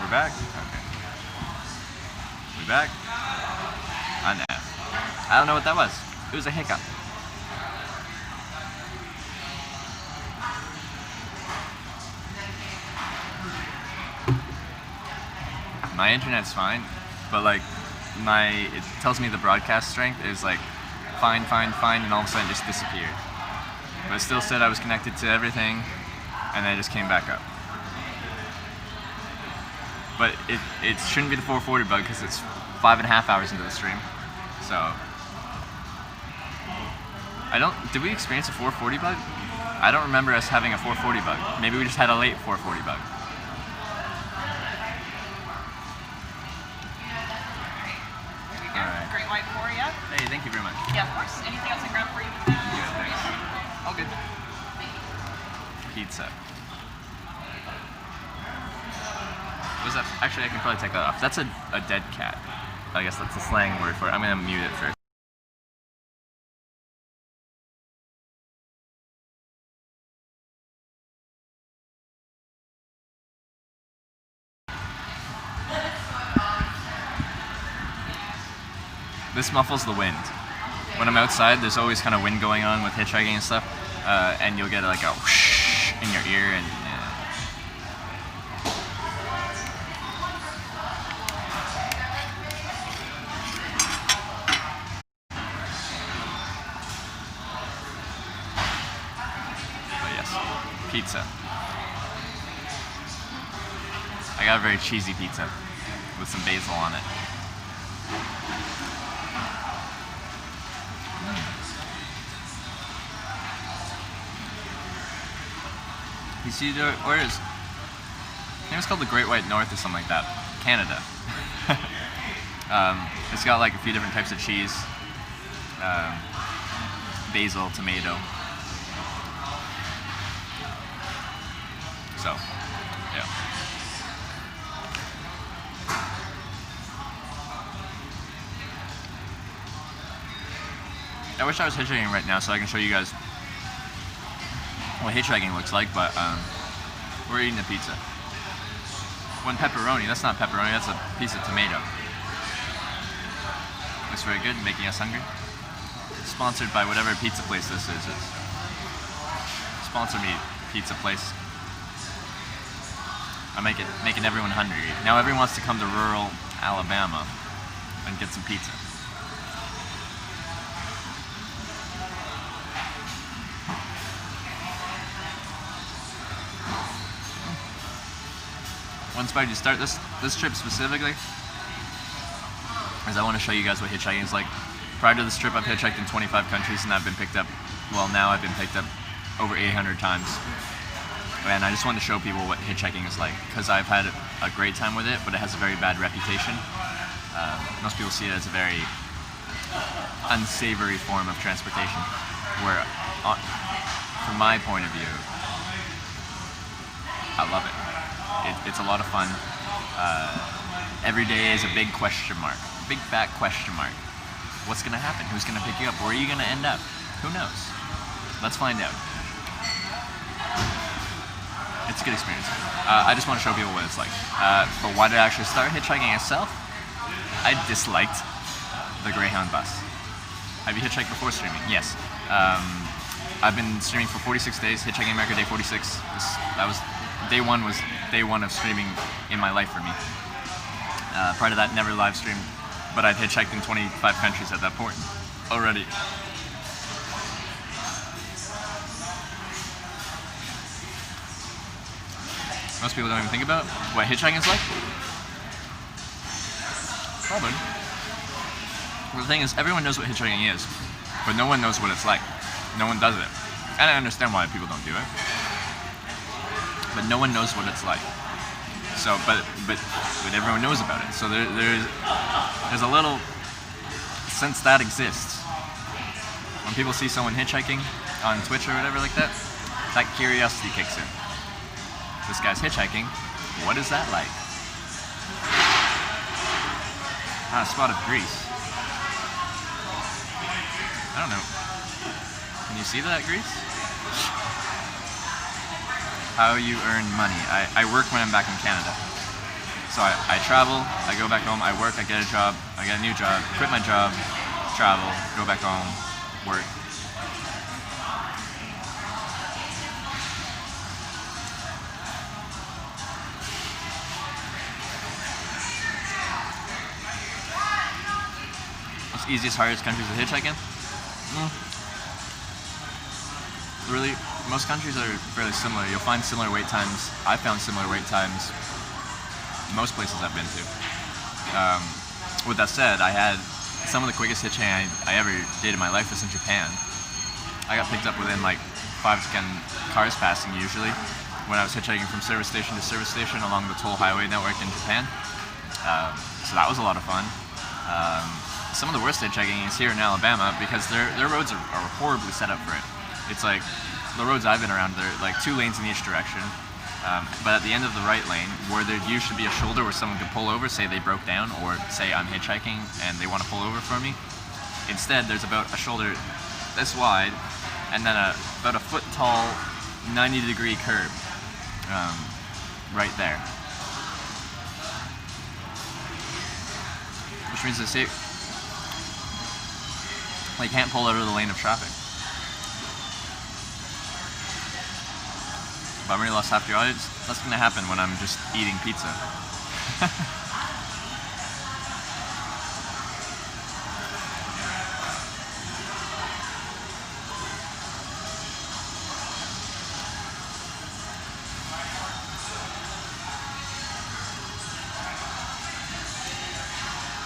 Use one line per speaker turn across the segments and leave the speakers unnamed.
We're back? Okay. We back? On F. I don't know what that was. It was a hiccup. My internet's fine, but like it tells me the broadcast strength is like fine, and all of a sudden just disappeared. But it still said I was connected to everything, and then it just came back up. But it shouldn't be the 440 bug because it's 5.5 hours into the stream. So did we experience a 440 bug? I don't remember us having a 440 bug. Maybe we just had a late 440 bug.
Great white for you.
Hey, thank you very much.
Yeah, of course. Anything else I grab for you with that?
Yeah, thanks. All good. Pizza. Was that? Actually, I can probably take that off. That's a dead cat. I guess that's the slang word for it. I'm gonna mute it first. This muffles the wind. When I'm outside, there's always kind of wind going on with hitchhiking and stuff, and you'll get like a whoosh in your ear, and but yes, pizza. I got a very cheesy pizza with some basil on it. You see the orders? I think it's called the Great White North or something like that. Canada. It's got like a few different types of cheese. Basil, tomato. So, yeah. I wish I was hitchhiking right now so I can show you guys what hitchhiking looks like, but we're eating a pizza. One pepperoni, that's not pepperoni, that's a piece of tomato. Looks very good, making us hungry. Sponsored by whatever pizza place this is. Sponsor me, pizza place. I'm making everyone hungry. Now everyone wants to come to rural Alabama and get some pizza. What inspired you to start this trip specifically is I want to show you guys what hitchhiking is like. Prior to this trip, I've hitchhiked in 25 countries and I've been picked up, now I've been picked up over 800 times. And I just want to show people what hitchhiking is like, because I've had a great time with it, but it has a very bad reputation. Most people see it as a very unsavory form of transportation, where from my point of view, I love it. It's a lot of fun. Every day is a big question mark. Big fat question mark. What's going to happen? Who's going to pick you up? Where are you going to end up? Who knows? Let's find out. It's a good experience. I just want to show people what it's like. But why did I actually start hitchhiking itself? I disliked the Greyhound bus. Have you hitchhiked before streaming? Yes. I've been streaming for 46 days. Hitchhiking America day 46. Day one was day one of streaming in my life for me. Prior to that, never live streamed, but I'd hitchhiked in 25 countries at that point already. Most people don't even think about what hitchhiking is like. Probably. Well, the thing is, everyone knows what hitchhiking is, but no one knows what it's like. No one does it. And I understand why people don't do it. But no one knows what it's like. So, but everyone knows about it. So there's a little, since that exists, when people see someone hitchhiking on Twitch or whatever like that, that curiosity kicks in. This guy's hitchhiking. What is that like? Ah, a spot of grease. I don't know. Can you see that grease? How you earn money. I work when I'm back in Canada. So I travel, I go back home, I work, I get a job, I get a new job, quit my job, travel, go back home, work. What's the easiest, hardest countries to hitchhike in? Really, most countries are fairly similar. You'll find similar wait times. I found similar wait times most places I've been to. With that said, I had some of the quickest hitchhiking I ever did in my life was in Japan. I got picked up within like 5 to 10 cars passing usually when I was hitchhiking from service station to service station along the toll highway network in Japan. So that was a lot of fun. Some of the worst hitchhiking is here in Alabama because their roads are horribly set up for it. It's like the roads I've been around, they're like 2 lanes in each direction. But at the end of the right lane, where there used to be a shoulder where someone could pull over, say they broke down, or say I'm hitchhiking and they want to pull over for me, instead there's about a shoulder this wide, and then about a foot tall 90-degree curb right there. Which means they can't pull out of the lane of traffic. Bummer you lost half your audience. That's gonna happen when I'm just eating pizza.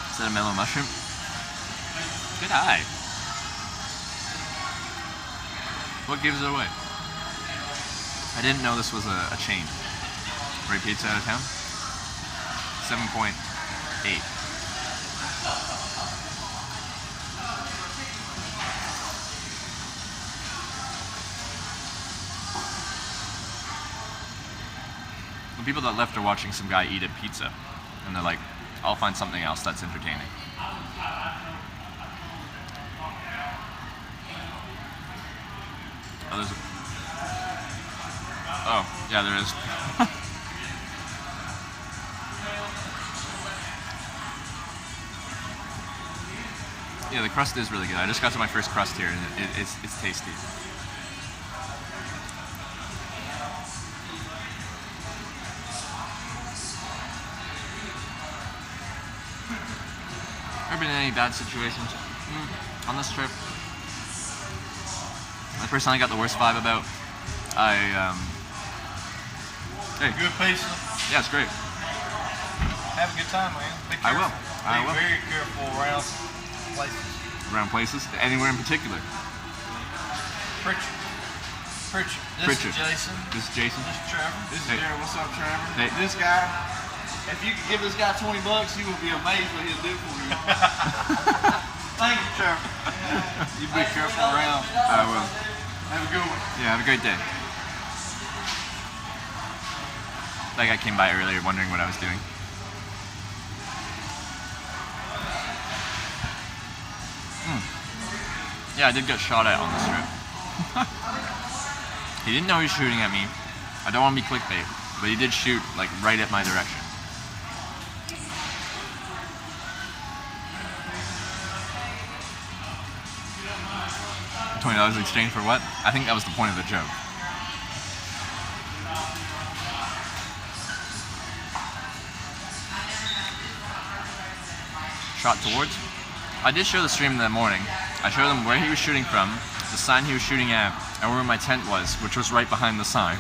Is that a mellow mushroom? Good eye. What gives it away? I didn't know this was a chain. Great pizza out of town? 7.8. The people that left are watching some guy eat a pizza, and they're like, I'll find something else that's entertaining. Oh, there's a... Oh, yeah, there is. Yeah, the crust is really good. I just got to my first crust here, and it's tasty. Ever been in any bad situations on this trip? The person I got the worst vibe about, Hey.
Good pizza.
Yeah, it's great.
Have a good time, man. Be
I
careful.
will. I will.
Be very careful around places.
Around places? Anywhere in particular?
Pritchard. This
Pritchard.
is Jason.
This is Jason.
This is Trevor.
This is
Hey.
Jared. What's up, Trevor?
Hey.
This guy, if you could give this guy $20, he would be amazed what he'll do for you.
Thank you, Trevor.
You be careful around.
I will.
Have a good one.
Yeah, have a great day. That guy came by earlier wondering what I was doing. Yeah, I did get shot at on this trip. He didn't know he was shooting at me. I don't want to be clickbait, but he did shoot like right at my direction. $20 in exchange for what? I think that was the point of the joke. Shot towards. I did show the stream in the morning. I showed him where he was shooting from, the sign he was shooting at, and where my tent was, which was right behind the sign.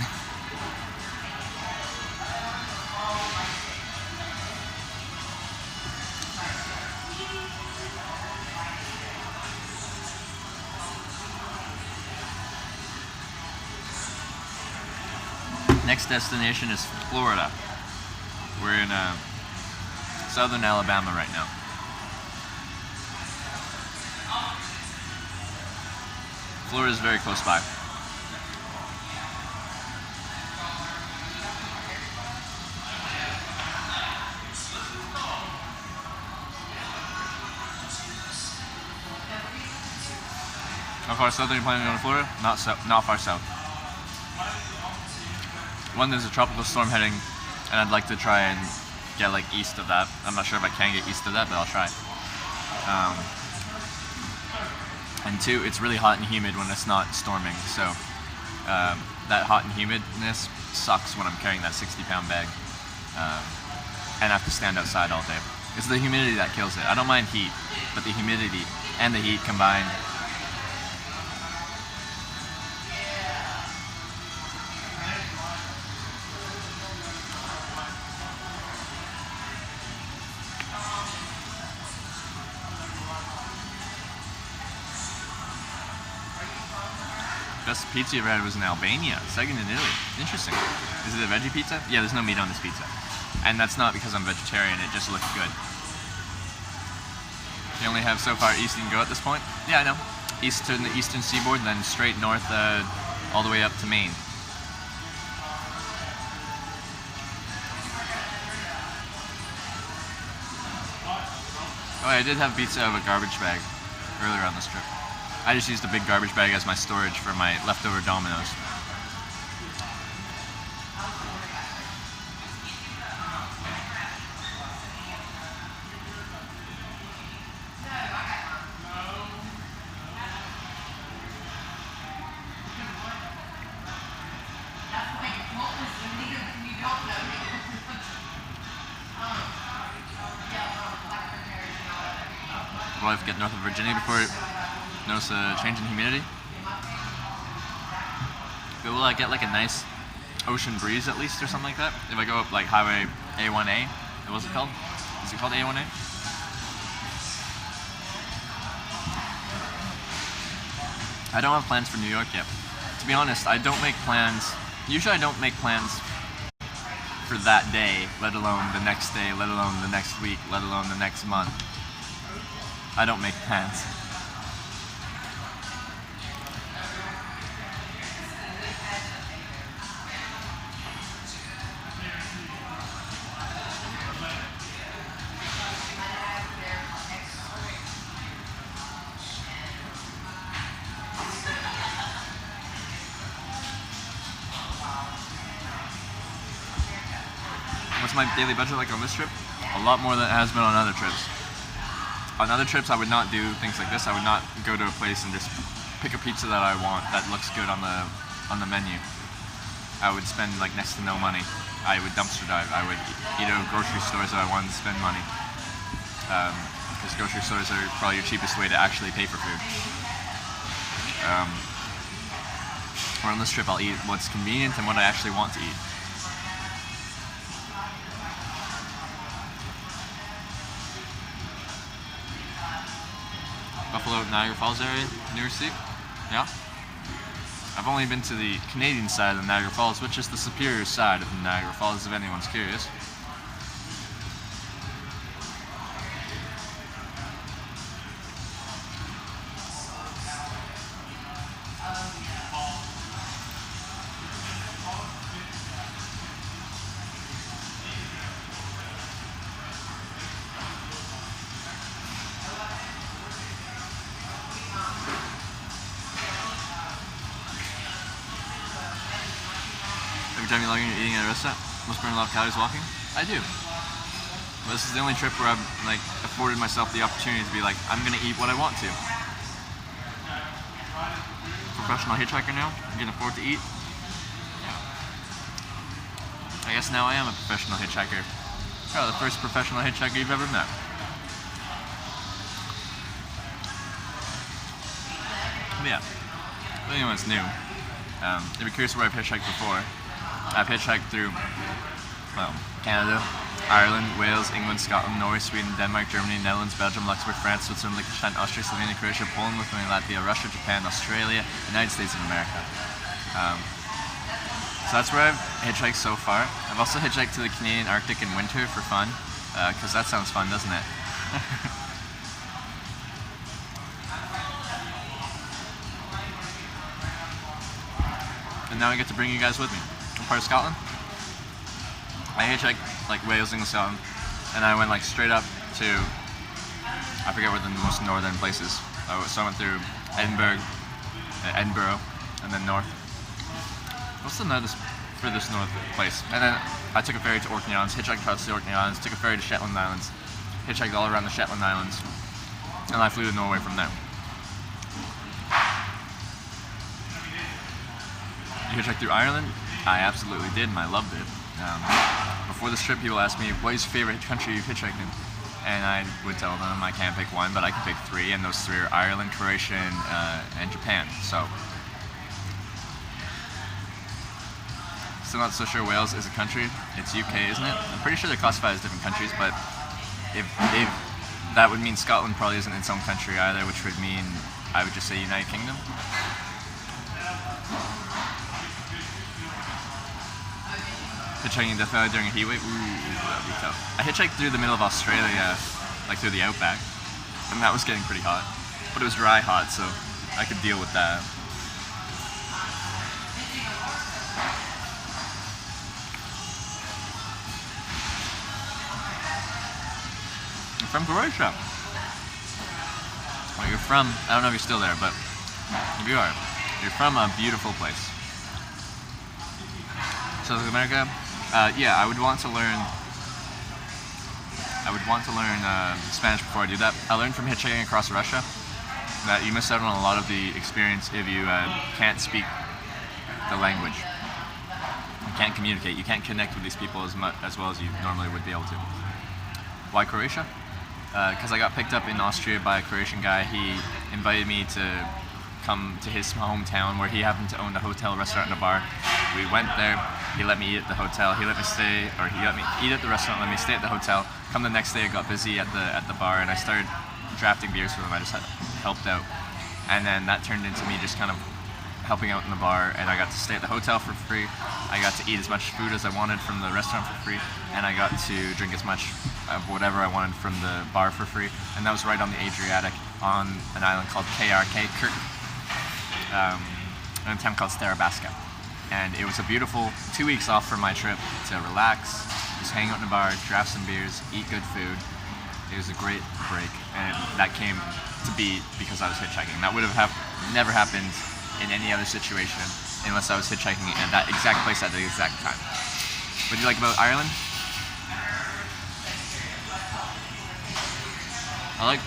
Next destination is Florida. We're in southern Alabama right now. Florida is very close by. How far south are you planning on Florida? Not far south. One, there's a tropical storm heading, and I'd like to try and get like east of that. I'm not sure if I can get east of that, but I'll try. And two, it's really hot and humid when it's not storming. So that hot and humidness sucks when I'm carrying that 60-pound bag. And I have to stand outside all day. It's the humidity that kills it. I don't mind heat, but the humidity and the heat combined. Best pizza you ever had was in Albania, second in Italy. Interesting. Is it a veggie pizza? Yeah, there's no meat on this pizza. And that's not because I'm vegetarian, it just looks good. You only have so far east you can go at this point? Yeah, I know. East to the eastern seaboard, then straight north all the way up to Maine. Oh, I did have pizza out of a garbage bag earlier on this trip. I just used a big garbage bag as my storage for my leftover Domino's. Will I have to get north of Virginia before it notice a change in humidity? But will I get like a nice ocean breeze at least or something like that? If I go up like highway A1A, what's it called? Is it called A1A? I don't have plans for New York yet. To be honest, I don't make plans. Usually I don't make plans for that day, let alone the next day, let alone the next week, let alone the next month. I don't make plans. What's my daily budget like on this trip? A lot more than it has been on other trips. On other trips, I would not do things like this. I would not go to a place and just pick a pizza that I want that looks good on the menu. I would spend like next to no money. I would dumpster dive. I would eat at grocery stores if I wanted to spend money. Because grocery stores are probably your cheapest way to actually pay for food. Or on this trip, I'll eat what's convenient and what I actually want to eat. Buffalo, Niagara Falls area, New York State? Yeah. I've only been to the Canadian side of the Niagara Falls, which is the superior side of the Niagara Falls, if anyone's curious. Every time you log in, you're eating at a restaurant, must burn a lot of calories walking? I do. But this is the only trip where I've like afforded myself the opportunity to be like, I'm gonna eat what I want to. Professional hitchhiker now, I can afford to eat. I guess now I am a professional hitchhiker. Oh, the first professional hitchhiker you've ever met. But yeah, if anyone's new, if you're curious where I've hitchhiked before, I've hitchhiked through Canada, Ireland, Wales, England, Scotland, Norway, Sweden, Denmark, Germany, Netherlands, Belgium, Luxembourg, France, Switzerland, Liechtenstein, Austria, Slovenia, Croatia, Poland, Lithuania, Latvia, Russia, Japan, Australia, United States of America. So that's where I've hitchhiked so far. I've also hitchhiked to the Canadian Arctic in winter for fun, because that sounds fun, doesn't it? And now I get to bring you guys with me. I'm part of Scotland. I hitchhiked like Wales, England, Scotland, and I went like straight up to, I forget where the most northern places. So I went through Edinburgh, and then north. What's the furthest north place? And then I took a ferry to Orkney Islands, hitchhiked across the Orkney Islands, took a ferry to Shetland Islands, hitchhiked all around the Shetland Islands, and I flew to Norway from there. You hitchhiked through Ireland? I absolutely did, and I loved it. Before this trip, people asked me, what is your favorite country you've hitchhiked in? And I would tell them I can't pick one, but I can pick three, and those three are Ireland, Croatia, and Japan. So, still not so sure Wales is a country. It's UK, isn't it? I'm pretty sure they're classified as different countries, but if that would mean Scotland probably isn't its own country either, which would mean I would just say United Kingdom. Hitchhiking in Death Valley during a heat wave? Ooh, that'd be tough. I hitchhiked through the middle of Australia, like through the outback, and that was getting pretty hot. But it was dry hot, so I could deal with that. I'm from Croatia. Well, you're from, I don't know if you're still there, but if you are, you're from a beautiful place. South America? Yeah, I would want to learn Spanish before I do that. I learned from hitchhiking across Russia that you miss out on a lot of the experience if you can't speak the language. You can't communicate. You can't connect with these people as well as you normally would be able to. Why Croatia? Because I got picked up in Austria by a Croatian guy. He invited me to come to his hometown where he happened to own a hotel, restaurant, and a bar. We went there. He let me eat at the hotel. He let me eat at the restaurant. Let me stay at the hotel. Come the next day, I got busy at the bar, and I started drafting beers for him. I just helped out, and then that turned into me just kind of helping out in the bar. And I got to stay at the hotel for free. I got to eat as much food as I wanted from the restaurant for free, and I got to drink as much of whatever I wanted from the bar for free. And that was right on the Adriatic, on an island called KRK, Kirk, in a town called Starabasca. And it was a beautiful 2 weeks off from my trip to relax, just hang out in a bar, draft some beers, eat good food. It was a great break, and that came to be because I was hitchhiking. That would have never happened in any other situation unless I was hitchhiking at that exact place at the exact time. What do you like about Ireland? I like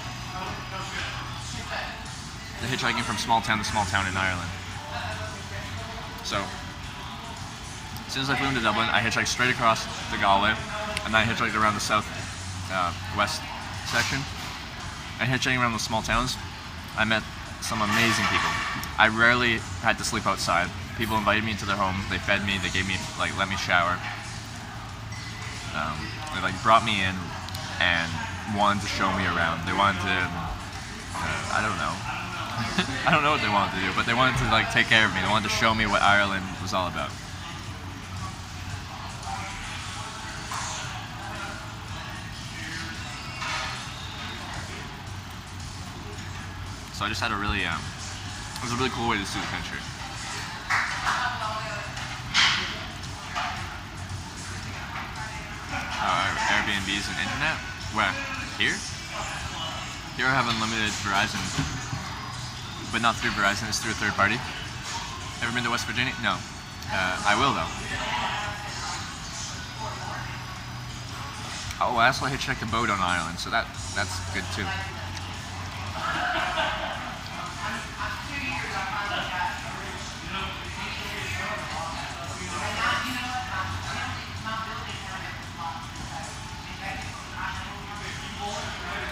the hitchhiking from small town to small town in Ireland. So, as soon as I flew into Dublin, I hitchhiked straight across to Galway, and then I hitchhiked around the west section. And hitchhiking around the small towns, I met some amazing people. I rarely had to sleep outside. People invited me into their home. They fed me. They gave me, let me shower. They brought me in and wanted to show me around. They wanted to, I don't know. I don't know what they wanted to do, but they wanted to take care of me. They wanted to show me what Ireland was all about. So I just had it was a really cool way to see the country. Airbnbs and internet? Where? Here? Here I have unlimited Verizon, but not through Verizon, it's through a third party. Ever been to West Virginia? No. I will though. Oh, I also hitchhiked a boat on an island, so that's good too.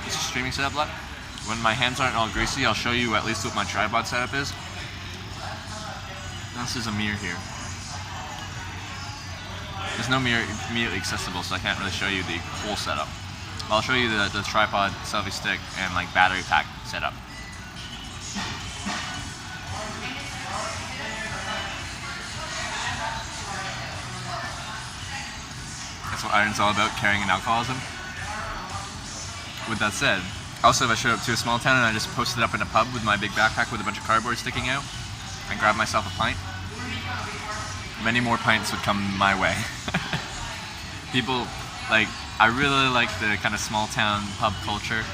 Is the streaming setup left? When my hands aren't all greasy, I'll show you at least what my tripod setup is. This is a mirror here. There's no mirror immediately accessible, so I can't really show you the whole setup. But I'll show you the tripod, selfie stick, and battery pack setup. That's what iron's all about, carrying an alcoholism. With that said, also if I showed up to a small town and I just posted up in a pub with my big backpack with a bunch of cardboard sticking out and grabbed myself a pint, many more pints would come my way. People, I really like the kind of small town pub culture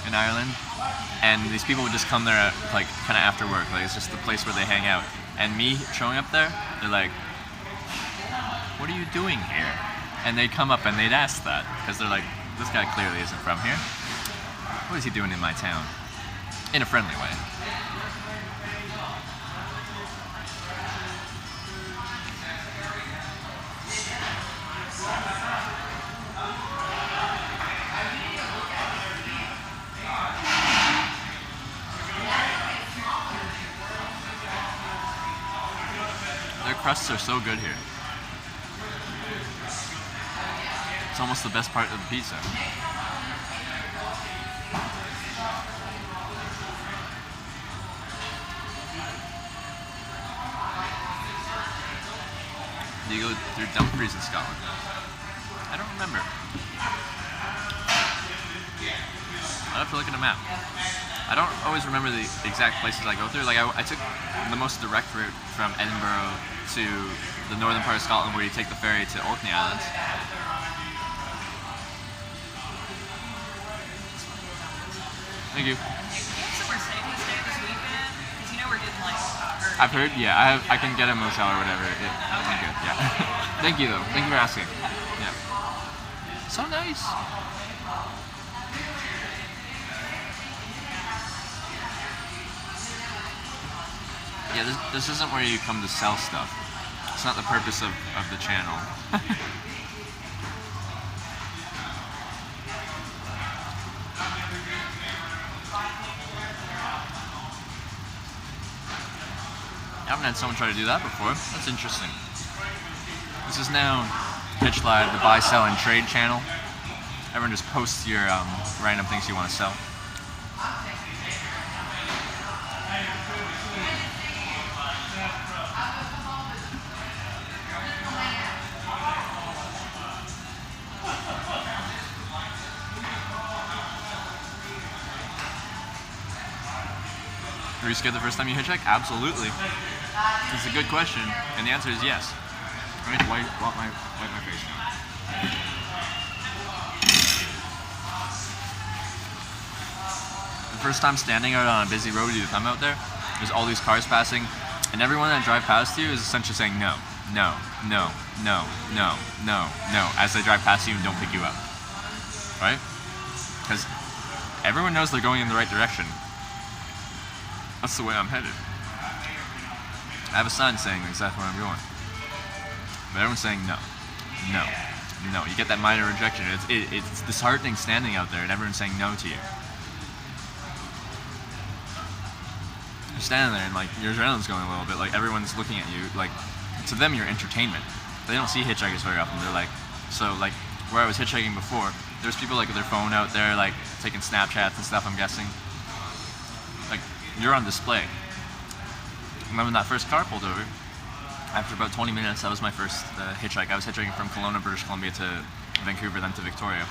in Ireland, and these people would just come there at, kind of after work, it's just the place where they hang out. And me showing up there, they're like, what are you doing here? And they'd come up and they'd ask that because they're like, this guy clearly isn't from here. What is he doing in my town? In a friendly way. Their crusts are so good here. It's almost the best part of the pizza. Do you go through Dumfries in Scotland? I don't remember. I'll have to look at a map. I don't always remember the exact places I go through. Like I took the most direct route from Edinburgh to the northern part of Scotland where you take the ferry to Orkney Islands. Thank you.
Do you have somewhere safe to stay this weekend? Because you know we're getting like hurt.
I've heard, yeah, I can get a motel or whatever. I'm good, yeah. Thank you though. Thank you for asking. Yeah. So nice. Yeah, this isn't where you come to sell stuff. It's not the purpose of the channel. I haven't had someone try to do that before. That's interesting. This is now Pitch Live, the buy, sell, and trade channel. Everyone just posts your random things you want to sell. Were you scared the first time you hitchhiked? Absolutely. It's a good question, and the answer is yes. I need to wipe my face now. The first time standing out on a busy road with your thumb out there, there's all these cars passing, and everyone that drive past you is essentially saying no, no, no, no, no, no, no, as they drive past you and don't pick you up. Right? Because everyone knows they're going in the right direction. That's the way I'm headed. I have a sign saying exactly where I'm going. But everyone's saying no. No. No. You get that minor rejection. It's disheartening standing out there and everyone's saying no to you. You're standing there and like your adrenaline's going a little bit, like everyone's looking at you, like to them you're entertainment. They don't see hitchhikers very often. They're like, so like where I was hitchhiking before, there's people like with their phone out there like taking Snapchats and stuff, I'm guessing. Like you're on display. And then when that first car pulled over, after about 20 minutes, that was my first hitchhike. I was hitchhiking from Kelowna, British Columbia to Vancouver, then to Victoria.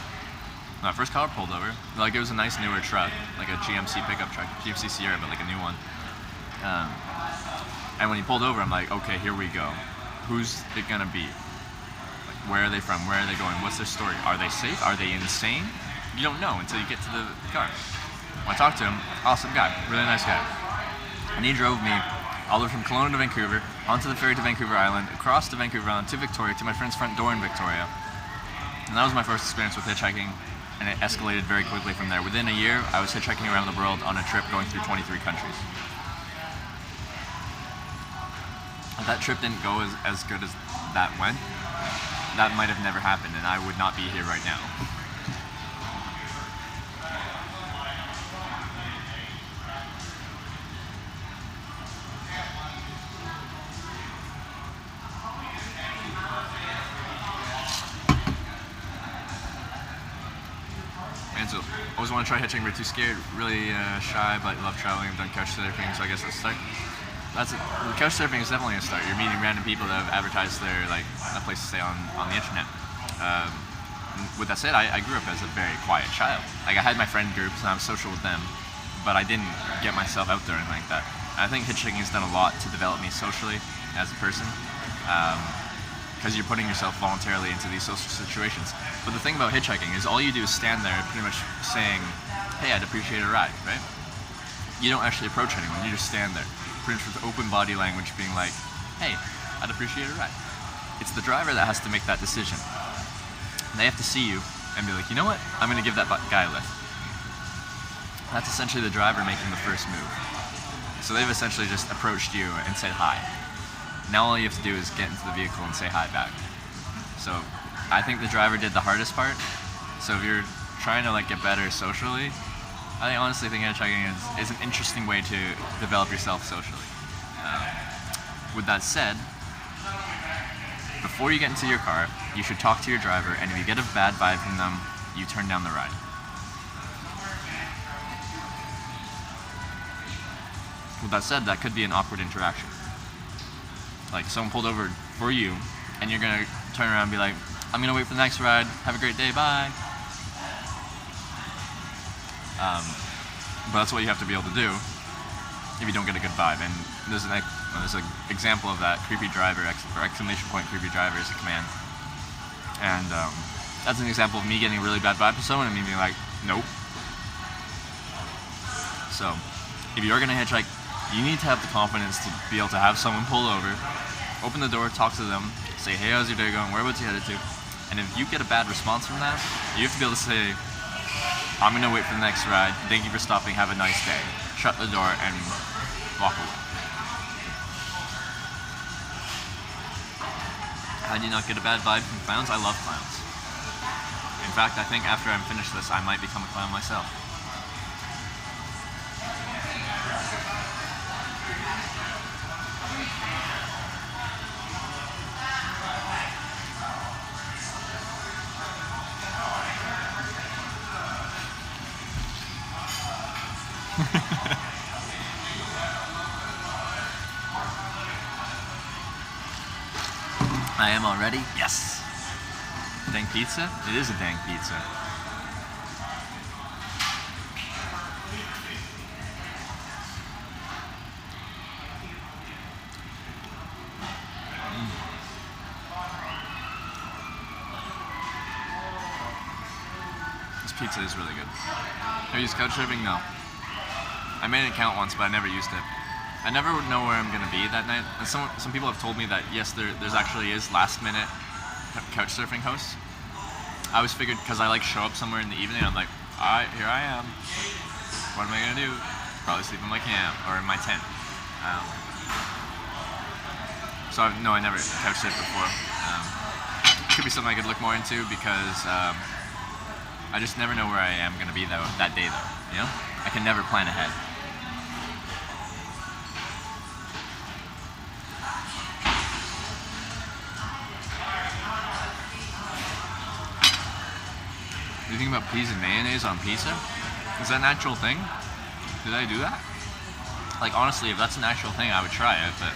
When that first car pulled over, like it was a nice newer truck, like a GMC pickup truck, GMC Sierra, but like a new one. And when he pulled over, I'm like, okay, here we go. Who's it gonna be? Like, where are they from? Where are they going? What's their story? Are they safe? Are they insane? You don't know until you get to the car. When I talked to him, awesome guy, really nice guy. And he drove me all the way from Kelowna to Vancouver, onto the ferry to Vancouver Island, across to Vancouver Island, to Victoria, to my friend's front door in Victoria. And that was my first experience with hitchhiking, and it escalated very quickly from there. Within a year, I was hitchhiking around the world on a trip going through 23 countries. If that trip didn't go as good as that went, that might have never happened, and I would not be here right now. Always want to try hitching, but too scared, really shy, but love traveling. I've done couch surfing, so I guess that's a start. Couch surfing is definitely a start. You're meeting random people that have advertised their like a place to stay on the internet. With that said, I grew up as a very quiet child. Like I had my friend groups and I was social with them, but I didn't get myself out there or anything like that. And I think hitchhiking has done a lot to develop me socially as a person. Because you're putting yourself voluntarily into these social situations. But the thing about hitchhiking is all you do is stand there pretty much saying, hey, I'd appreciate a ride, right? You don't actually approach anyone, you just stand there. Pretty much with open body language being like, hey, I'd appreciate a ride. it's the driver that has to make that decision. They have to see you and be like, you know what? I'm going to give that guy a lift. That's essentially the driver making the first move. So they've essentially just approached you and said hi. Now all you have to do is get into the vehicle and say hi back. So I think the driver did the hardest part. So if you're trying to like get better socially, I honestly think hitchhiking is an interesting way to develop yourself socially. With that said, before you get into your car, you should talk to your driver, and if you get a bad vibe from them, you turn down the ride. With that said, that could be an awkward interaction. Like someone pulled over for you, and you're gonna turn around and be like, I'm gonna wait for the next ride, have a great day, bye. But that's what you have to be able to do if you don't get a good vibe. And there's an example of that, creepy driver, or exclamation point creepy driver is a command. And that's an example of me getting a really bad vibe from someone and me being like, nope. So, if you're gonna hitchhike, you need to have the confidence to be able to have someone pull over, open the door, talk to them, say, hey, how's your day going, whereabouts you headed to? And if you get a bad response from that, you have to be able to say, I'm gonna wait for the next ride, thank you for stopping, have a nice day. Shut the door and walk away. How do you not get a bad vibe from clowns? I love clowns. In fact, I think after I'm finished this, I might become a clown myself. I am already? Yes. Dang pizza? It is a dang pizza. This pizza is really good. Have you used couchsurfing? No. I made an account once, but I never used it. I never would know where I'm gonna be that night. And some people have told me that yes, there's actually is last minute couch surfing hosts. I always figured because I like show up somewhere in the evening, I'm like, all right, here I am. What am I gonna do? Probably sleep in my camp or in my tent. So I never couch surfed before. Could be something I could look more into because I just never know where I am gonna be that day though. You know, I can never plan ahead. Do you think about peas and mayonnaise on pizza? Is that an actual thing? Did I do that? Like honestly, if that's an actual thing, I would try it, but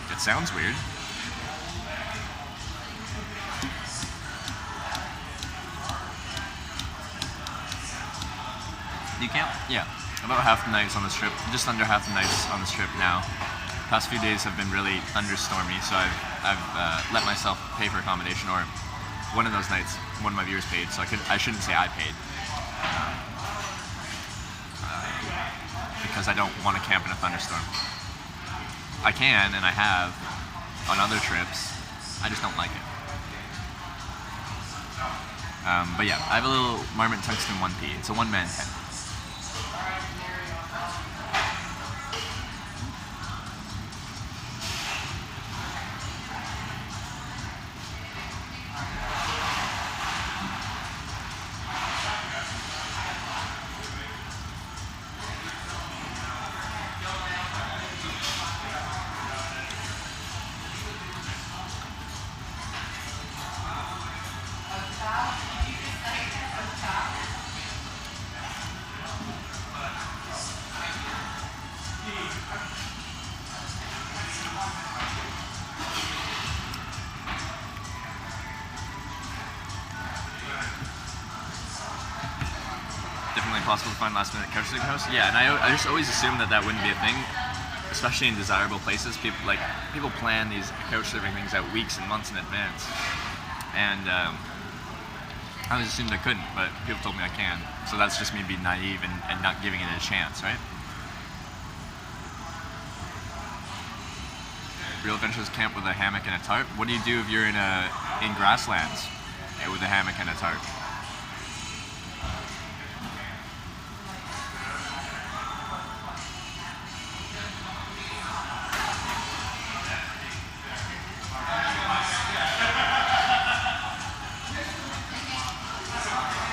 it sounds weird. You can't? Yeah. About half the nights on this trip, just under half the nights on this trip now. Past few days have been really thunderstormy, so I've let myself pay for accommodation, or one of those nights, one of my viewers paid, so I shouldn't say I paid. Because I don't want to camp in a thunderstorm. I can, and I have, on other trips. I just don't like it. But yeah, I have a little Marmot Tungsten 1P. It's a one-man tent. Possible to find last minute couch surfing hosts? Yeah, and I just always assumed that wouldn't be a thing, especially in desirable places. People plan these couch surfing things out weeks and months in advance, and I always assumed I couldn't, but people told me I can. So that's just me being naive and not giving it a chance, right? real adventurous camp with a hammock and a tarp. What do you do if you're in grasslands with a hammock and a tarp?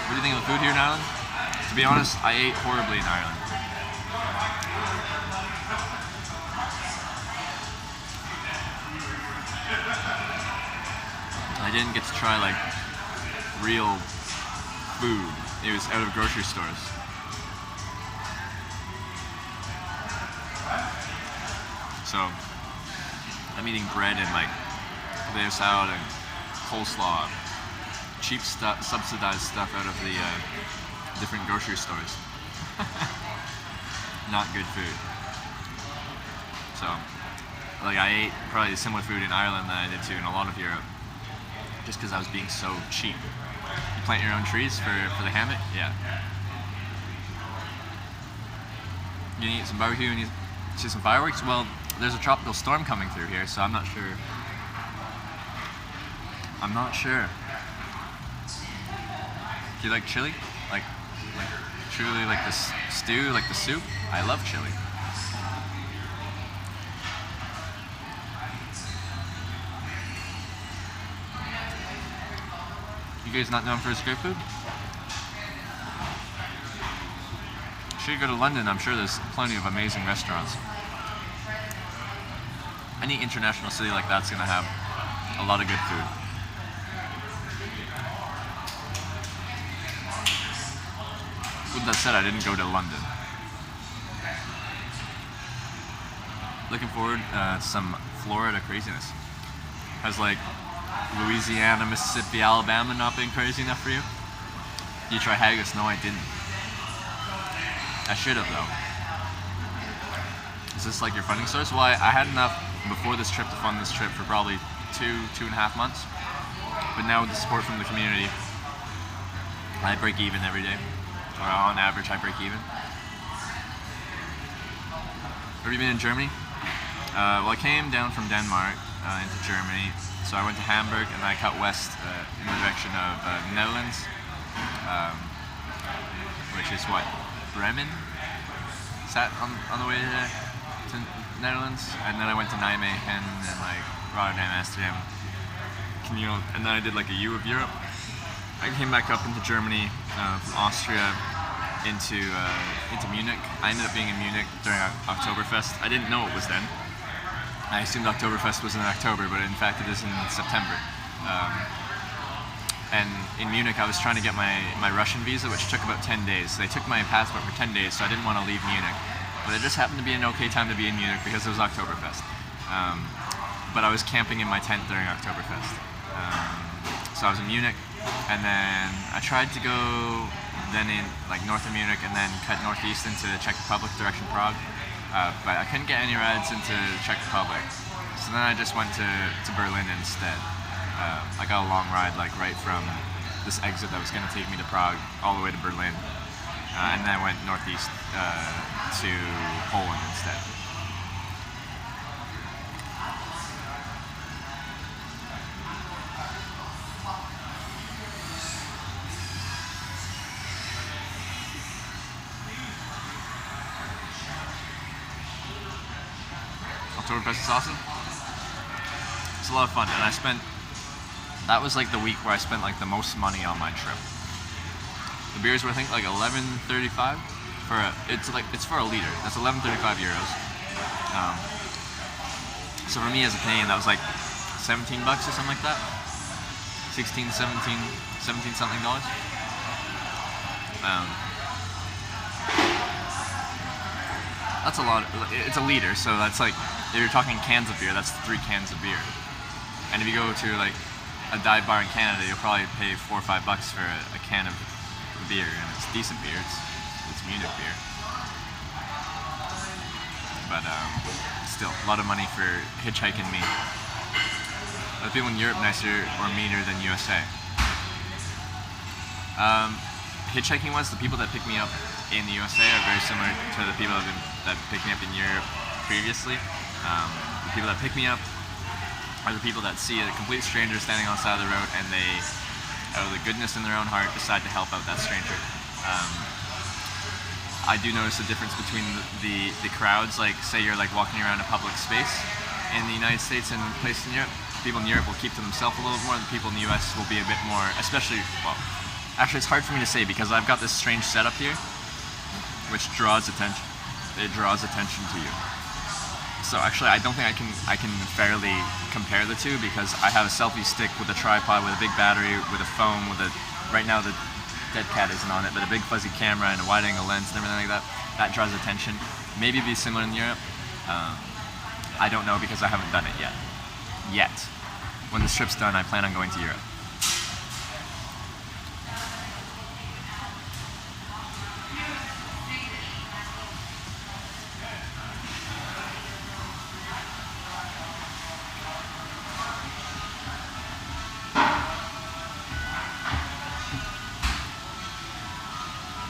What do you think of the food here in Ireland? To be honest, I ate horribly in Ireland. I didn't get to try like real food. It was out of grocery stores. So I'm eating bread and like potato salad and coleslaw, cheap stuff, subsidized stuff out of the different grocery stores. Not good food. So, like, I ate probably similar food in Ireland that I did too in a lot of Europe, just because I was being so cheap. You plant your own trees for the hammock? Yeah. You need some barbecue and you see some fireworks? Well, there's a tropical storm coming through here, so I'm not sure. I'm not sure. Do you like chili? Like truly like the stew, like the soup? I love chili. You guys not known for his great food? Should you go to London? I'm sure there's plenty of amazing restaurants. Any international city like that's gonna have a lot of good food. With that said, I didn't go to London. Looking forward to some Florida craziness. Has like Louisiana, Mississippi, Alabama not been crazy enough for you? You try haggis? No, I didn't. I should have though. Is this like your funding source? Well, I had enough before this trip to fund this trip for probably 2.5 months. But now with the support from the community, I break even every day. Or on average, I break even. Have you been in Germany? Well, I came down from Denmark into Germany. So I went to Hamburg and I cut west in the direction of Netherlands, which is what, Bremen? Is that on the way to Netherlands? And then I went to Nijmegen and like Rotterdam, Amsterdam, and then I did like a U of Europe. I came back up into Germany, from Austria into Munich. I ended up being in Munich during Oktoberfest. I didn't know it was then. I assumed Oktoberfest was in October, but in fact it is in September. And in Munich I was trying to get my Russian visa, which took about 10 days. They took my passport for 10 days, so I didn't want to leave Munich. But it just happened to be an okay time to be in Munich because it was Oktoberfest. But I was camping in my tent during Oktoberfest. So I was in Munich, and then I tried to go then in like north of Munich and then cut northeast into Czech Republic direction Prague. But I couldn't get any rides into Czech Republic. So then I just went to Berlin instead. I got a long ride like right from this exit that was going to take me to Prague all the way to Berlin. And then I went northeast to Poland instead. Oktoberfest is awesome. It's a lot of fun, and that was like the week where I spent like the most money on my trip. The beers were I think like $11.35 it's for a liter. That's €11.35. So for me as a Canadian, that was like $17 or something like that. 17 something dollars. That's a lot. It's a liter, so that's like, if you're talking cans of beer, that's 3 cans of beer. And if you go to like a dive bar in Canada, you'll probably pay $4 or $5 for a can of beer, and it's decent beer. It's Munich beer. But still, a lot of money for hitchhiking me. Are people in Europe nicer or meaner than USA? Hitchhiking wise, the people that pick me up in the USA are very similar to the people that picked me up in Europe previously. The people that pick me up are the people that see a complete stranger standing on the side of the road and they, out of the goodness in their own heart, decide to help out that stranger. I do notice a difference between the crowds. Like, say you're like walking around a public space in the United States and places in Europe. People in Europe will keep to themselves a little more. The people in the US will be a bit more, especially, well, actually it's hard for me to say because I've got this strange setup here, which draws attention. It draws attention to you. So actually, I don't think I can fairly compare the two because I have a selfie stick with a tripod, with a big battery, with a phone, with a, right now the dead cat isn't on it, but a big fuzzy camera and a wide angle lens and everything like that. That draws attention. Maybe it'd be similar in Europe. I don't know because I haven't done it yet. When this trip's done, I plan on going to Europe.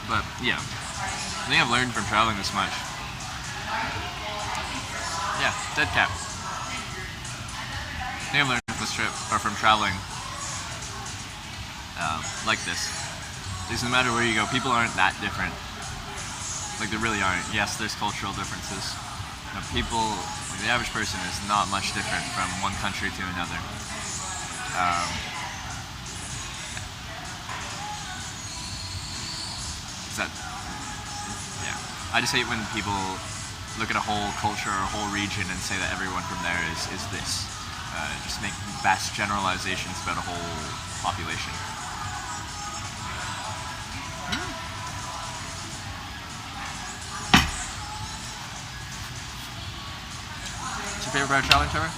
But yeah, I think I've learned from traveling this much. Yeah, dead cat. I think I've learned from this trip, or from traveling, like this. Because no matter where you go, people aren't that different. Like, they really aren't. Yes, there's cultural differences. But people, like, the average person is not much different from one country to another. Yeah. I just hate when people look at a whole culture or a whole region and say that everyone from there is this. Just make vast generalizations about a whole population. What's your favorite part of traveling, Trevor?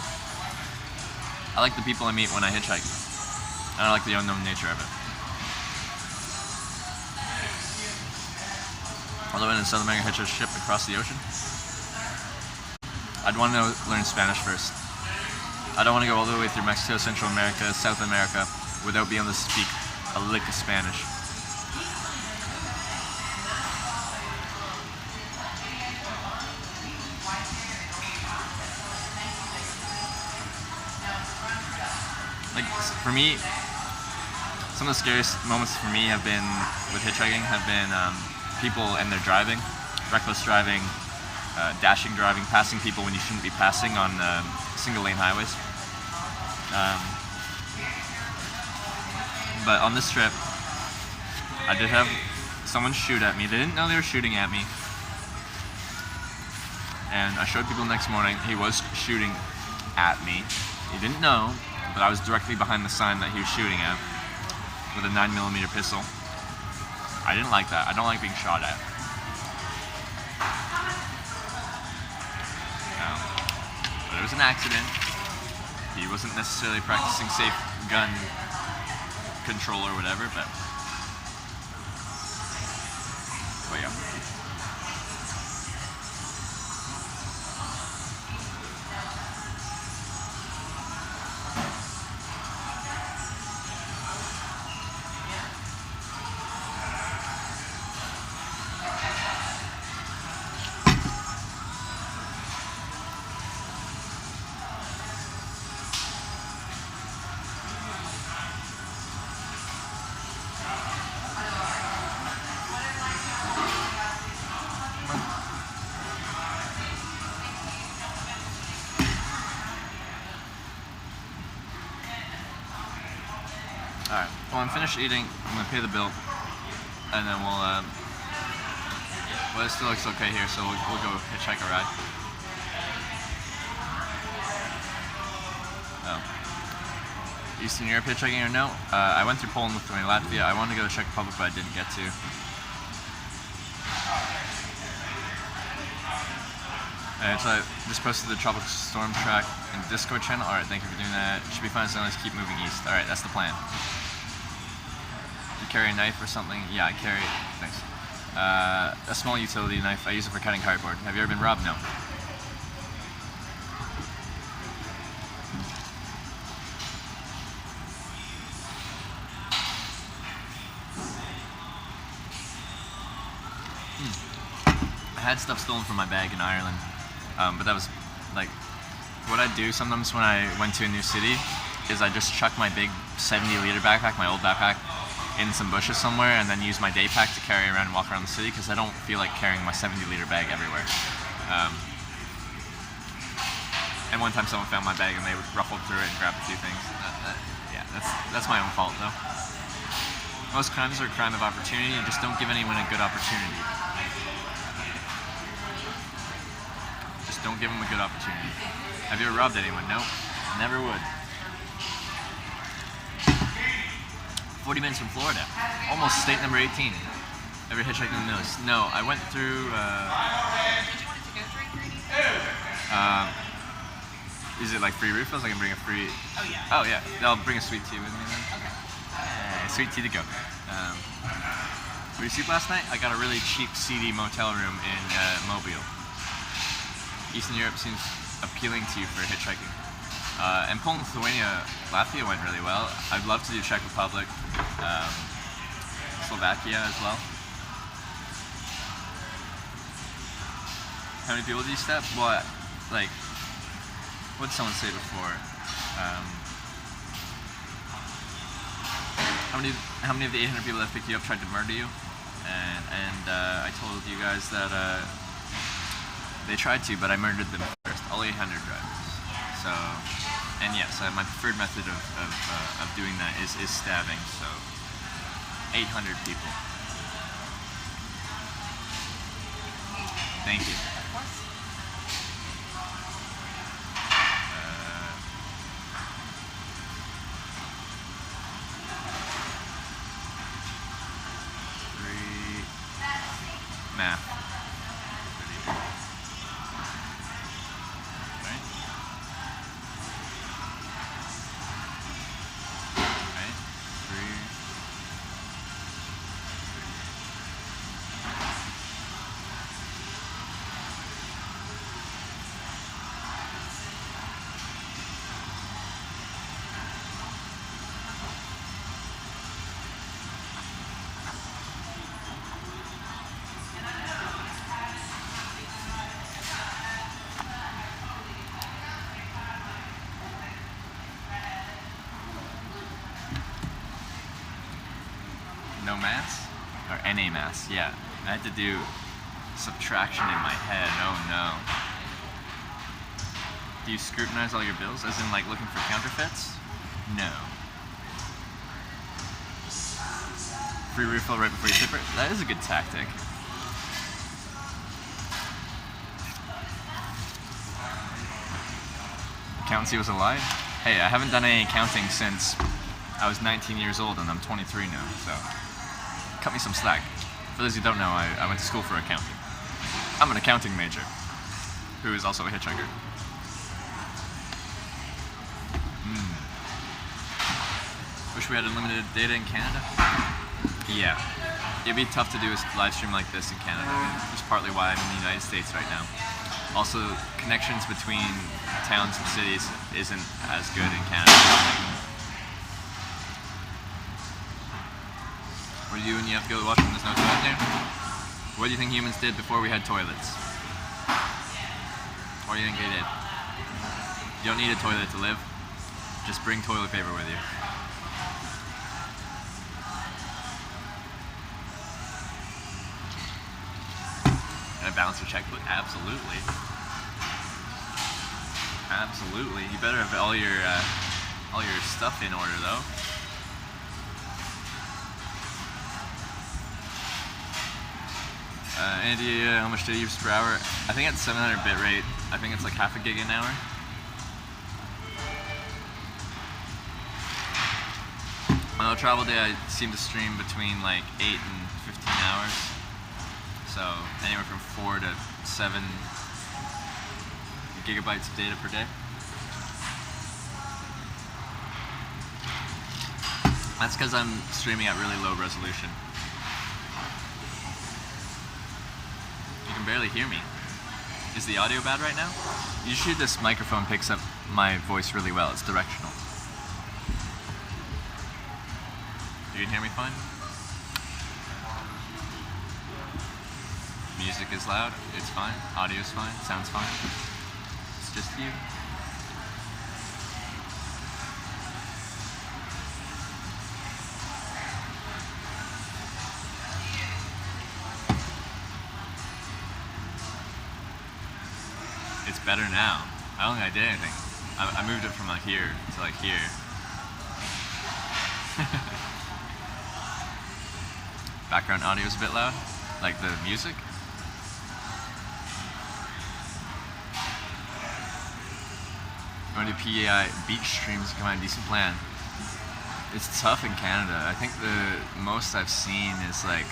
I like the people I meet when I hitchhike. And I like the unknown nature of it. Although in South America, hitch a ship across the ocean. I'd want to learn Spanish first. I don't want to go all the way through Mexico, Central America, South America without being able to speak a lick of Spanish. Like, for me, some of the scariest moments for me have been with hitchhiking have been people and their driving, reckless driving, dashing driving, passing people when you shouldn't be passing on single lane highways. But on this trip, I did have someone shoot at me. They didn't know they were shooting at me. And I showed people the next morning he was shooting at me. He didn't know, but I was directly behind the sign that he was shooting at with a 9mm pistol. I didn't like that. I don't like being shot at. But it was an accident. He wasn't necessarily practicing safe gun control or whatever, but yeah. Alright, well, I'm finished eating. I'm gonna pay the bill, and then we'll, well, it still looks okay here, so we'll go hitchhike a ride. Oh. Eastern Europe hitchhiking or no? I went through Poland, Lithuania, Latvia. I wanted to go to Czech Republic, but I didn't get to. Alright, so I just posted the Tropical Storm track in Discord channel. Alright, thank you for doing that. Should be fine as long as keep moving east. Alright, that's the plan. You carry a knife or something? Yeah, I carry, thanks. A small utility knife. I use it for cutting cardboard. Have you ever been robbed? No. I had stuff stolen from my bag in Ireland, but that was like what I do sometimes when I went to a new city is I just chuck my big 70-liter backpack, my old backpack, in some bushes somewhere, and then use my day pack to carry around and walk around the city because I don't feel like carrying my 70-liter bag everywhere. And one time someone found my bag and they ruffled through it and grabbed a few things. Yeah, that's my own fault though. Most crimes are a crime of opportunity. You just don't give anyone a good opportunity. Just don't give them a good opportunity. Have you ever robbed anyone? No, never would. 40 minutes from Florida, almost state number 18. Ever hitchhiked in the Mills? No, I went through.
Did you want it to go drink or anything?
Is it like free refills? I can bring a free.
Oh yeah.
Oh yeah, I'll bring a sweet tea with me then.
Okay.
Sweet tea to go. Were you sleep last night? I got a really cheap, seedy motel room in Mobile. Eastern Europe seems appealing to you for hitchhiking. And Poland, Lithuania, Latvia went really well. I'd love to do Czech Republic, Slovakia as well. How many people do you step? Well, like, what did someone say before? How many of the 800 people that picked you up tried to murder you? And I told you guys that they tried to, but I murdered them first. All 800 drivers. So, and yes, my preferred method of doing that is stabbing. So, 800 people. Thank you.
Of course.
Math. Right? 3. No maths? Or NA maths, yeah. I had to do subtraction in my head, oh no. Do you scrutinize all your bills? As in like looking for counterfeits? No. Free refill right before you tip it? That is a good tactic. Accountancy was a lie? Hey, I haven't done any accounting since I was 19 years old and I'm 23 now, so cut me some slack. For those who don't know, I went to school for accounting. I'm an accounting major, who is also a hitchhiker. Wish we had unlimited data in Canada? Yeah. It'd be tough to do a live stream like this in Canada, which is partly why I'm in the United States right now. Also, connections between towns and cities isn't as good in Canada. What do you do when you have to go to the washroom and there's no toilet there? What do you think humans did before we had toilets? What do you think they did? You don't need a toilet to live. Just bring toilet paper with you. And a bouncer checkbook? Absolutely. Absolutely. You better have all your stuff in order though. Andy, how much data use per hour? I think at 700 bit rate, I think it's like half a gig an hour. On a travel day, I seem to stream between like 8 and 15 hours. So anywhere from 4 to 7 gigabytes of data per day. That's because I'm streaming at really low resolution. You can barely hear me. Is the audio bad right now? Usually this microphone picks up my voice really well. It's directional. You can hear me fine? Music is loud. It's fine. Audio is fine. Sounds fine. It's just you. better now. I don't think I did anything. I moved it from like here to like here. Background audio is a bit loud, like the music. Going to PEI beach streams come out a decent plan. It's tough in Canada. I think the most I've seen is like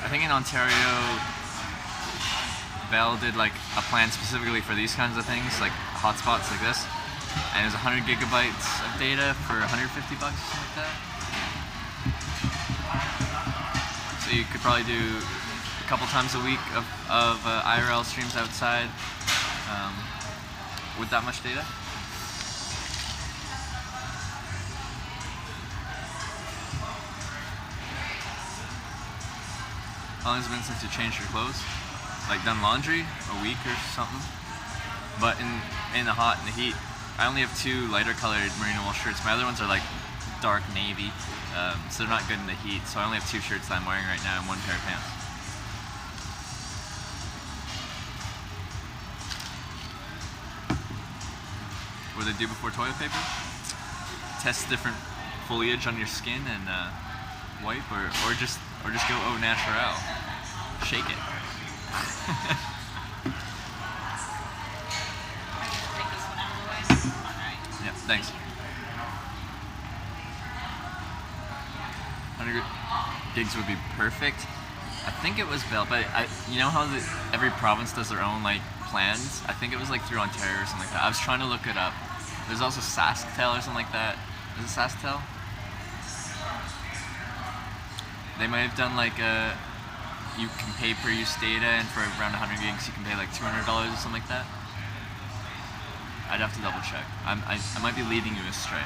I think in Ontario, Bell did like a plan specifically for these kinds of things, like hotspots like this, and it was 100 gigabytes of data for $150 or something like that. So you could probably do a couple times a week of IRL streams outside with that much data. How long has it been since you changed your clothes? Like done laundry? A week or something? But in the hot and the heat, I only have 2 lighter colored merino wool shirts. My other ones are like dark navy, so they're not good in the heat. So I only have 2 shirts that I'm wearing right now and 1 pair of pants. What do they do before toilet paper? Test different foliage on your skin and wipe, or just go au naturel. Shake it.
Take this one out of the way. All right.
Yeah, thanks. 100 gigs would be perfect. I think it was Bell, but you know how every province does their own like plans? I think it was like through Ontario or something like that. I was trying to look it up. There's also SaskTel or something like that. Is it SaskTel? They might have done like you can pay per use data, and for around 100 gigs you can pay like $200 or something like that. I'd have to double check. I might be leading you astray.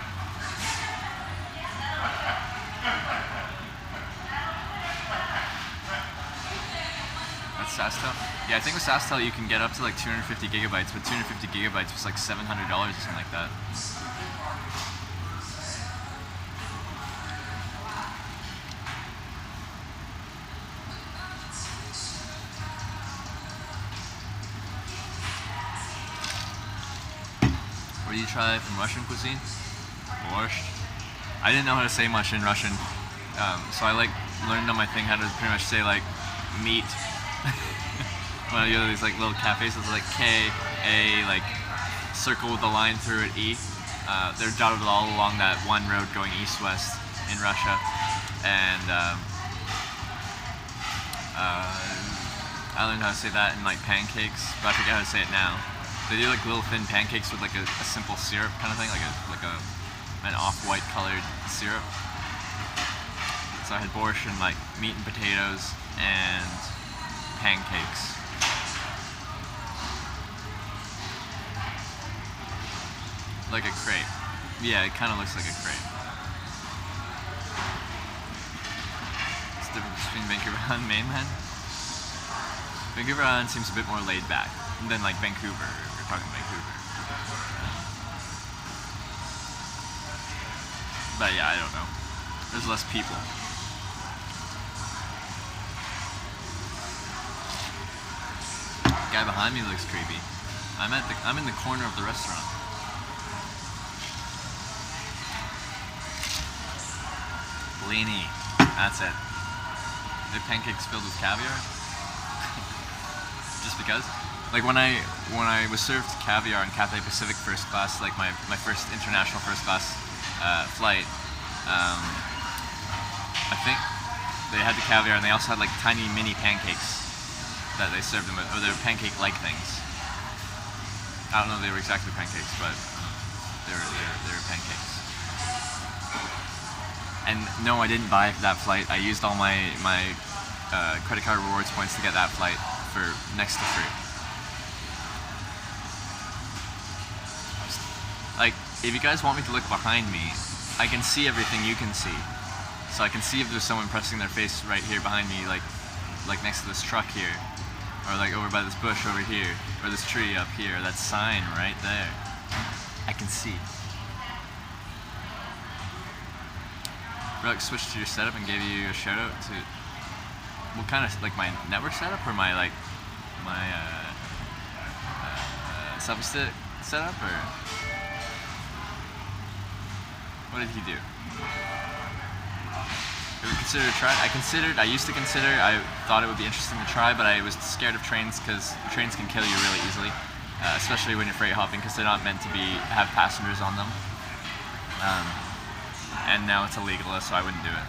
That's SaskTel? Yeah, I think with SaskTel you can get up to like 250 gigabytes, but 250 gigabytes was like $700 or something like that. What do you try from Russian cuisine? Borscht. I didn't know how to say much in Russian, so I like learned on my thing how to pretty much say like meat. When I go to these like little cafes, it's like K-A, like circle with the line through it, E. They're dotted all along that one road going east-west in Russia, and I learned how to say that in like pancakes, but I forget how to say it now. They do like little thin pancakes with like a simple syrup kind of thing, like an off-white colored syrup. So I had borscht and like meat and potatoes and pancakes. Like a crepe. Yeah, it kind of looks like a crepe. What's the difference between Vancouver and mainland? Vancouver Island seems a bit more laid back than like Vancouver. We're talking Vancouver. But yeah, I don't know. There's less people. The guy behind me looks creepy. I'm in the corner of the restaurant. Blini. That's it. The pancakes filled with caviar. Just because. Like when I was served caviar in Cathay Pacific first class, like my first international first class flight, I think they had the caviar and they also had like tiny mini pancakes that they served them with, or they were pancake-like things. I don't know if they were exactly pancakes, but they were pancakes. And no, I didn't buy that flight. I used all my credit card rewards points to get that flight for next to free. Like, if you guys want me to look behind me, I can see everything you can see. So I can see if there's someone pressing their face right here behind me, like next to this truck here, or like over by this bush over here, or this tree up here, that sign right there. I can see. Like switched to your setup and gave you a shout out to what kind of, like my network setup or my like my selfie stick setup, or what did he do? I used to consider, I thought it would be interesting to try, but I was scared of trains because trains can kill you really easily, especially when you're freight hopping, because they're not meant to have passengers on them. And now it's illegal, so I wouldn't do it.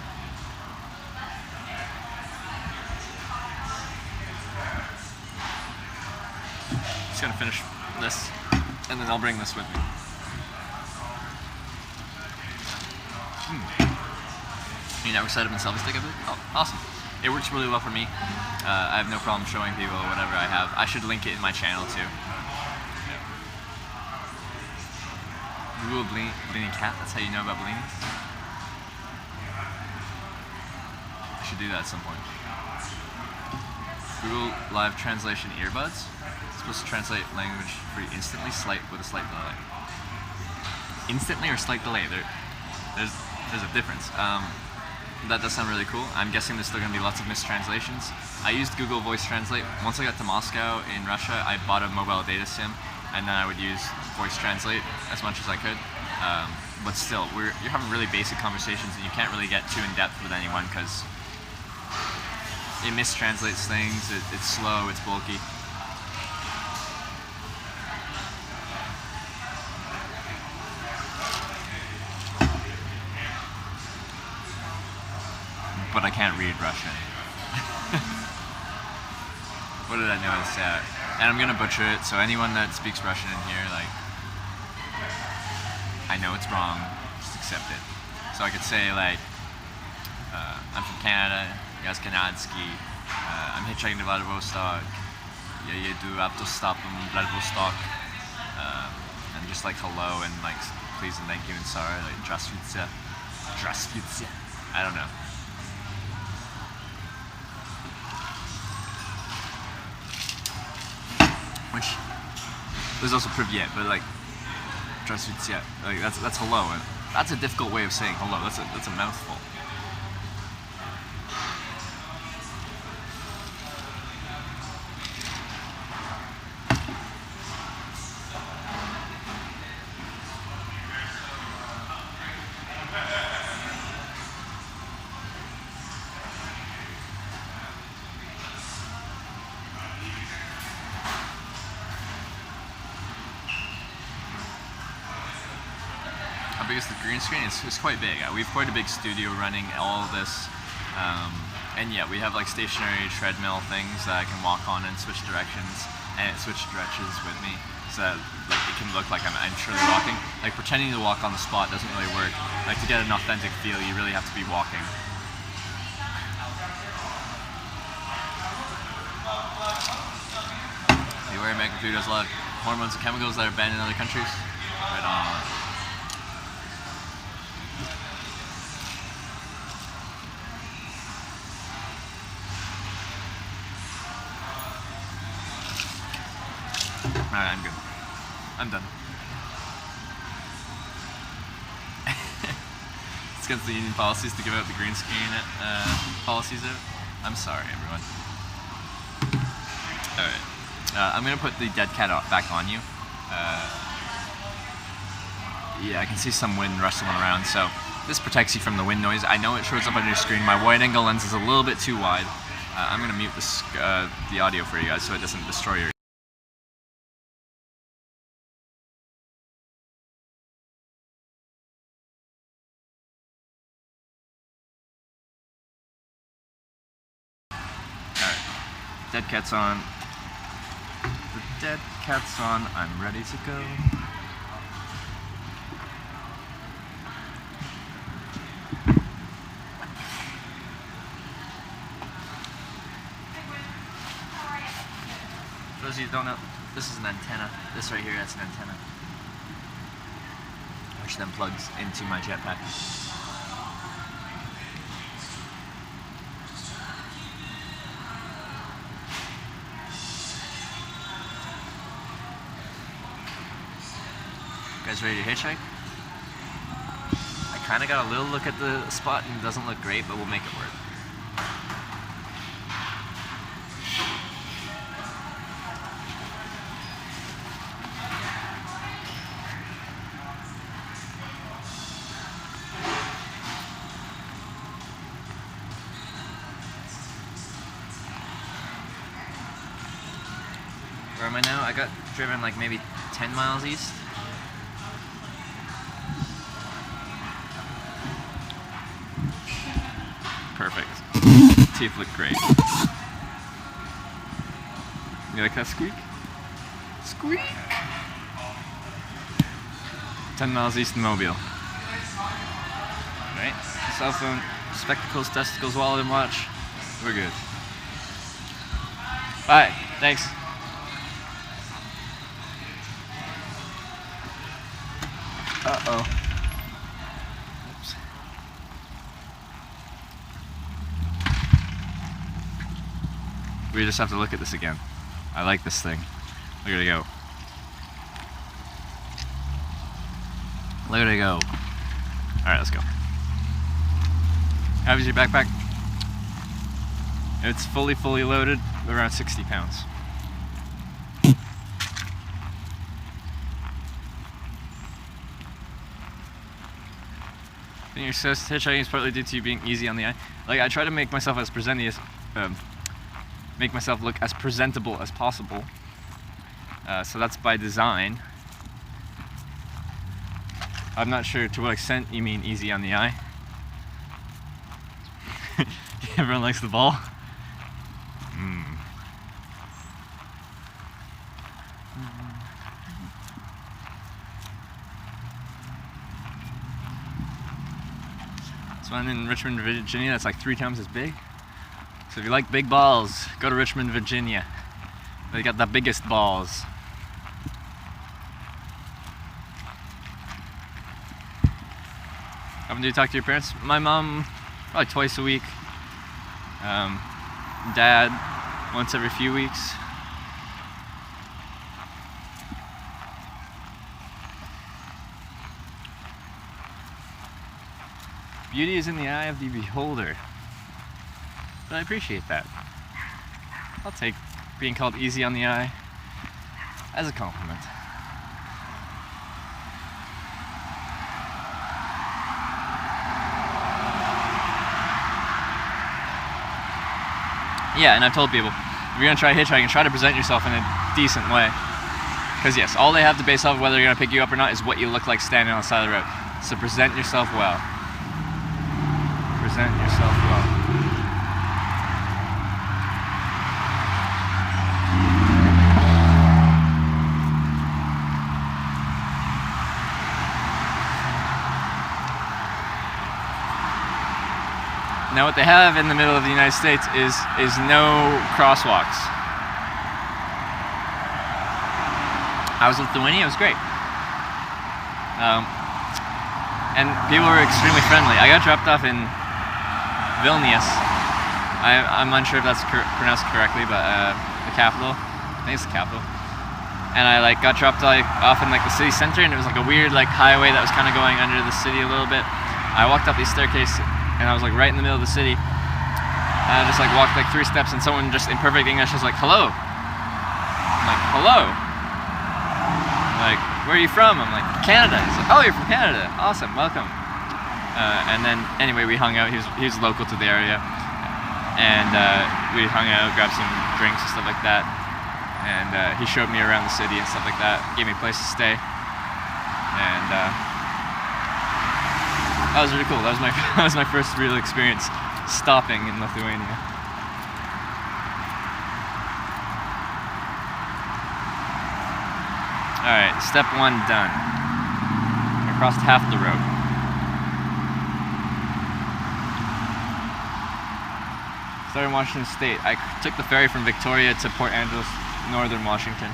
Just gonna finish this, and then I'll bring this with me. You network setup and selfie stick of it? Oh, awesome. It works really well for me. I have no problem showing people whatever I have. I should link it in my channel too. Yeah. Google Blini Cat, that's how you know about blinis? I should do that at some point. Google Live Translation earbuds. It's supposed to translate language for you instantly, with a slight delay. Instantly or slight delay? There's a difference. That does sound really cool. I'm guessing there's still going to be lots of mistranslations. I used Google Voice Translate. Once I got to Moscow in Russia, I bought a mobile data SIM, and then I would use Voice Translate as much as I could. But still, you're having really basic conversations, and you can't really get too in depth with anyone because it mistranslates things. It's slow. It's bulky. But I can't read Russian. What did I notice? And I'm gonna butcher it, so anyone that speaks Russian in here, like, I know it's wrong, just accept it. So I could say, like, I'm from Canada, я с канадский, I'm hitchhiking to Vladivostok, я еду автостопом Vladivostok, and just like hello and like please and thank you and sorry, like здравствуйте, здравствуйте. I don't know. Which there's also privyet, but like здравствуйте, like that's hello, and that's a difficult way of saying hello. That's a mouthful. How big is the green screen? It's quite big. We have quite a big studio running all of this, and yeah, we have like stationary treadmill things that I can walk on and switch directions, and it switches directions with me, so that like it can look like I'm truly walking. Like pretending to walk on the spot doesn't really work. Like to get an authentic feel, you really have to be walking. Beware, American food has a lot of hormones and chemicals that are banned in other countries. Right on. Alright, I'm good. I'm done. It's against the union policies to give out the green screen policies out. I'm sorry, everyone. Alright. I'm gonna put the dead cat back on you. Yeah, I can see some wind rustling around, so this protects you from the wind noise. I know it shows up on your screen. My wide-angle lens is a little bit too wide. I'm gonna mute the audio for you guys so it doesn't destroy your dead cat's on. The dead cat's on. I'm ready to go. For those of you who don't know, this is an antenna. This right here, that's an antenna. Which then plugs into my jetpack. Guys ready to hitchhike? I kind of got a little look at the spot and it doesn't look great, but we'll make it work. I know. I got driven like maybe 10 miles east. Perfect. Teeth look great. You like that squeak? Squeak! 10 miles east in Mobile. Right? Cell phone, spectacles, testicles, wallet, and watch. We're good. Bye. Thanks. Uh-oh. Oops. We just have to look at this again. I like this thing. Look at it go. Look at it go. Alright, let's go. How is your backpack? It's fully loaded, around 60 pounds. I think your success hitchhiking is partly due to you being easy on the eye. Like, I try to make myself as make myself look as presentable as possible. So that's by design. I'm not sure to what extent you mean easy on the eye. Everyone likes the ball. There's one in Richmond, Virginia that's like 3 times as big. So if you like big balls, go to Richmond, Virginia. They got the biggest balls. How often do you talk to your parents? My mom, probably twice a week. Dad, once every few weeks. Beauty is in the eye of the beholder. But I appreciate that. I'll take being called easy on the eye as a compliment. Yeah, and I've told people, if you're gonna try hitchhiking, try to present yourself in a decent way. Because yes, all they have to base off of whether they're gonna pick you up or not is what you look like standing on the side of the road. So present yourself well. Present yourself well. Now what they have in the middle of the United States is no crosswalks. I was in Lithuania, it was great. And people were extremely friendly. I got dropped off in Vilnius. I'm unsure if that's pronounced correctly, but the capital. I think it's the capital. And I got dropped off in the city center, and it was a weird highway that was kind of going under the city a little bit. I walked up these staircases, and I was right in the middle of the city. And I just walked 3 steps, and someone just in perfect English was like, "Hello." I'm like, "Hello." Where are you from? I'm like, "Canada." He's like, "Oh, you're from Canada. Awesome, welcome." And then anyway, we hung out. He was local to the area, and we hung out, grabbed some drinks and stuff like that. And he showed me around the city and stuff like that. Gave me a place to stay, and that was really cool. That was my first real experience stopping in Lithuania. Alright, step 1 done. I crossed half the road. Southern Washington State. I took the ferry from Victoria to Port Angeles, Northern Washington.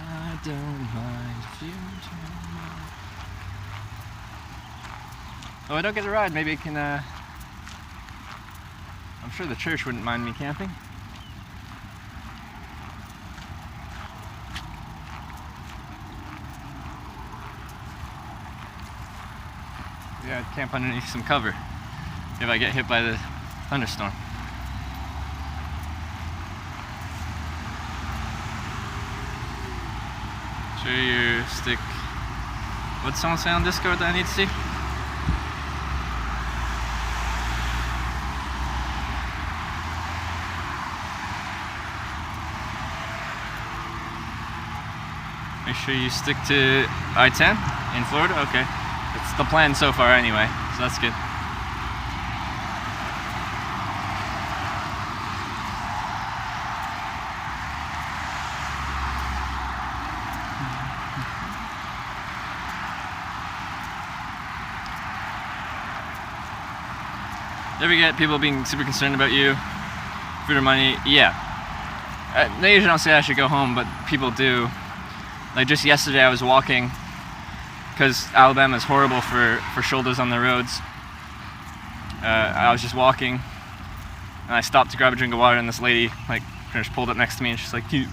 I don't mind if you don't mind. Oh, I don't get a ride. Maybe I can I'm sure the church wouldn't mind me camping. Yeah, I'd camp underneath some cover if I get hit by the thunderstorm. Show your stick. What's someone say on Discord that I need to see? Make sure you stick to I-10 in Florida. Okay, it's the plan so far anyway, so that's good. Ever get people being super concerned about you, food or money? Yeah. They usually don't say I should go home, but people do. Like just yesterday I was walking, because Alabama is horrible for shoulders on the roads. I was just walking, and I stopped to grab a drink of water, and this lady like just pulled up next to me, and she's like, do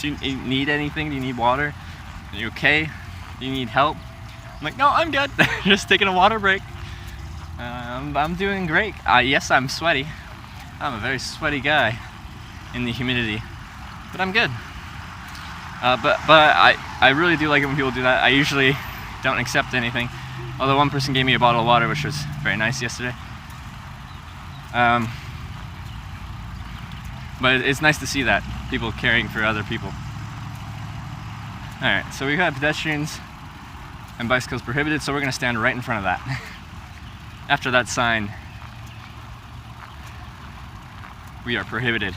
you need anything? Do you need water? Are you okay? Do you need help? I'm like, no, I'm good. Just taking a water break. I'm doing great. Yes, I'm sweaty. I'm a very sweaty guy in the humidity, but I'm good. But I really do like it when people do that. I usually don't accept anything, although one person gave me a bottle of water, which was very nice yesterday. But it's nice to see that, people caring for other people. Alright, so we got pedestrians and bicycles prohibited, so we're going to stand right in front of that. After that sign, we are prohibited.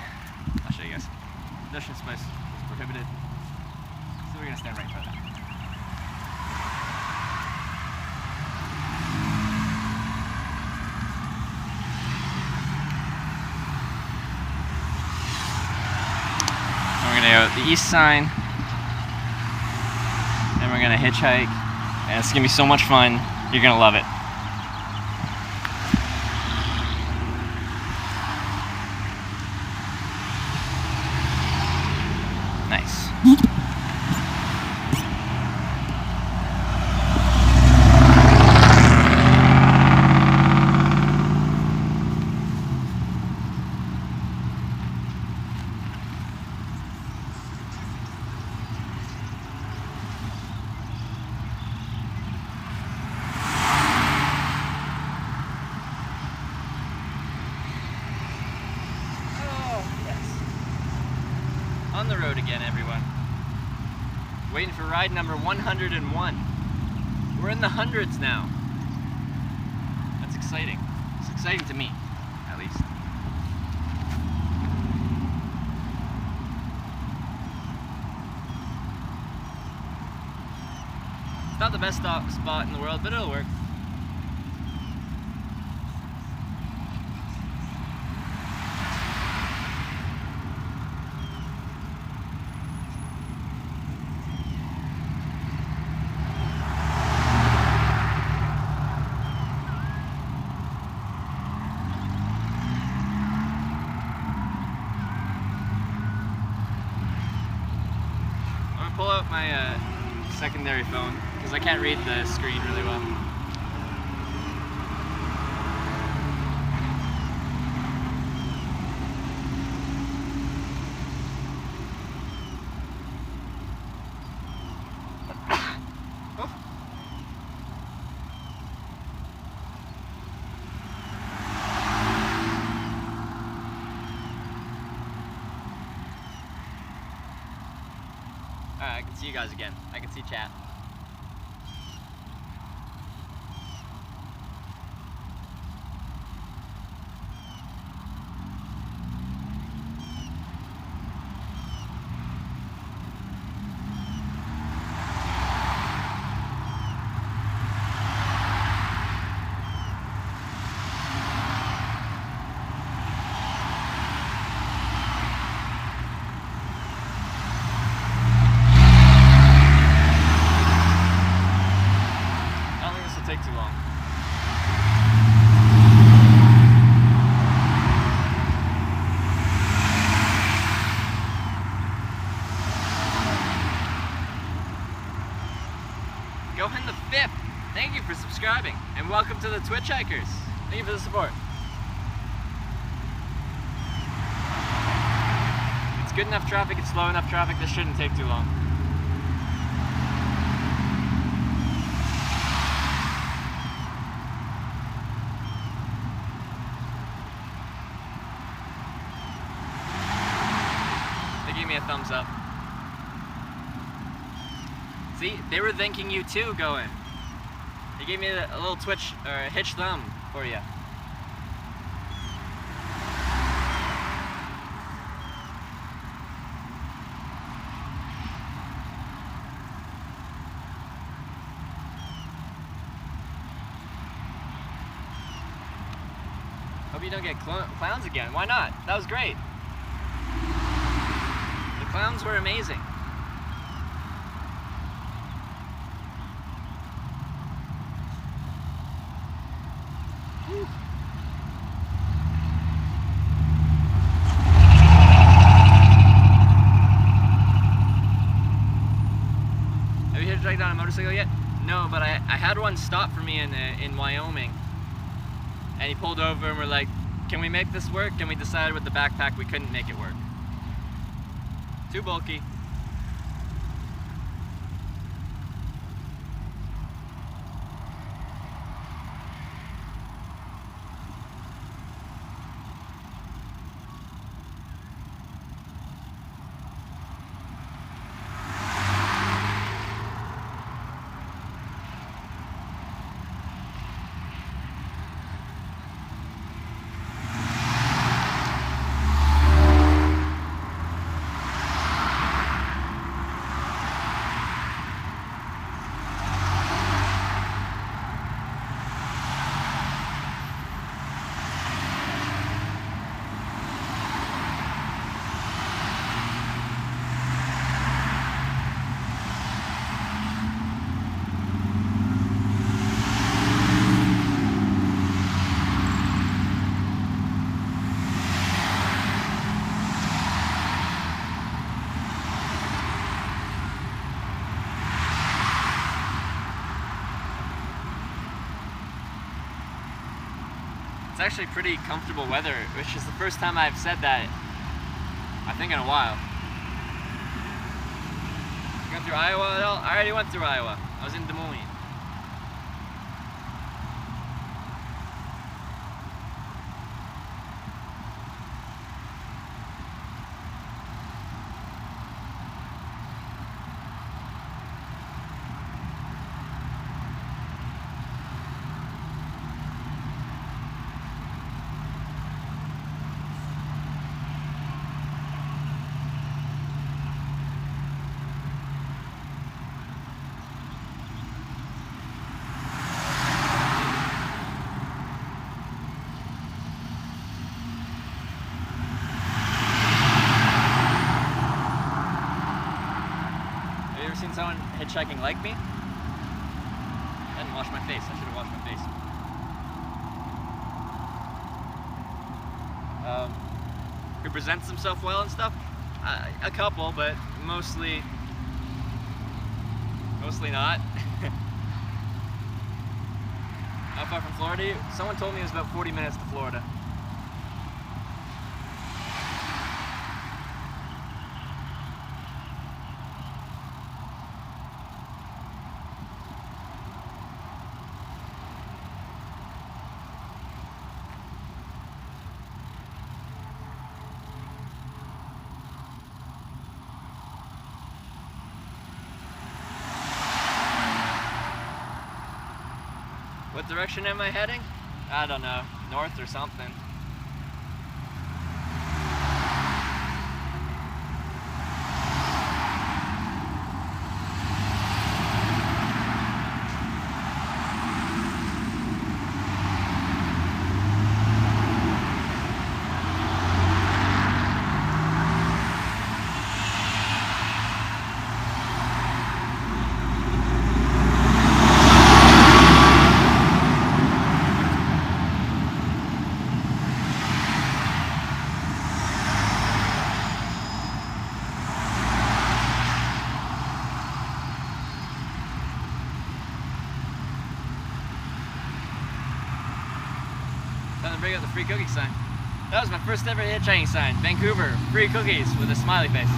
I'll show you guys. Pedestrian space is prohibited, so we're going to stand right in front of that. We're going to go at the east sign, and we're going to hitchhike, and it's going to be so much fun. You're going to love it. Nice. On the road again, everyone. Waiting for ride number 101. We're in the hundreds now. That's exciting. It's exciting to me, at least. It's not the best spot in the world, but it'll work. Pull out my secondary phone because I can't read the screen really well. Alright, I can see you guys again. I can see chat.
subscribing. And welcome to the Twitch Hikers. Thank you for the support. It's good enough traffic, it's slow enough traffic, this shouldn't take too long. They gave me a thumbs up. See, they were thanking you too going. They gave me a little twitch or a hitch thumb for you. Hope you don't get clowns again. Why not? That was great. The clowns were amazing. Whew. Have you hitchhiked on a motorcycle yet? No, but I had one stop for me in Wyoming. And he pulled over and we're like, can we make this work? And we decided with the backpack we couldn't make it work. Too bulky. It's actually pretty comfortable weather, which is the first time I've said that, I think, in a while. You went through Iowa at all? I already went through Iowa. I was in Des Moines. Seen someone hitchhiking like me? I didn't wash my face. I should have washed my face. Who presents himself well and stuff? A couple, but mostly not. How far from Florida? Someone told me it was about 40 minutes to Florida. What direction am I heading? I don't know. North or something. gonna bring out the free cookie sign. That was my first ever hitchhiking sign. Vancouver, free cookies with a smiley face.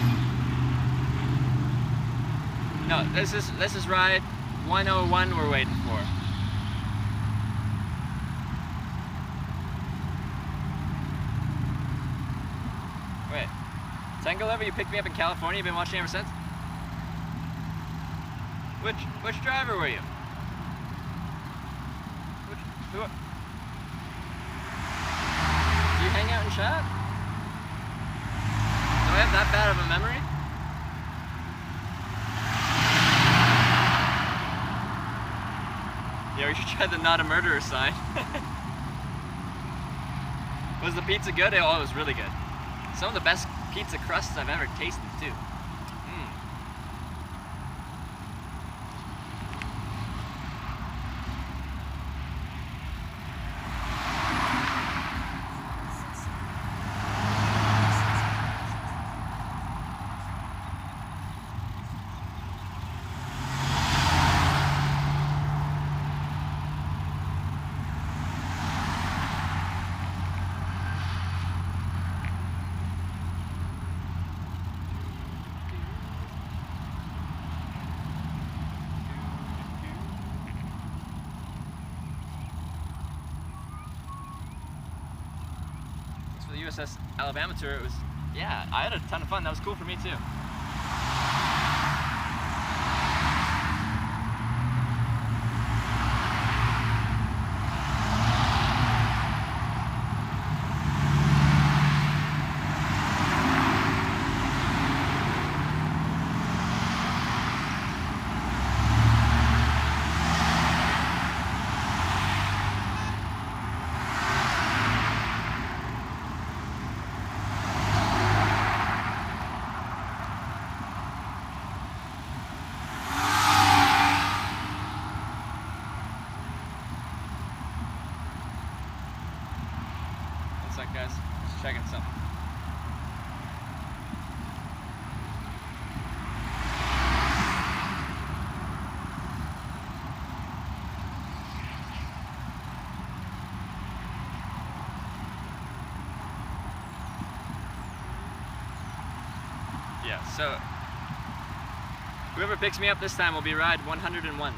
No, this is ride 101 we're waiting for. Wait, Tango Lover, you picked me up in California. You've been watching ever since. Which driver were you? Who? Do you hang out and chat? Do I have that bad of a memory? Yeah, we should try the not a murderer sign. Was the pizza good? Oh, it was really good. Some of the best pizza crusts I've ever tasted too. The USS Alabama tour, it was, yeah, I had a ton of fun. That was cool for me too. What's up, guys? Just checking something. Yeah, so whoever picks me up this time will be ride 101.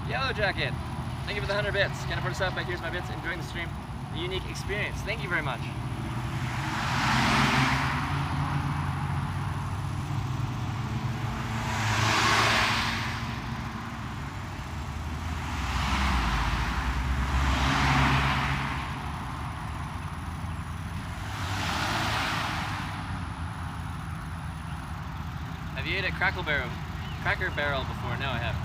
Yellow Jacket, thank you for the 100 bits. Can't afford to stop by. Here's my bits. Enjoying the stream. A unique experience. Thank you very much. Have you ate at Cracker Barrel before? No, I haven't.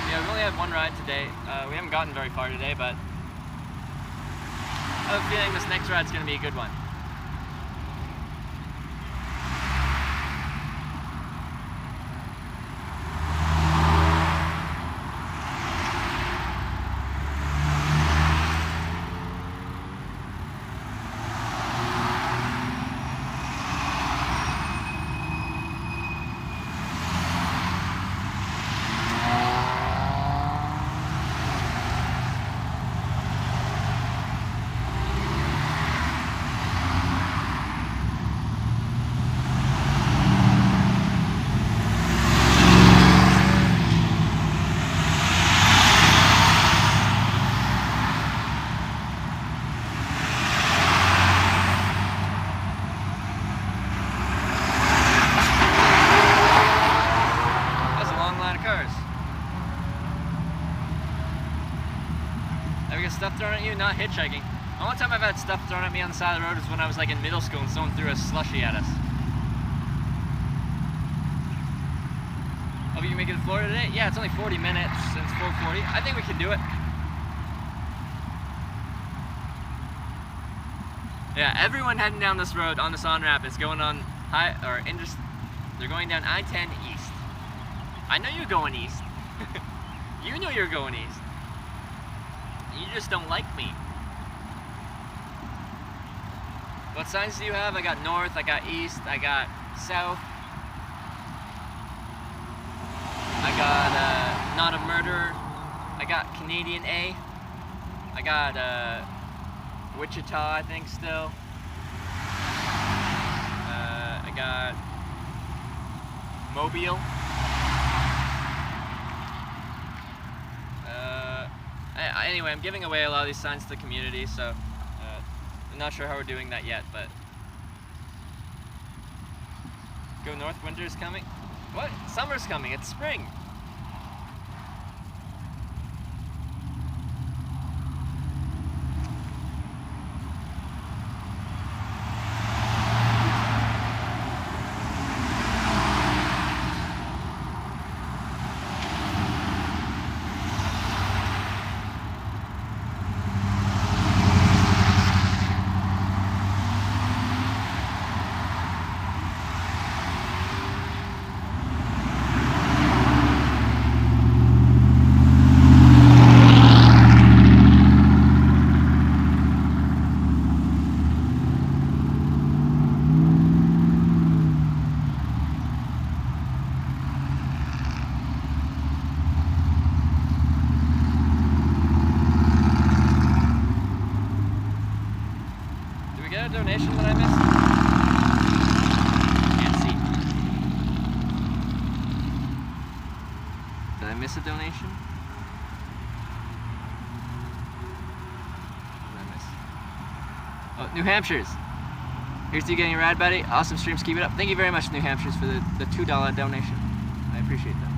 We only had one ride today. We haven't gotten very far today, but I have a feeling this next ride's going to be a good one. usually not hitchhiking. The only time I've had stuff thrown at me on the side of the road is when I was like in middle school and someone threw a slushie at us. Hope you can make it to Florida today? Yeah, it's only 40 minutes since 4:40. I think we can do it. Yeah, everyone heading down this road on this on-ramp is going on they're going down I-10 east. I know you're going east. You know you're going east. You just don't like me. What signs do you have? I got north, I got east, I got south. I got not a murderer. I got Canadian A. I got Wichita, I think, still. I got Mobile. Anyway, I'm giving away a lot of these signs to the community, so I'm not sure how we're doing that yet, but go north, winter's coming. What? Summer's coming, it's spring. Donation that I missed? Can't see. Did I miss a donation? What did I miss? Oh, New Hampshire's. Here's to you getting a ride, buddy. Awesome streams, keep it up. Thank you very much, New Hampshire's, for the $2 donation. I appreciate that.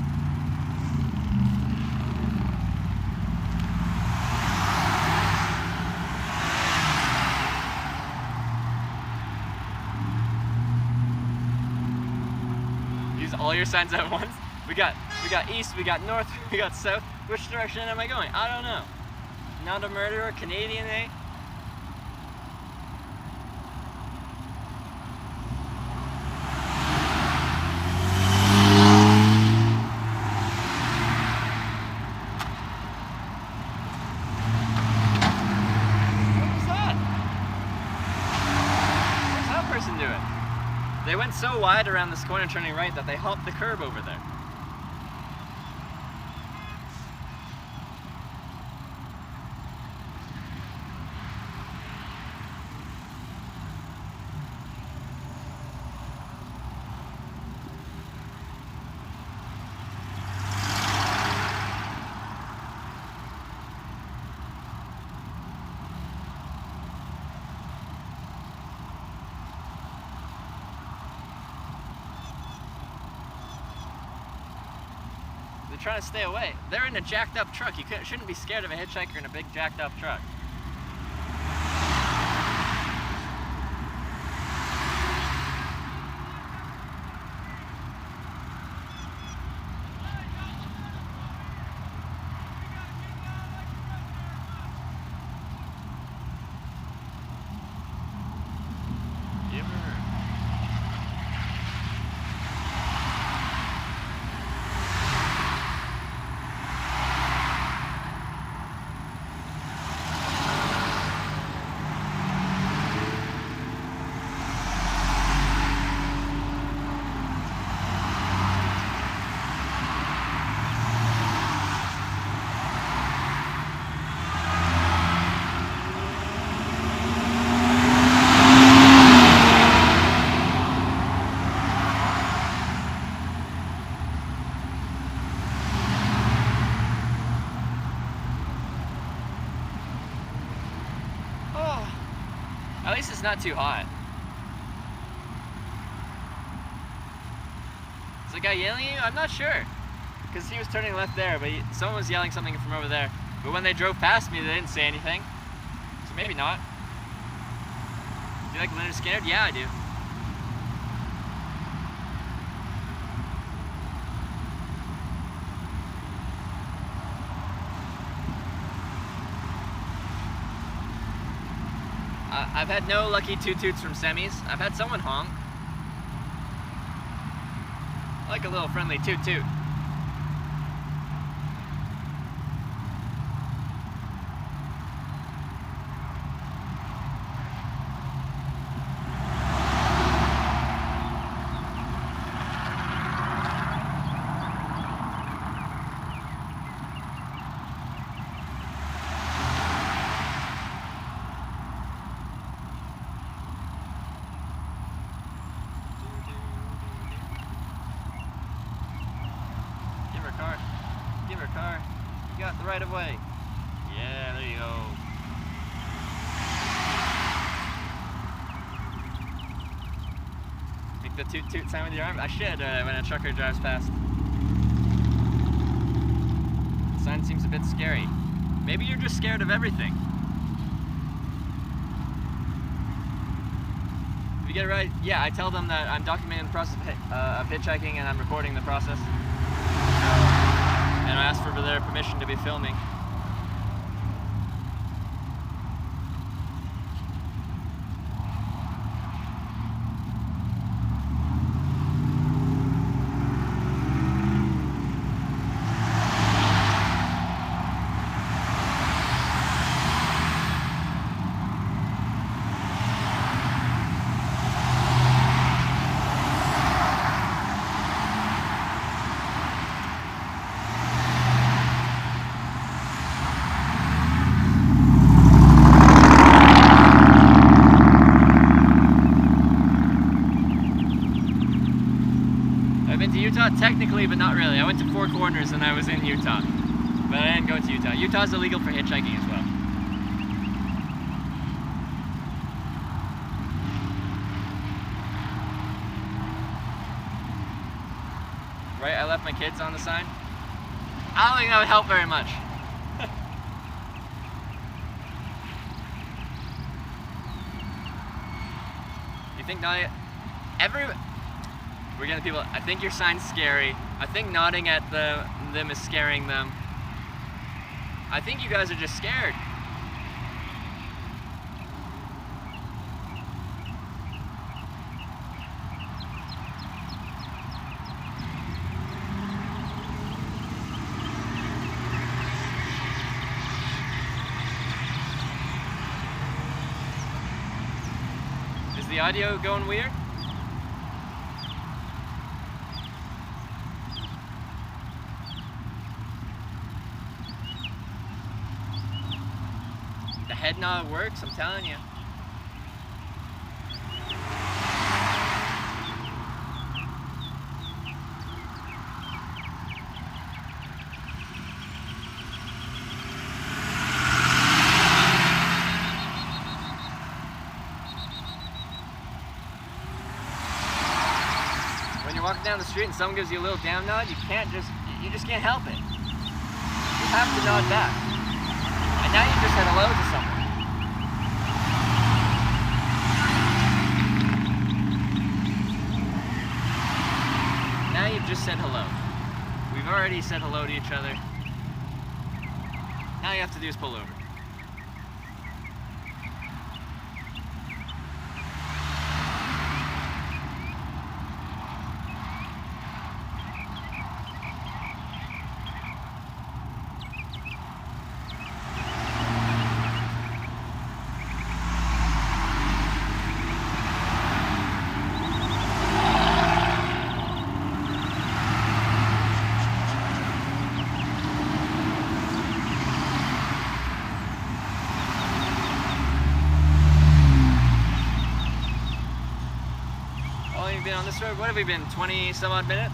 All your signs at once. We got east, we got north, we got south. Which direction am I going? I don't know. Not a murderer, Canadian A. What was that? What's that person doing? They went so wide around this corner turning right that they hopped the curb over there. They're trying to stay away. They're in a jacked up truck. You shouldn't be scared of a hitchhiker in a big jacked up truck. You ever heard? At least it's not too hot. Is the guy yelling at you? I'm not sure. Because he was turning left there, but someone was yelling something from over there. But when they drove past me, they didn't say anything. Maybe not. Do you like Leonard Skinner? Yeah, I do. I've had no lucky toot-toots from semis. I've had someone honk. I like a little friendly toot-toot. Give her a car. You got the right of way. Yeah, there you go. Make the toot toot sign with your arm. I should when a trucker drives past. The sign seems a bit scary. Maybe you're just scared of everything. If you get it right, yeah, I tell them that I'm documenting the process of hitchhiking and I'm recording the process. And I asked for their permission to be filming. I've been to Utah technically, but not really. I went to Four Corners and I was in Utah. But I didn't go to Utah. Utah's illegal for hitchhiking as well. Right, I left my kids on the sign. I don't think that would help very much. You think not? We're getting people, I think your sign's scary. I think nodding at them is scaring them. I think you guys are just scared. Is the audio going weird? The head nod works, I'm telling you. When you're walking down the street and someone gives you a little down nod, you just can't help it. You have to nod back. And now you just said hello to someone. Now you've just said hello. We've already said hello to each other. Now you have to do is pull over. Been on this road, what have we been, 20 some odd minutes?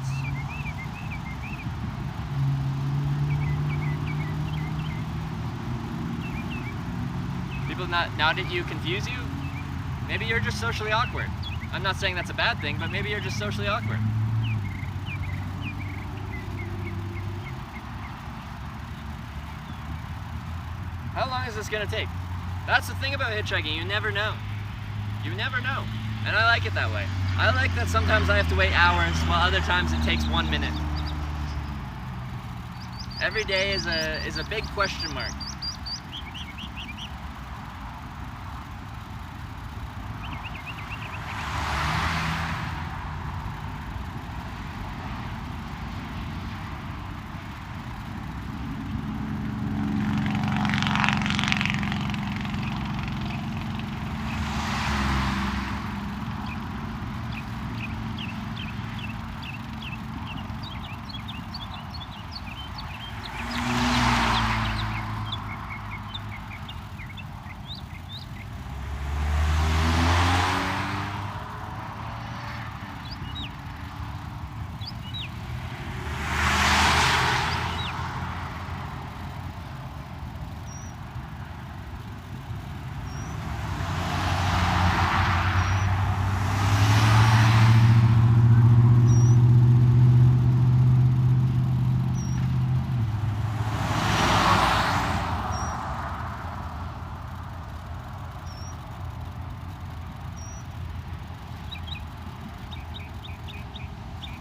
People nod at you, confuse you? Maybe you're just socially awkward. I'm not saying that's a bad thing, but maybe you're just socially awkward. How long is this gonna take? That's the thing about hitchhiking, you never know. You never know. And I like it that way. I like that sometimes I have to wait hours, while other times it takes 1 minute. Every day is a big question mark.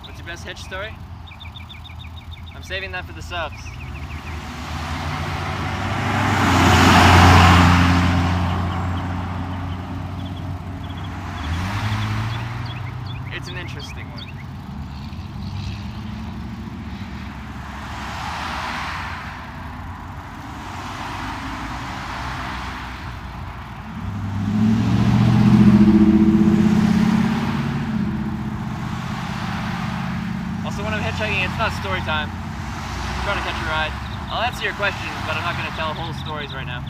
What's your best hitch story? I'm saving that for the subs. It's an interesting one. Also, when I'm hitchhiking, it's not story time. I'm trying to catch a ride. I'll answer your questions, but I'm not going to tell whole stories right now.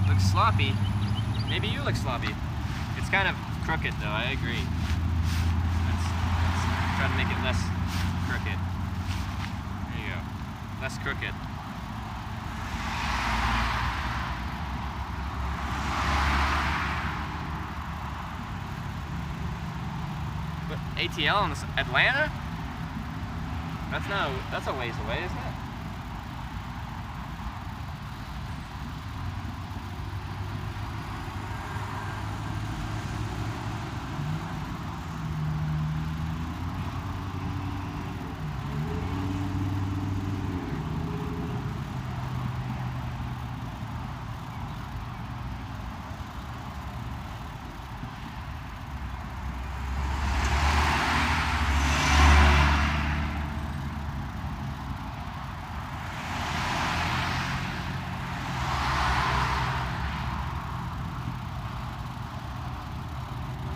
Looks sloppy. Maybe you look sloppy. It's kind of crooked, though. I agree. Let's try to make it less crooked. There you go. Less crooked. But ATL in Atlanta? That's a ways away, isn't it?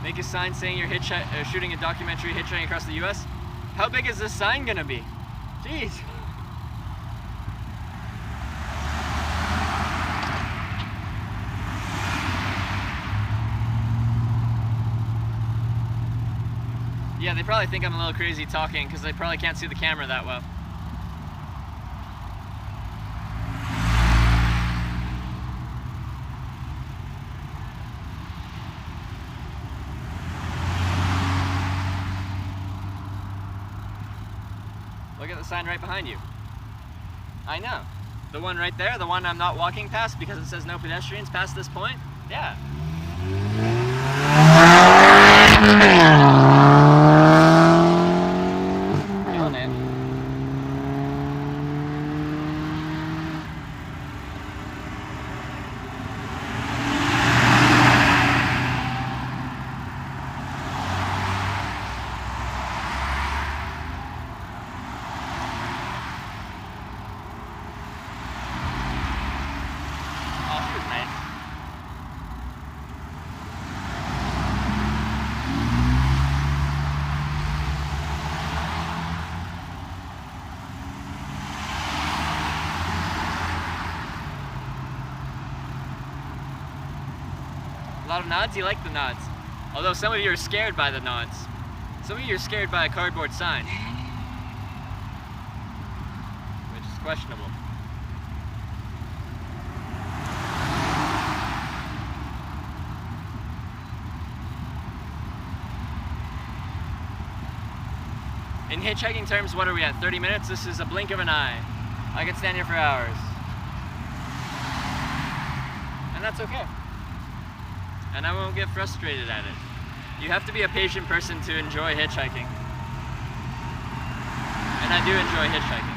Make a sign saying you're shooting a documentary hitchhiking across the U.S. How big is this sign gonna be? Jeez. Yeah, they probably think I'm a little crazy talking because they probably can't see the camera that well. Look at the sign right behind you. I know. The one right there, the one I'm not walking past because it says no pedestrians past this point? Yeah. Feeling it. Oh, she was nice. A lot of nods? You like the nods. Although some of you are scared by the nods. Some of you are scared by a cardboard sign. Which is questionable. In hitchhiking terms, what are we at? 30 minutes? This is a blink of an eye. I could stand here for hours. And that's okay. And I won't get frustrated at it. You have to be a patient person to enjoy hitchhiking. And I do enjoy hitchhiking.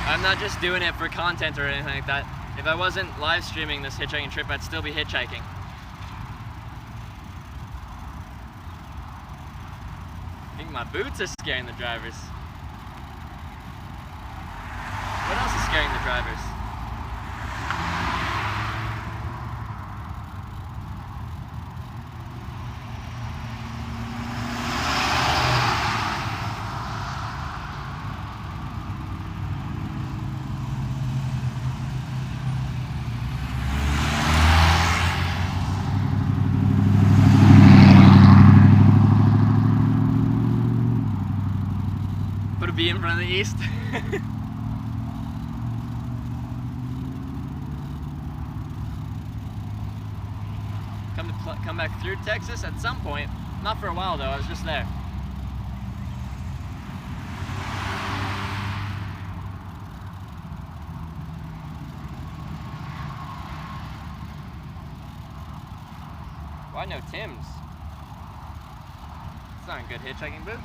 I'm not just doing it for content or anything like that. If I wasn't live streaming this hitchhiking trip, I'd still be hitchhiking. I think my boots are scaring the drivers. What else is scaring the drivers? Put a B in front of the east. Come back through Texas at some point. Not for a while though, I was just there. Why no Tim's? It's not good hitchhiking boots.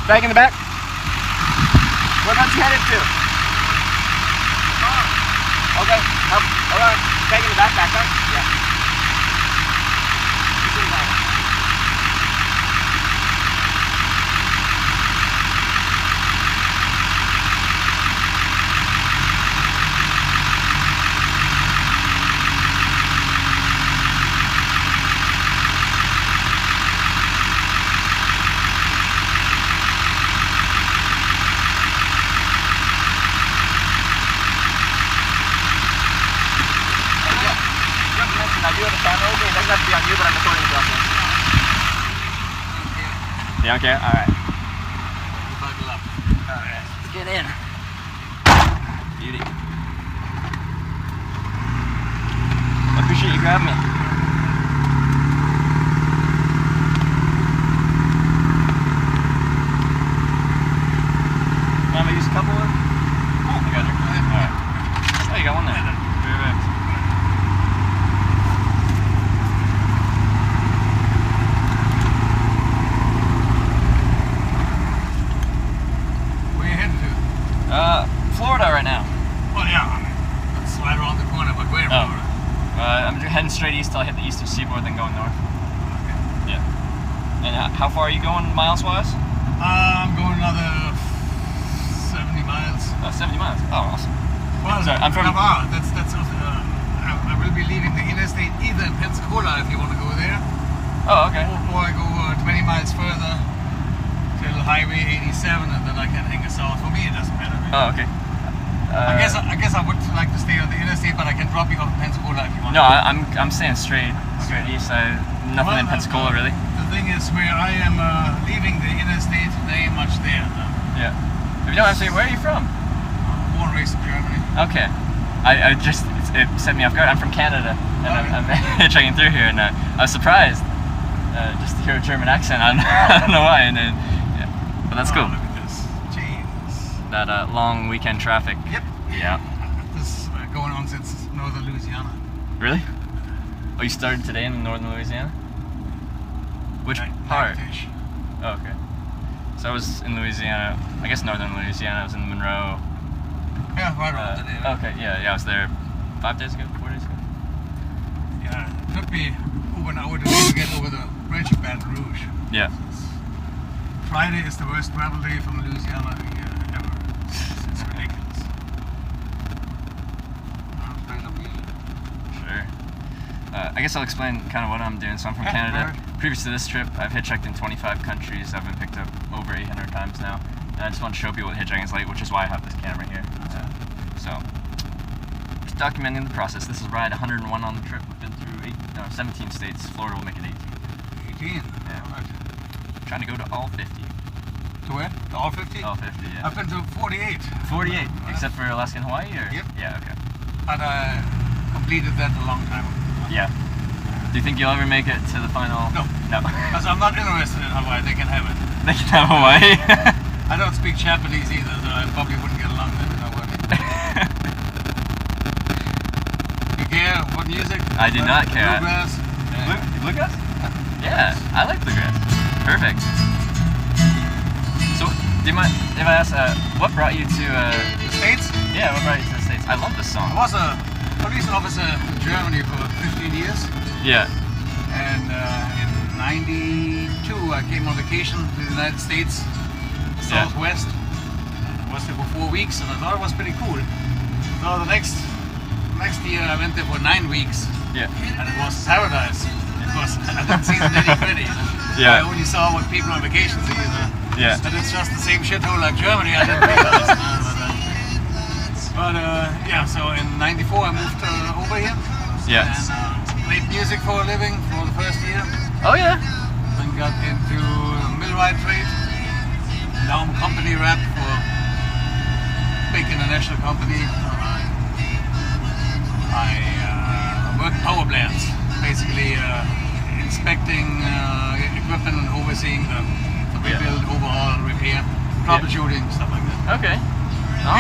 Back in the back? Whereabouts you headed to? Okay. Alright. Back in the back, backpack? Yeah. I do have a camera over. It doesn't have to be on you, but I'm recording the process. Yeah, okay, alright.
Buckle up.
Alright, let's get in. Beauty. I appreciate you grabbing me. Want me to use a couple of them? Oh, you got it. Alright. Oh, you got one there. Perfect. Florida right now.
Well, yeah, that's right around the corner, but where in Florida?
I'm heading straight east till I hit the eastern seaboard, then going north.
Okay.
Yeah. And how far are you going miles-wise?
I'm going another 70 miles.
Oh, 70 miles. Oh, awesome.
Well,
sorry, I'm from...
That's I will be leaving the interstate either in Pensacola if you want to go there.
Oh, okay.
Or I go 20 miles further till Highway 87 and then I can hang it south. For me, it doesn't matter. Really.
Oh, okay.
I guess I would like to stay on the interstate, but I can drop you off in Pensacola if you want.
No, I'm staying straight east. Nothing in Pensacola really.
The thing is, where I am leaving the interstate, there ain't much there.
Yeah. If you don't answer, where are you from?
Born and raised in Germany.
Okay. It set me off guard. I'm from Canada, and I'm hitchhiking through here, and I was surprised just to hear a German accent. I don't know why, and then yeah, but that's cool.
Look at this. Jeez.
That long weekend traffic.
Yep.
Yeah.
This is going on since northern Louisiana.
Really? Oh, you started today in northern Louisiana? Which part?
Night-ish.
Oh, okay. So I was in Louisiana, I guess northern Louisiana. I was in Monroe.
Yeah, right around there.
Okay, yeah, I was there 4 days ago.
Yeah, it took me over an hour to get over the bridge of Baton Rouge.
Yeah.
Friday is the worst travel day from Louisiana ever. It's ridiculous.
Sure. I guess I'll explain kind of what I'm doing. So I'm from Canada. Previous to this trip, I've hitchhiked in 25 countries. I've been picked up over 800 times now. And I just want to show people what hitchhiking is like, which is why I have this camera here. So, just documenting the process. This is ride 101 on the trip. We've been through
No, 17 states. Florida will make it 18.
18.
Yeah.
All right.
Trying to go to all 50.
To where? To all 50?
All 50, yeah.
I've been to 48.
48, except for Alaska and Hawaii, or?
Yep.
Yeah, okay.
But I completed that a long time ago.
Yeah. Do you think you'll ever make it to the final?
No.
No.
Because I'm not interested in Hawaii. They can have it.
They can have Hawaii.
I don't speak Japanese either, so I probably wouldn't get along there. No way. You care what music?
I do not care.
Bluegrass?
Bluegrass? Yeah, I like bluegrass. Perfect. So, do you mind if I ask, what brought you to,
The States?
yeah, what brought you to the States? I love this
I
song.
was a police officer in Germany for 15 years.
Yeah,
And in 92 I came on vacation to the United States,
Yeah.
Southwest. I was there for 4 weeks and I thought it was pretty cool. So the next year I went there for 9 weeks
yeah,
and it was paradise. It was, I didn't see the nitty gritty.
Yeah.
I only saw what people on vacation see.
Yeah.
That it's just the same shithole like Germany, I didn't realize. But yeah, so in 94 I moved over here.
yeah.
And played music for a living for the first year.
Oh yeah?
Then got into millwright trade. Now I'm company rep for a big international company. I work power plants, basically inspecting equipment and overseeing the rebuild, overhaul, repair, troubleshooting, stuff like that.
Okay.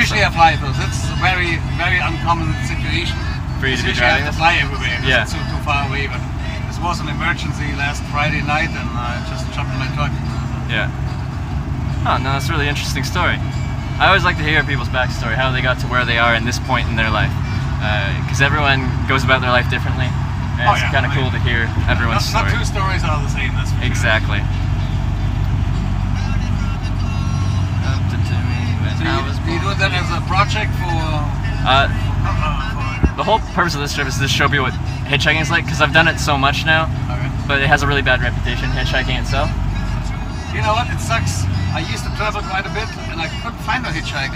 Usually I fly those. It's a very, very uncommon situation.
For you to be
Usually I
driving
have to
this?
fly everywhere because
Yeah.
it's too far away. But this was an emergency last Friday night, and I just jumped in my truck.
Yeah. Oh, no, that's a really interesting story. I always like to hear people's backstory, how they got to where they are in this point in their life. Because everyone goes about their life differently. And
Oh,
it's
yeah,
kind of
I mean,
cool to hear everyone's
Not
story.
two stories are the same. That's for sure.
Exactly.
So you do that as a project for
The whole purpose of this trip is to show people what hitchhiking is like, because I've done it so much now,
okay.
but it has a really bad reputation, hitchhiking itself.
You know what? It sucks. I used to travel quite a bit, and I couldn't find a hitchhiker.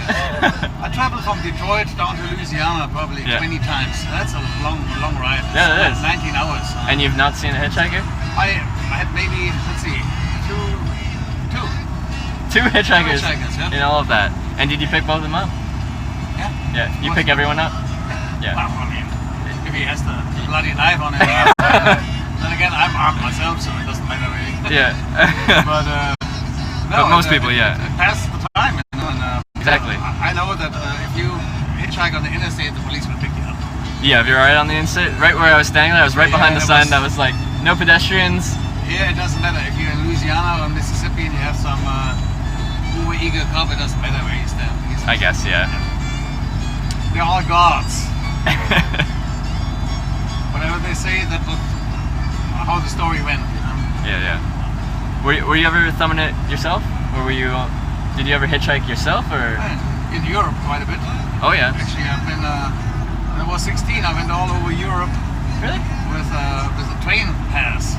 I traveled from Detroit down to Louisiana probably
Yeah.
20 times. That's a long ride.
Yeah, it
It's
is.
19 hours.
And you've not seen a hitchhiker?
I had maybe, let's see, two.
Two hitchhikers
hitchhikers, yeah.
in all of that. And did you pick both of them up?
Yeah.
Yeah. You pick everyone up? Yeah.
Well, I mean, if he has the bloody knife on him, then again, I'm armed myself, so it doesn't matter really.
Yeah.
But,
But most people, yeah.
It passes the time, you know, and
Exactly.
I know that if you hitchhike on the interstate, the police will pick you up.
Yeah, if you're right on the inside, right where I was standing, I was right
Yeah,
behind the
it
sign
was-
that was like, no pedestrians.
Yeah, it doesn't matter if you're in Louisiana or Mississippi and you have some over-eager cop, it doesn't matter where you stand.
I guess, yeah.
They're all guards. Whatever they say, that's how the story went. You know?
Yeah. Were you ever thumbing it yourself? Or were you, did you ever hitchhike yourself, or?
In Europe quite a bit.
Oh yeah.
Actually, I've been, when I was 16, I went all over Europe
Really?
with a train pass.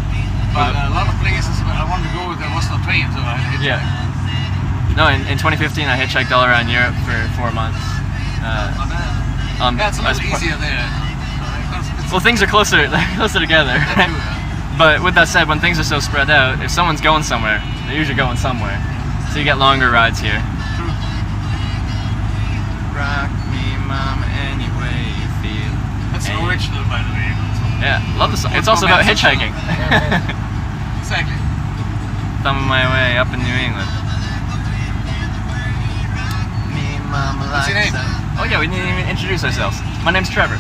But a lot of places where I wanted to go, there was no train, so I had to hitchhike.
Yeah. No, in 2015 I hitchhiked all around Europe for 4 months.
Not bad. Yeah, it's a
as
little
par-
easier there.
Well, things are closer together.
That's true, yeah.
But with that said, when things are so spread out, if someone's going somewhere, they're usually going somewhere. So you get longer rides here.
True.
Rock me, mom, any way you feel.
That's
Hey.
original, by the way.
Yeah, love the song. It's
What's
also about
romantic?
hitchhiking.
Exactly.
Thumbing my way up in New England. Me, mama,
What's your
likes
name?
that. Oh yeah, we didn't even introduce ourselves. My name's Trevor.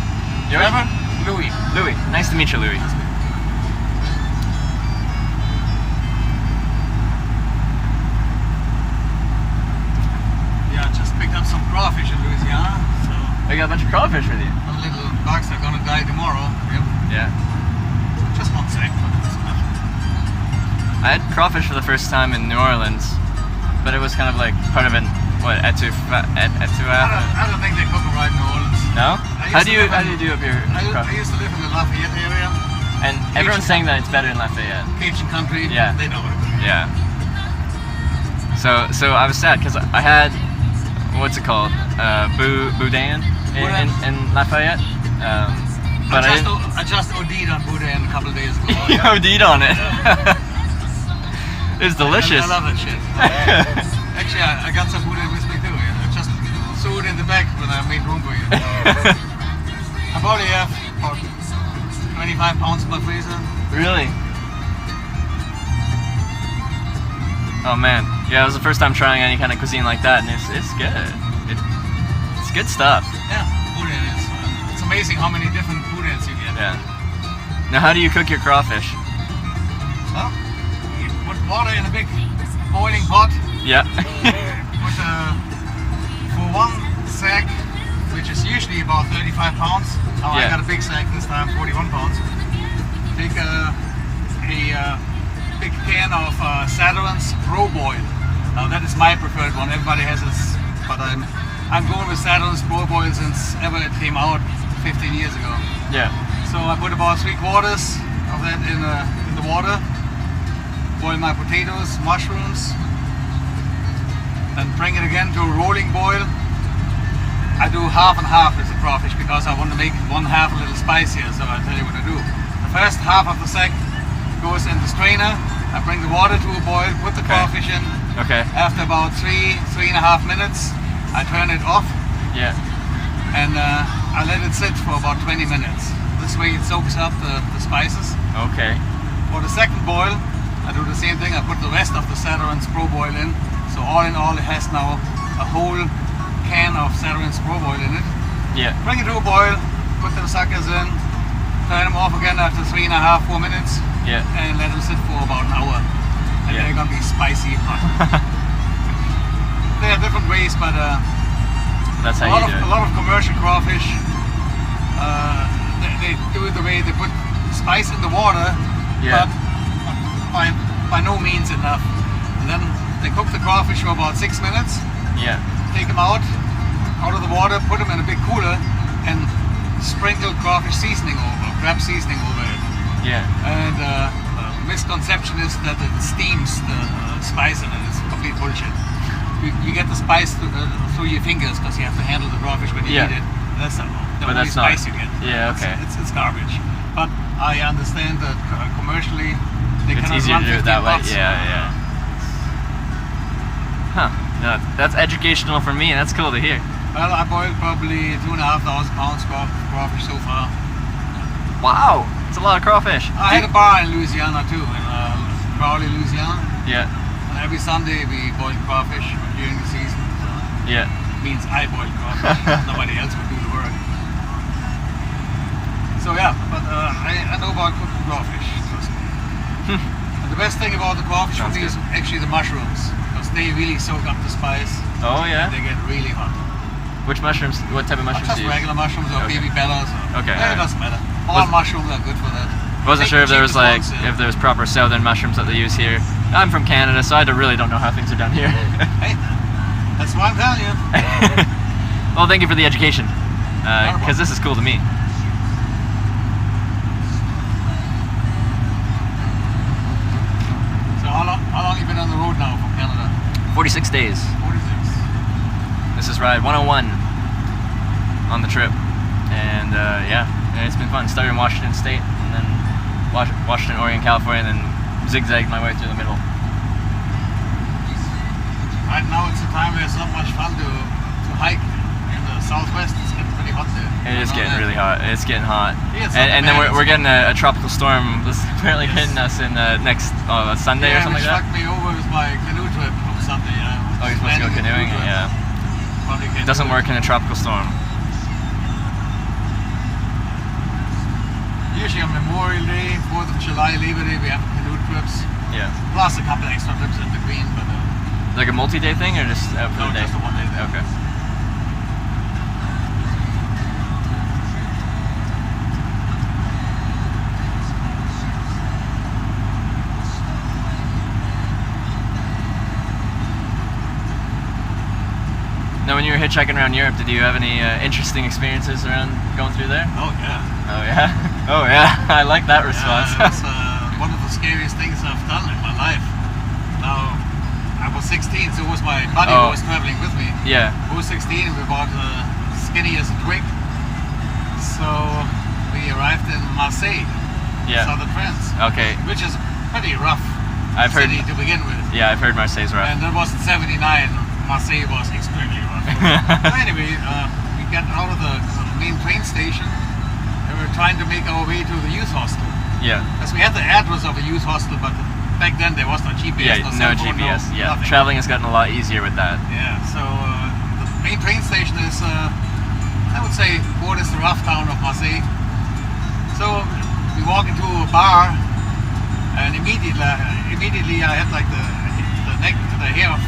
Yours?
Trevor? Louis.
Louis. Nice to meet you, Louis.
Yeah, I just picked up some crawfish in Louisiana, so
I got a bunch of crawfish with you.
my little bugs are gonna die tomorrow. Yep.
Yeah.
Just one sec.
I had crawfish for the first time in New Orleans, but it was kind of like part of an etouffee.
I don't think they cook them right in New Orleans.
No?
I
How
used
do
to
you
live in-
do up your
I
crawfish?
used to live in the Lafayette area,
And everyone's saying that it's better in Lafayette.
Cajun country.
Yeah.
They know it.
Yeah. So I was sad because I had, what's it called? Boudin in Lafayette. but I didn't.
I just OD'd on boudin a couple of days ago.
You OD'd on it. It's delicious.
I love that shit. Actually, I got some boudin with me too. Yeah. I just threw it in the bag when I made room for you. I probably have about 25 pounds in my freezer.
Really? Oh man, yeah, it was the first time trying any kind of cuisine like that, and it's good. It's good stuff.
Yeah, boudin is. It's amazing how many different boudins you get.
Yeah. Now, how do you cook your crawfish?
Well, you put water in a big boiling pot.
Yeah.
Put for one sack, which is usually about 35 pounds. Oh,
Yeah.
I got a big sack this time, 41 pounds. Take a big can of Saturn's Pro Boil. Now that is my preferred one. Everybody has this, but I'm going with Saturn's Pro Boil since ever it came out 15 years ago.
Yeah.
So I put about 3/4 of that in the water. Boil my potatoes, mushrooms, then bring it again to a rolling boil. I do half and half with the crawfish because I want to make one half a little spicier. So I'll tell you what I do. The first half of the sack goes in the strainer. I bring the water to a boil, put the
Okay.
crawfish in.
Okay.
After about 3.5 minutes, I turn it off
Yeah.
and I let it sit for about 20 minutes. This way it soaks up the spices.
Okay.
For the second boil, I do the same thing. I put the rest of the Saturn's Pro Boil in. So all in all, it has now a whole can of Saturn's Pro Boil in it.
Yeah.
Bring it to a boil, put the suckers in, turn them off again after 3.5-4 minutes,
Yeah.
and let them sit for about an hour. And
Yeah.
they're gonna be spicy hot. There are different ways, but
That's
a
how you
lot
do
of
it.
a lot of commercial crawfish, they do it the way they put spice in the water,
Yeah.
but by no means enough. And then they cook the crawfish for about 6 minutes,
Yeah.
take them out of the water, put them in a big cooler, and sprinkle crawfish seasoning over, crab seasoning over it.
Yeah.
And misconception is that it steams the spice in it. It's complete bullshit. You get the spice through your fingers because you have to handle the crawfish when you
Yeah.
eat it. That's the
But
only
that's not-
spice you get.
Yeah, okay.
It's garbage. But I understand that commercially they
It's
cannot
easier
run
to do it
15
that way.
pots.
Yeah, yeah. Huh. No, that's educational for me, and that's cool to hear.
Well, I boiled probably 2,500 pounds crawfish so far.
Wow, it's a lot of crawfish.
I had a bar in Louisiana too, in Crowley, Louisiana.
Yeah.
And every Sunday we boiled crawfish during the season. So
Yeah.
it means I boiled crawfish. Nobody else would do the work. So yeah, but I know about cooking crawfish. Trust me. And the best thing about the crawfish for
Sounds
me is
good.
actually the mushrooms, because they really soak up the spice.
Oh yeah.
And they get really hot.
Which mushrooms? What type of mushrooms
Just
do you use?
regular mushrooms or
Okay.
baby bellas. Or,
Okay,
Yeah,
alright.
it doesn't matter. All
Was-
mushrooms are good for that.
Wasn't
Take
sure
the
if there was
cheapest
like
ones, yeah.
if there was proper southern mushrooms that they use here. I'm from Canada, so I really don't know how things are done here.
Hey, that's what I'm telling you.
Well, thank you for the education,
problem.
because this is cool to me.
So how long you been on the road now from Canada?
46 days.
46.
This is ride 101 on the trip, and yeah, it's been fun. Started in Washington State, and then Washington, Oregon, California, and then zigzagged my way through the middle.
Right now it's a time where it's not much fun to hike in the southwest. It's getting pretty hot there.
It is getting really hot. It's getting hot,
Yeah, it's
and
not
then
bad.
we're getting a tropical storm. This is apparently
Yes.
hitting us in next Sunday or something
which
like that.
fucked me over with my canoe trip on Sunday.
Oh, you're supposed to go canoeing? Yeah.
Probably
It doesn't work in a tropical storm.
Usually on Memorial Day, 4th of July, Labor Day, we have canoe trips.
Yeah.
Plus a couple extra trips in between, but
Like a multi-day thing, or just out for
no,
the day?
just a one-day thing.
Okay. Now, when you were hitchhiking around Europe, did you have any interesting experiences around going through there?
Oh yeah.
Oh yeah. Oh yeah. I like that response.
Yeah, it's one of the scariest things I've done in my life. Now, I was 16, so was my buddy
Oh.
who was traveling with me.
Yeah.
Who was 16, we were about skinny as a twig. So we arrived in Marseille,
Yeah.
southern France,
Okay.
which is pretty rough
I've heard.
city to begin with.
Yeah, I've heard Marseille's rough.
And that was in '79. Marseille was extremely rough. So anyway, we got out of the main train station and we were trying to make our way to the youth hostel.
Yeah.
As we had the address of a youth hostel, but back then there was no GPS,
Yeah.
no
No
cell phone,
GPS.
no
Yeah.
nothing.
Traveling has gotten a lot easier with that.
Yeah, so the main train station is, I would say, what is the rough town of Marseille. So we walk into a bar, and immediately I had like the hair of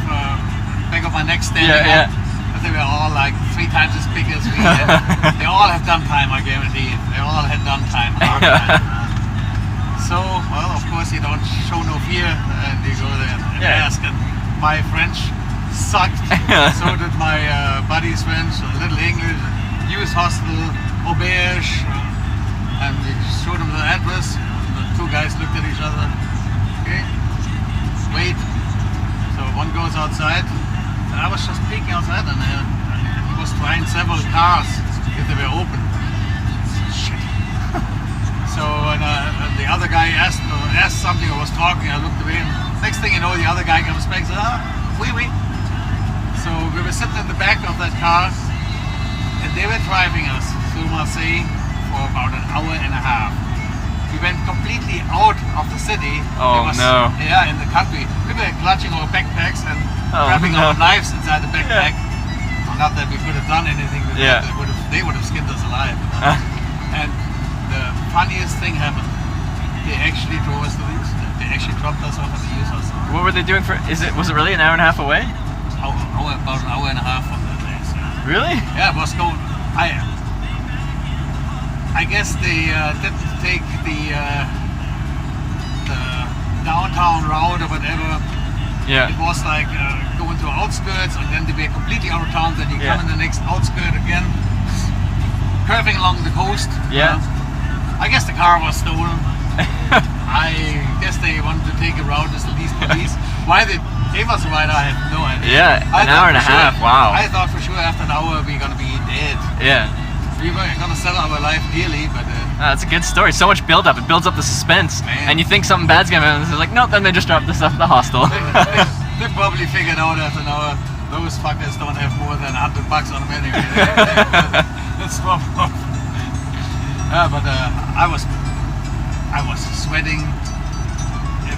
back of my neck standing
Yeah,
up. Because they were all like 3 times as big as me. And they all have done time, I guarantee. They all had done time, hard time. So, well, of course, you don't show no fear, and you go there and
Yeah.
ask. And my French sucked. So did my buddy's French, a little English, youth hostel, auberge, and we showed them the address. The 2 guys looked at each other. Okay, wait. So one goes outside, and I was just peeking outside, and he was trying several cars if they were open. Shit. So and the other guy asked something or was talking. I looked away, and next thing you know, the other guy comes back and says, oui. So we were sitting in the back of that car, and they were driving us through Marseille for about an hour and a half. We went completely out of the city.
Oh, no.
Yeah, in the country. We were clutching our backpacks and grabbing
no.
our knives inside the backpack. Well, not that we could have done anything with
Yeah.
that. They would have skinned us alive. And the funniest thing happened. They actually drove us to the youth. They actually dropped us off at the youth house.
What were they doing for? Was it really an hour and a half away?
About an hour and a half from that place.
Really?
Yeah, it was going. I guess they didn't take the downtown route or whatever.
Yeah.
It was like going to outskirts, and then they were completely out of town. Then you
Yeah.
come in the next outskirt again, curving along the coast.
Yeah.
I guess the car was stolen. I guess they wanted to take a route as the least police. Why they gave us a ride, I have no idea.
Yeah, an
I
hour
thought
and a
for sure-
half. Wow.
I thought for sure after an hour we're gonna be dead.
Yeah.
We were gonna sell our life dearly, but
That's a good story. So much build up. It builds up the suspense,
Man.
and you think something bad's gonna happen. And it's like, nope. Then they just drop this stuff at the hostel.
they probably figured out after an hour those fuckers don't have more than $100 on them anyway. That's swap off. But I was sweating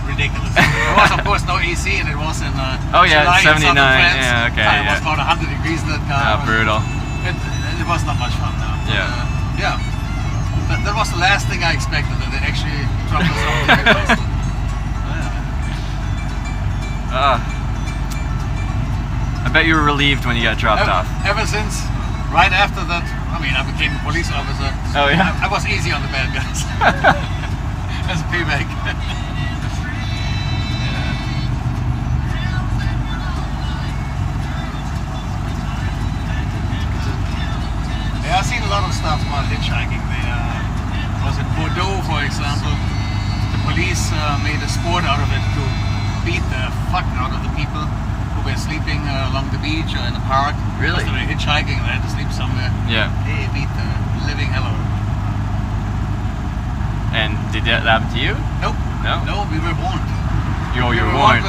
ridiculous. There was of course no AC, and it was in
Oh, yeah,
July in southern
79,
France.
yeah, okay,
It was
yeah.
about 100 degrees in that car.
Brutal.
It was not much fun now. But,
Yeah.
yeah. That was the last thing I expected, that they actually dropped us off at the hostel.
I bet you were relieved when you got dropped off.
Ever since, right after that, I mean, I became a police officer.
Oh, yeah?
I was easy on the bad guys. As a payback. Yeah, I've seen a lot of stuff while hitchhiking. Was it Bordeaux, for example? The police made a sport out of it to beat the fuck out of the people who were sleeping along the beach or in the park.
Really?
Because they were hitchhiking and they had to sleep somewhere.
Yeah.
They beat the living hell out of them.
And did that happen to you?
Nope.
No?
No, we were warned.
You
We
were
were
warned.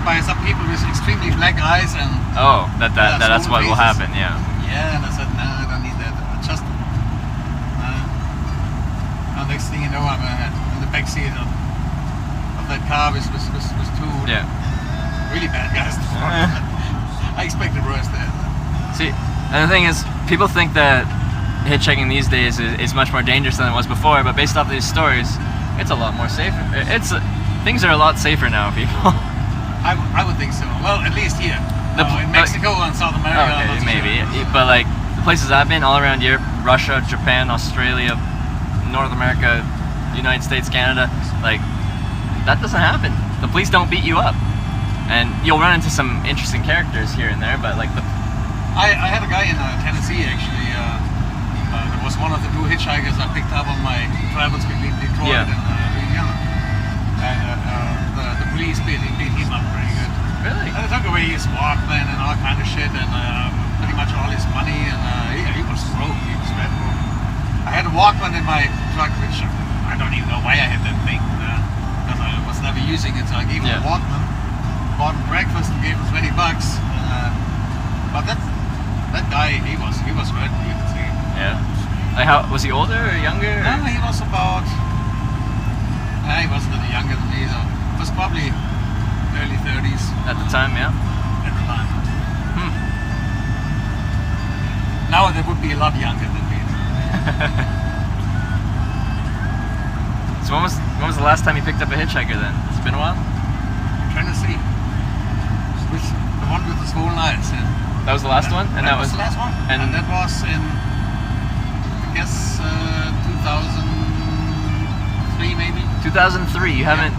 by some people with extremely black eyes and
Oh, that's
swollen
what will
faces.
happen. Yeah.
yeah, and I said, no, I don't need that. Just next thing you know, I'm in the back seat of that car with two
Yeah.
really bad guys. I expected worse there.
See, and the thing is, people think that hitchhiking these days is much more dangerous than it was before, but based off these stories, it's a lot more safer. Things are a lot safer now, people.
I would think so. Well, at least here. In Mexico and South America. I'm not
Okay,
so
maybe.
sure.
But like the places I've been all around Europe, Russia, Japan, Australia, North America, United States, Canada, like that doesn't happen. The police don't beat you up. And you'll run into some interesting characters here and there, but like
I had a guy in Tennessee actually. That was one of the 2 hitchhikers I picked up on my travels between Detroit
Yeah.
and Louisiana. And the police beat him up pretty good.
really?
And they took away his Walkman and all kind of shit, and pretty much all his money. And he was broke. He was red broke. I had to Walkman in my truck, which I don't even know why I had that thing, because I was never using it. So I gave him
Yeah.
a Walkman, bought him breakfast, and gave him $20. But that guy, he was good. You can see.
Yeah. Like how was he older or younger? Or?
No, he was about. He was a little younger than me, so it was probably early 30s
At the time, yeah.
at the time.
Hmm.
Now they would be a lot younger than me.
So when was the last time you picked up a hitchhiker then? It's been a while?
I'm trying to see. Which the one with the swollen eyes. Yeah.
That was the last one? And
that was the last one.
and-
And that was in, I guess, 2003 maybe.
2003. You haven't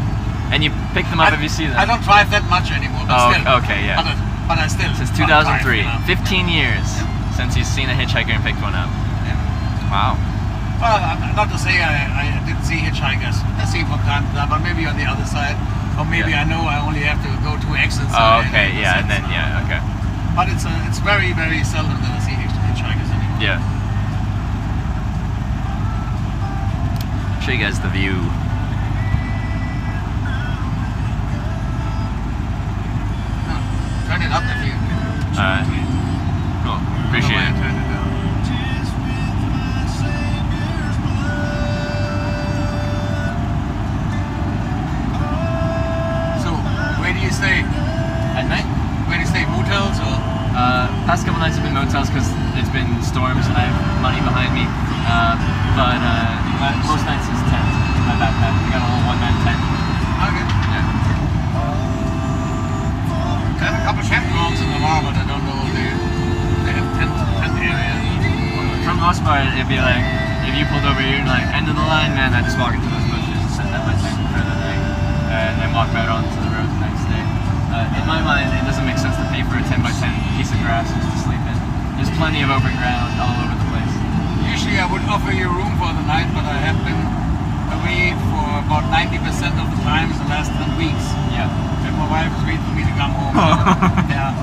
and you picked them up if you see them.
I don't drive that much anymore, but
Oh,
still.
okay, yeah.
But I still.
Since
drive,
2003.
you know.
15 years since you've seen a hitchhiker and picked one up.
Yeah.
Wow.
Well, not to say I didn't see hitchhikers. I see from time to time, but maybe on the other side. Or maybe
Yeah.
I know I only have to go 2 exits.
Oh, okay, yeah, and then yeah, okay.
But it's very, very seldom that I see hitchhikers anymore.
Yeah. Show you guys the view.
Turn it up if you.
Alright. Cool. Appreciate
I
it.
turn it down. So, where do you stay?
At night?
Where do you stay? Motels or?
Past couple nights have been motels because it's been storms and I have money behind me. But most nights is tent. My backpack. I got a little one-man tent.
Okay.
Yeah.
I have a couple campgrounds in the but I don't know if they have tent area.
For the most part, it'd be like if you pulled over here and like end of the line, man, I just walk into those bushes, set up my tent for the night, and then walk right onto the road the next day. In my mind, it doesn't make sense to pay for a 10x10 piece of grass just to sleep in. There's plenty of open ground all over the place.
Usually I would offer you room for the night, but I have been away for about 90% of the time in the last 10 weeks.
Yeah.
And my wife is waiting for me to come home. Yeah.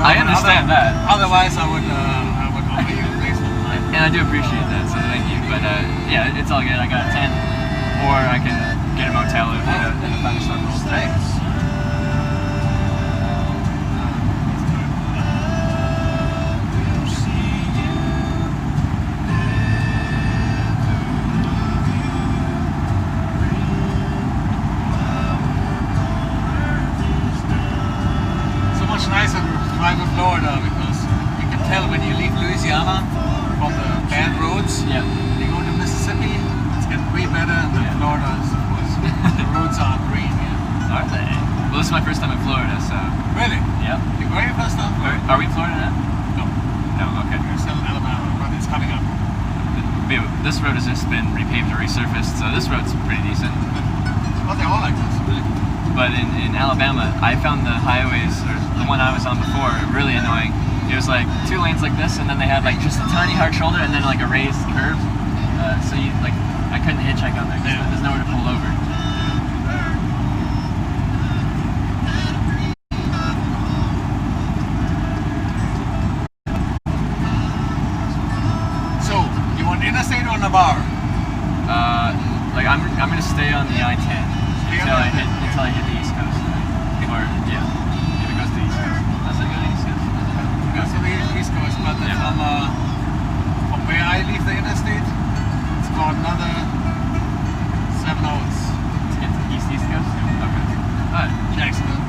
I understand that.
Otherwise, I would offer you a place for the night.
And I do appreciate that, so thank you. But yeah, it's all good. I got a tent, or I can get a motel if the thunderstorm rolls today.
So much nicer to drive in Florida because you can tell when you leave Louisiana from the bad roads.
Yeah.
You go to Mississippi, it's getting way better, and then
Yeah.
Florida is, of course, the roads are green. Yeah.
Are they? Well, this is my first time in Florida, so
Really?
yeah.
You go your first time?
Are we in Florida now?
No,
No. Okay.
you're still in Alabama, but it's coming up.
This road has just been repaved or resurfaced, so this road's pretty decent.
Well, they're all like this.
But in Alabama, I found the highways, or the one I was on before, really annoying. It was like 2 lanes like this, and then they had like just a tiny hard shoulder, and then like a raised curve. So you like, I couldn't hitchhike on there because
Yeah.
there's nowhere to pull over.
So, you want interstate or Navarre?
Like I'm gonna stay on the I-10
Stay on
until
the
I hit the East Coast, or yeah, if it goes to the East Coast. Unless I go to the East Coast.
Goes to the East Coast, but then
Yeah.
from where I leave the interstate, it's about another 7 hours.
To get to the East Coast. Okay. Alright.
Jacksonville.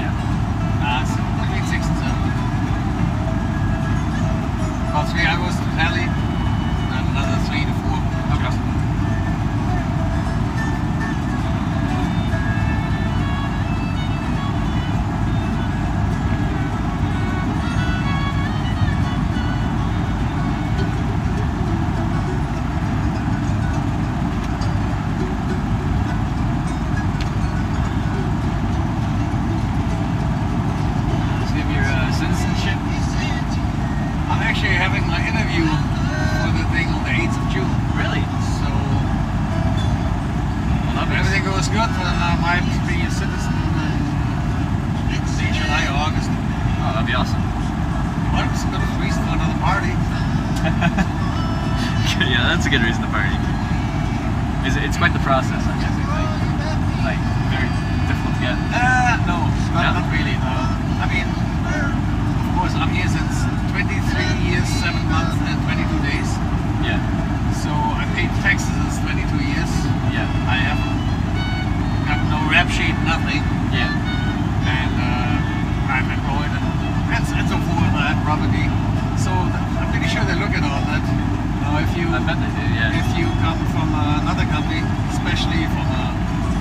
Yeah.
So between 6 and 7. About 3 hours to Cali, and another 3 to 4.
Okay. So you have your citizenship?
I'm actually having my interview for the thing on the 8th of June.
Really?
So,
Well,
if everything goes good, then I might be a citizen in July or August.
Oh, that'd be awesome.
Well, it's a good reason for another party.
Yeah, that's a good reason to party. It's quite the process, I'm guessing. Like very difficult to get.
No, not really. No. I mean, of course, I'm here since 23 years, 7 months, and 22 days.
Yeah.
So I paid taxes 22 years.
Yeah.
I haven't got no rap sheet, nothing.
Yeah.
And I'm employed and so forth. I have property. So I'm pretty sure they look at all that. If you
I bet they do. Yeah.
if you come from another country, especially from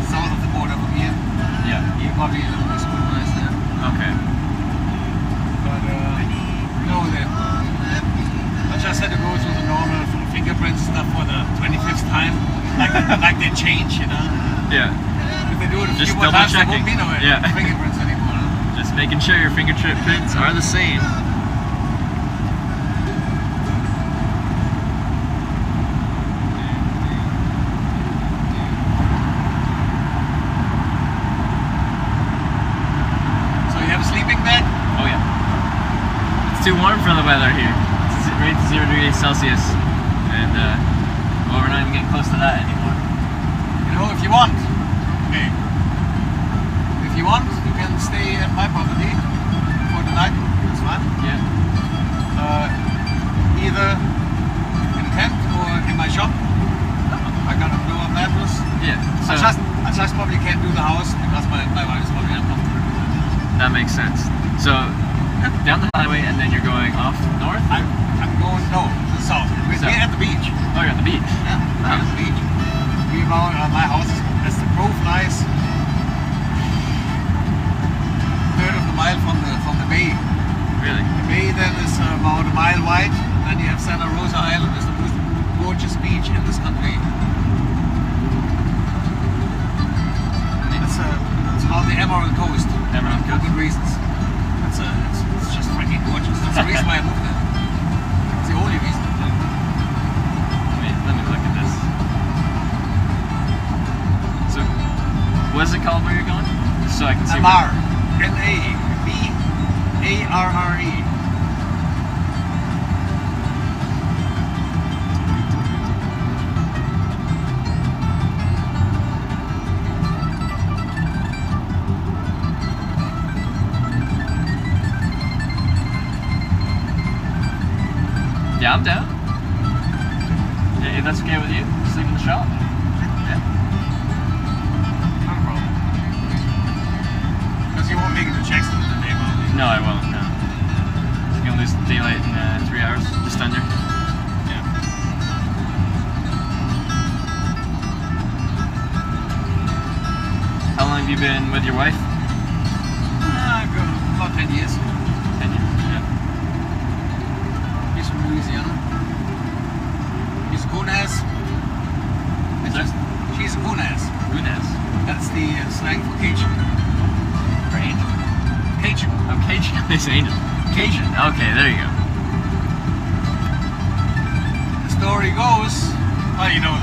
south of the border from here,
Yeah.
you probably look more scrutinized there.
Okay.
But no, I just had to go through the normal fingerprint stuff for the 25th time, like they change, you know.
Yeah.
If they do it a
Just
few more
double
times, there
checking.
won't be no
Yeah.
fingerprints anymore. No?
Just making sure your fingerprints are the same.
So you have a sleeping bag?
Oh yeah. It's too warm for the weather here. It's right to 0 degrees Celsius, and well, we're not even getting close to that anymore.
You know, if you want, okay. If you want, you can stay at my property for the night. That's fine.
Yeah.
Either in a tent or in my shop. I got a blow-up mattress.
Yeah. So
I just probably can't do the house because my wife is probably uncomfortable.
that makes sense. So down the highway, and then you're going off north.
I'm going to the south. We're
South.
at the beach.
Oh, you're on the beach.
Yeah, we're at the beach. We about my house is as the crow flies. Third of the mile from the bay.
Really?
The bay then is about a mile wide. Then you have Santa Rosa Island, is the most gorgeous beach in this country. It's called the Emerald Coast.
Emerald
For
Coast.
good reasons. It's just freaking gorgeous. That's the reason why I moved there. It's the only reason.
Let me look at this. So, what is it called where you're going? Just so I can see.
Namar. N-A-B-A-R-R-E.
Yeah, I'm down. Yeah, if that's okay with you, sleep in the shop. Yeah.
Not a problem. Because you won't make it to Jackson today, probably.
No, I won't. No. You're gonna lose daylight in 3 hours, just under.
Yeah.
How long have you been with your wife?
About 10 years.
10 years. Yeah.
He's from Louisiana. He's a coon-ass.
Sorry?
She's a coon-ass.
Unes.
That's the slang for Cajun.
For angel.
Cajun.
Oh, Cajun. It's angel. Cajun. Okay, there you go.
The story goes, well, you know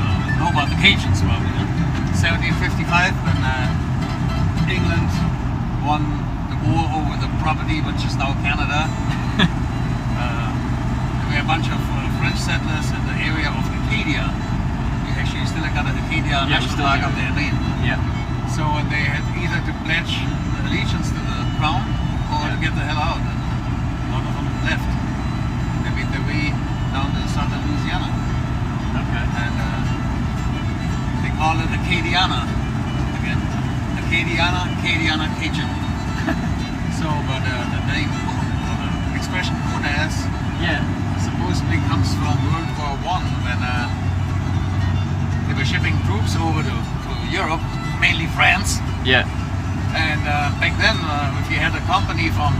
about the Cajuns, probably. 1755, when England won the war over the property, which is now Canada. There were a bunch of French settlers in the area of Acadia. We actually still got an Acadia
Yeah, we
national
still
flag
do.
up there, Maine.
Yeah.
So they had either to pledge allegiance to the crown or to get the hell out. And a lot of them left. They made their way down to southern Louisiana.
Okay.
And they call it Acadiana again. Acadiana Cajun. So, but the name or the expression coon-ass
Yeah.
supposedly comes from World War I when they were shipping troops over to Europe, mainly France.
Yeah.
And back then, if you had a company from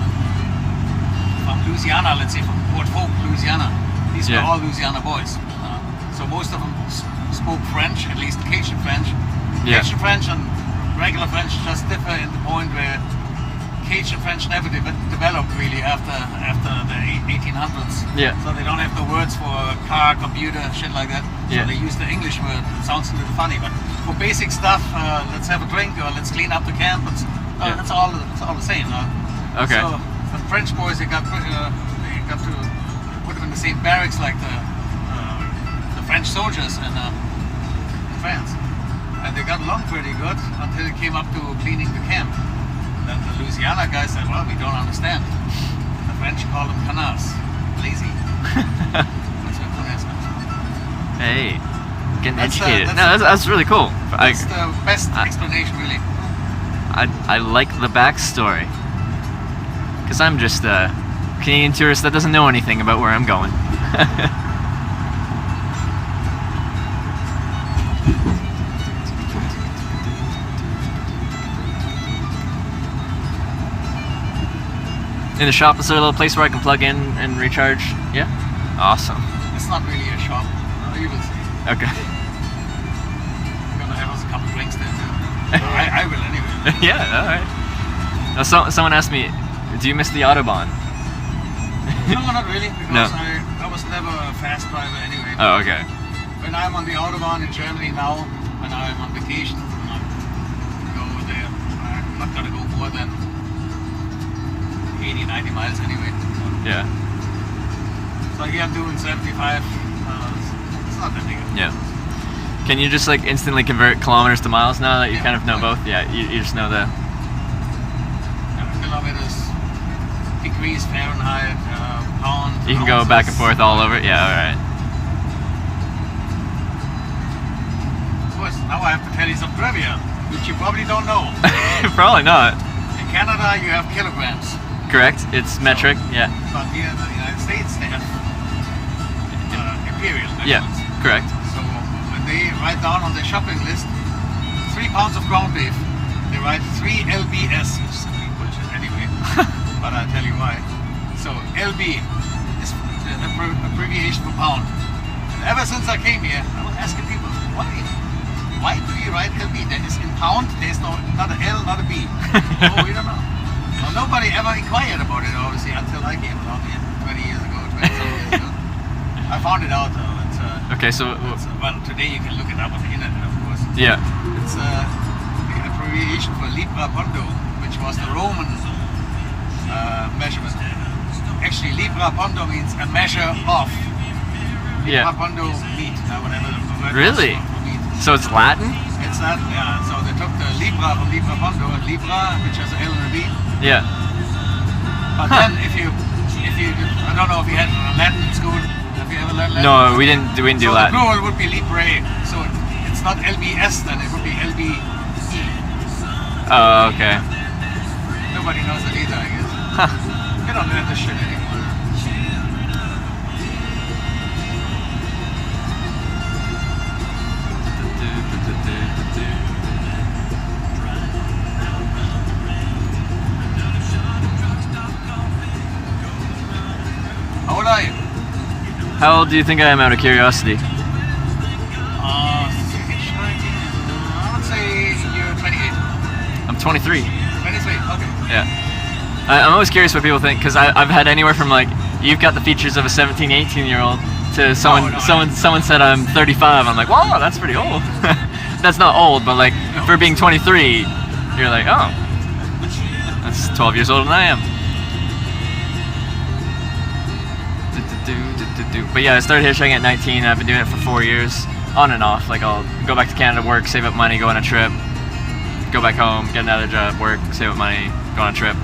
Louisiana, let's say from Port Hope, Louisiana, these were
Yeah.
all Louisiana boys. So most of them spoke French, at least Cajun French.
Yeah.
Cajun French and regular French just differ in the point where Cajun French never developed really after the 1800s.
Yeah.
So they don't have the words for car, computer, shit like that. So
Yeah.
they use the English word. It sounds a little funny, but for basic stuff, let's have a drink or let's clean up the camp.
Yeah.
That's all the same.
Okay.
So the French boys, they got to put them in the same barracks like the French soldiers in France. And they got along pretty good until it came up to cleaning the camp. And then the Louisiana guy said, well, we don't understand. The French call them canards, lazy. That's what canards are.
Hey, getting
That's,
educated.
that's-
That's really cool.
That's the best explanation, really.
I like the backstory. Because I'm just a Canadian tourist that doesn't know anything about where I'm going. In the shop, is there a little place where I can plug in and recharge? Yeah? Awesome.
It's not really a shop. You will see.
Okay.
We're gonna have us a couple drinks there too. I will anyway.
Yeah, alright. Now, someone asked me, do you miss the Autobahn?
No, not really, because
No.
I was never a fast driver anyway.
Oh, okay.
When I'm on the Autobahn in Germany now, when I'm on vacation, I go there. I'm not gonna go more than 80, 90 miles anyway.
Yeah.
So here I'm doing 75. It's not that big.
Yeah. Can you just like instantly convert kilometers to miles now that you
Yeah,
kind of know
like-
both? Yeah, you just know the...
Kilometers, degrees, Fahrenheit, pound.
You can go back and forth all over it? Yeah, alright.
Of course, now I have to tell you some trivia, which you probably don't know.
Probably not.
In Canada, you have kilograms.
Correct? It's metric, yeah.
But here in the United States, they have imperial
Yeah,
measurements.
correct.
So when they write down on their shopping list 3 pounds of ground beef, they write 3 lbs, which is complete bullshit anyway. But I'll tell you why. So LB is the abbreviation for pound. And ever since I came here, I was asking people, why? Why do you write LB? There is in pound, there's not a L, not a B. Oh, we don't know. Well, nobody ever inquired about it, obviously, until I came along here 20 years ago, 20 some years ago. I found it out, though.
Okay, so...
Well, today you can look it up on the internet, of course.
Yeah.
It's the abbreviation for Libra Pondo, which was the Roman measurement. Actually, Libra Pondo means a measure of. Libra
Yeah.
Pondo meat, whatever the word
Really?
was for meat.
So it's Latin?
It's that, yeah. So they took the Libra from Libra Pondo, and Libra, which has a L and a B.
Yeah.
But then if you, I don't know if you had Latin in school. Have you ever learned Latin?
No, we didn't do
So
Latin.
the plural would be Libre. So it's not LBS then, it would be LBE.
Oh, okay.
Nobody knows that either, I guess.
Huh.
You don't learn this shit anymore. How old are you?
How old do you think I am out of curiosity?
I would say you're 28.
I'm 23.
23, okay.
Yeah. I'm always curious what people think, because I've had anywhere from like, you've got the features of a 17, 18-year-old, to someone said I'm 35. I'm like, wow, that's pretty old. That's not old, but like, for being 23, you're like, oh, that's 12 years older than I am. But yeah, I started hitchhiking at 19. I've been doing it for 4 years, on and off. Like, I'll go back to Canada, work, save up money, go on a trip, go back home, get another job, work, save up money, go on a trip.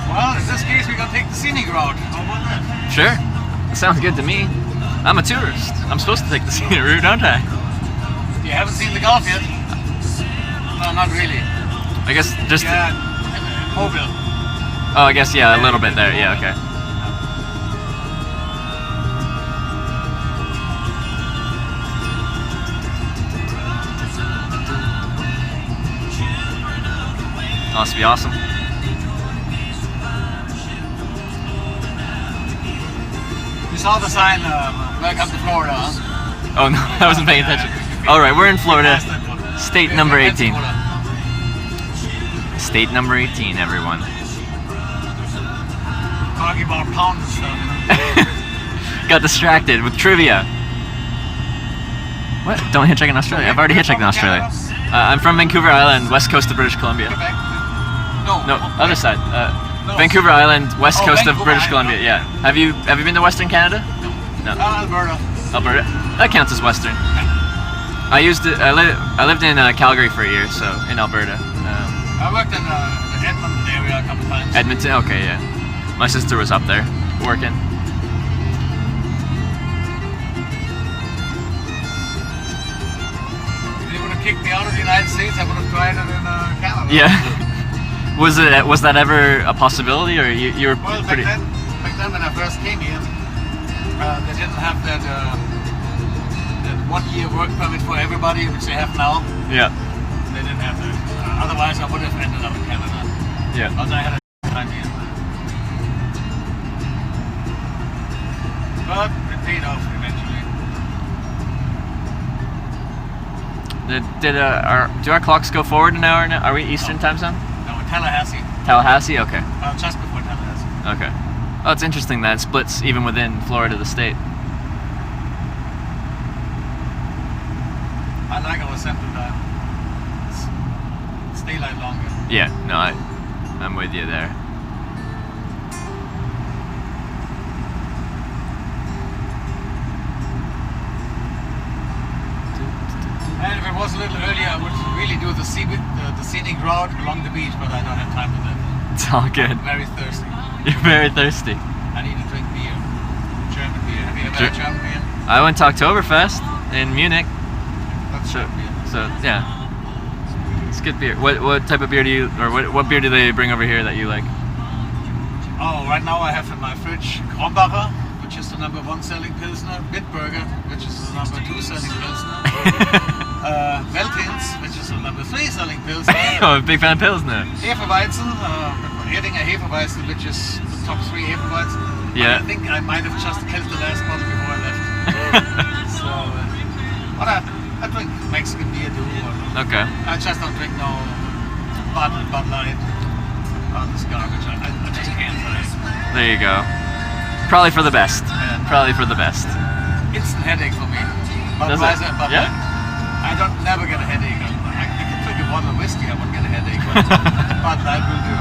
Well, in this case, we're gonna take the scenic route. How about that?
Sure, that sounds good to me. I'm a tourist. I'm supposed to take the scenic route, aren't I?
You haven't seen the Gulf yet? No, not really.
I guess just...
Yeah, Mobile.
Oh, I guess, yeah, a little bit there. Yeah, okay. Must be awesome.
You saw the sign, welcome to Florida, huh?
Oh no, I wasn't paying attention. Alright, we're in Florida. State number 18. State number 18, everyone.
Talking about pounds and stuff.
Got distracted with trivia. What? Don't hitchhike in Australia? I've already hitchhiked in Australia. I'm from Vancouver Island, west coast of British Columbia.
Quebec?
No, other side.
No.
Vancouver Island, west
Oh,
coast of
Vancouver
British
Island.
Columbia. Yeah. Have you been to Western Canada? No.
Alberta.
Alberta. That counts as Western. I lived in Calgary for a year, so in Alberta.
I worked in the Edmonton area a couple times.
Edmonton. Okay, yeah. My sister was up there working.
If they would have kicked me out of the United States, I would have tried it in Canada.
Yeah. Was that ever a possibility, or you were
Well,
pretty?
back then when I first came here, they didn't have that 1 year work permit for everybody, which they have now.
Yeah.
They didn't have that. Otherwise, I would have ended up in Canada.
Yeah.
Because I had a time here. But it paid off eventually.
Do our clocks go forward an hour now? Are we Eastern time zone?
No, in Tallahassee.
Tallahassee. Okay.
Just before Tallahassee.
Okay. Oh, it's interesting that it splits even within Florida, the state.
I like our central time. It's daylight longer.
Yeah. No, I'm with you there.
And if it was a little earlier, I would really do the scenic route along the beach, but I don't have time for that.
It's all good.
I'm very thirsty.
You're very thirsty.
I need to drink beer. German beer. Have you ever had German beer?
I went to Oktoberfest in Munich.
That's
So,
German beer.
so yeah, it's good beer. What type of beer do you, or what beer do they bring over here that you like?
Oh, right now I have in my fridge Krombacher, which is the #1 selling Pilsner. Bitburger, which is the #2 selling Pilsner. Veltins, which is the #3 selling Pilsner.
Oh, a big fan of Pilsner.
Hefeweizen, Erdinger Hefeweizen, which is the top 3 Hefeweizen.
Yeah.
I think I might have just killed the last bottle before I left. So, but I drink Mexican beer too.
Okay.
I just don't drink no Bud Light. Oh, this garbage. I just can't drink.
There you go. Probably for the best.
Yeah.
Probably for the best.
Instant headache for me.
Does it?
Budweiser and Bud
Yeah?
Light. I don't never get a headache. I can drink a bottle of whiskey, I won't get a headache. But Bud Light will do.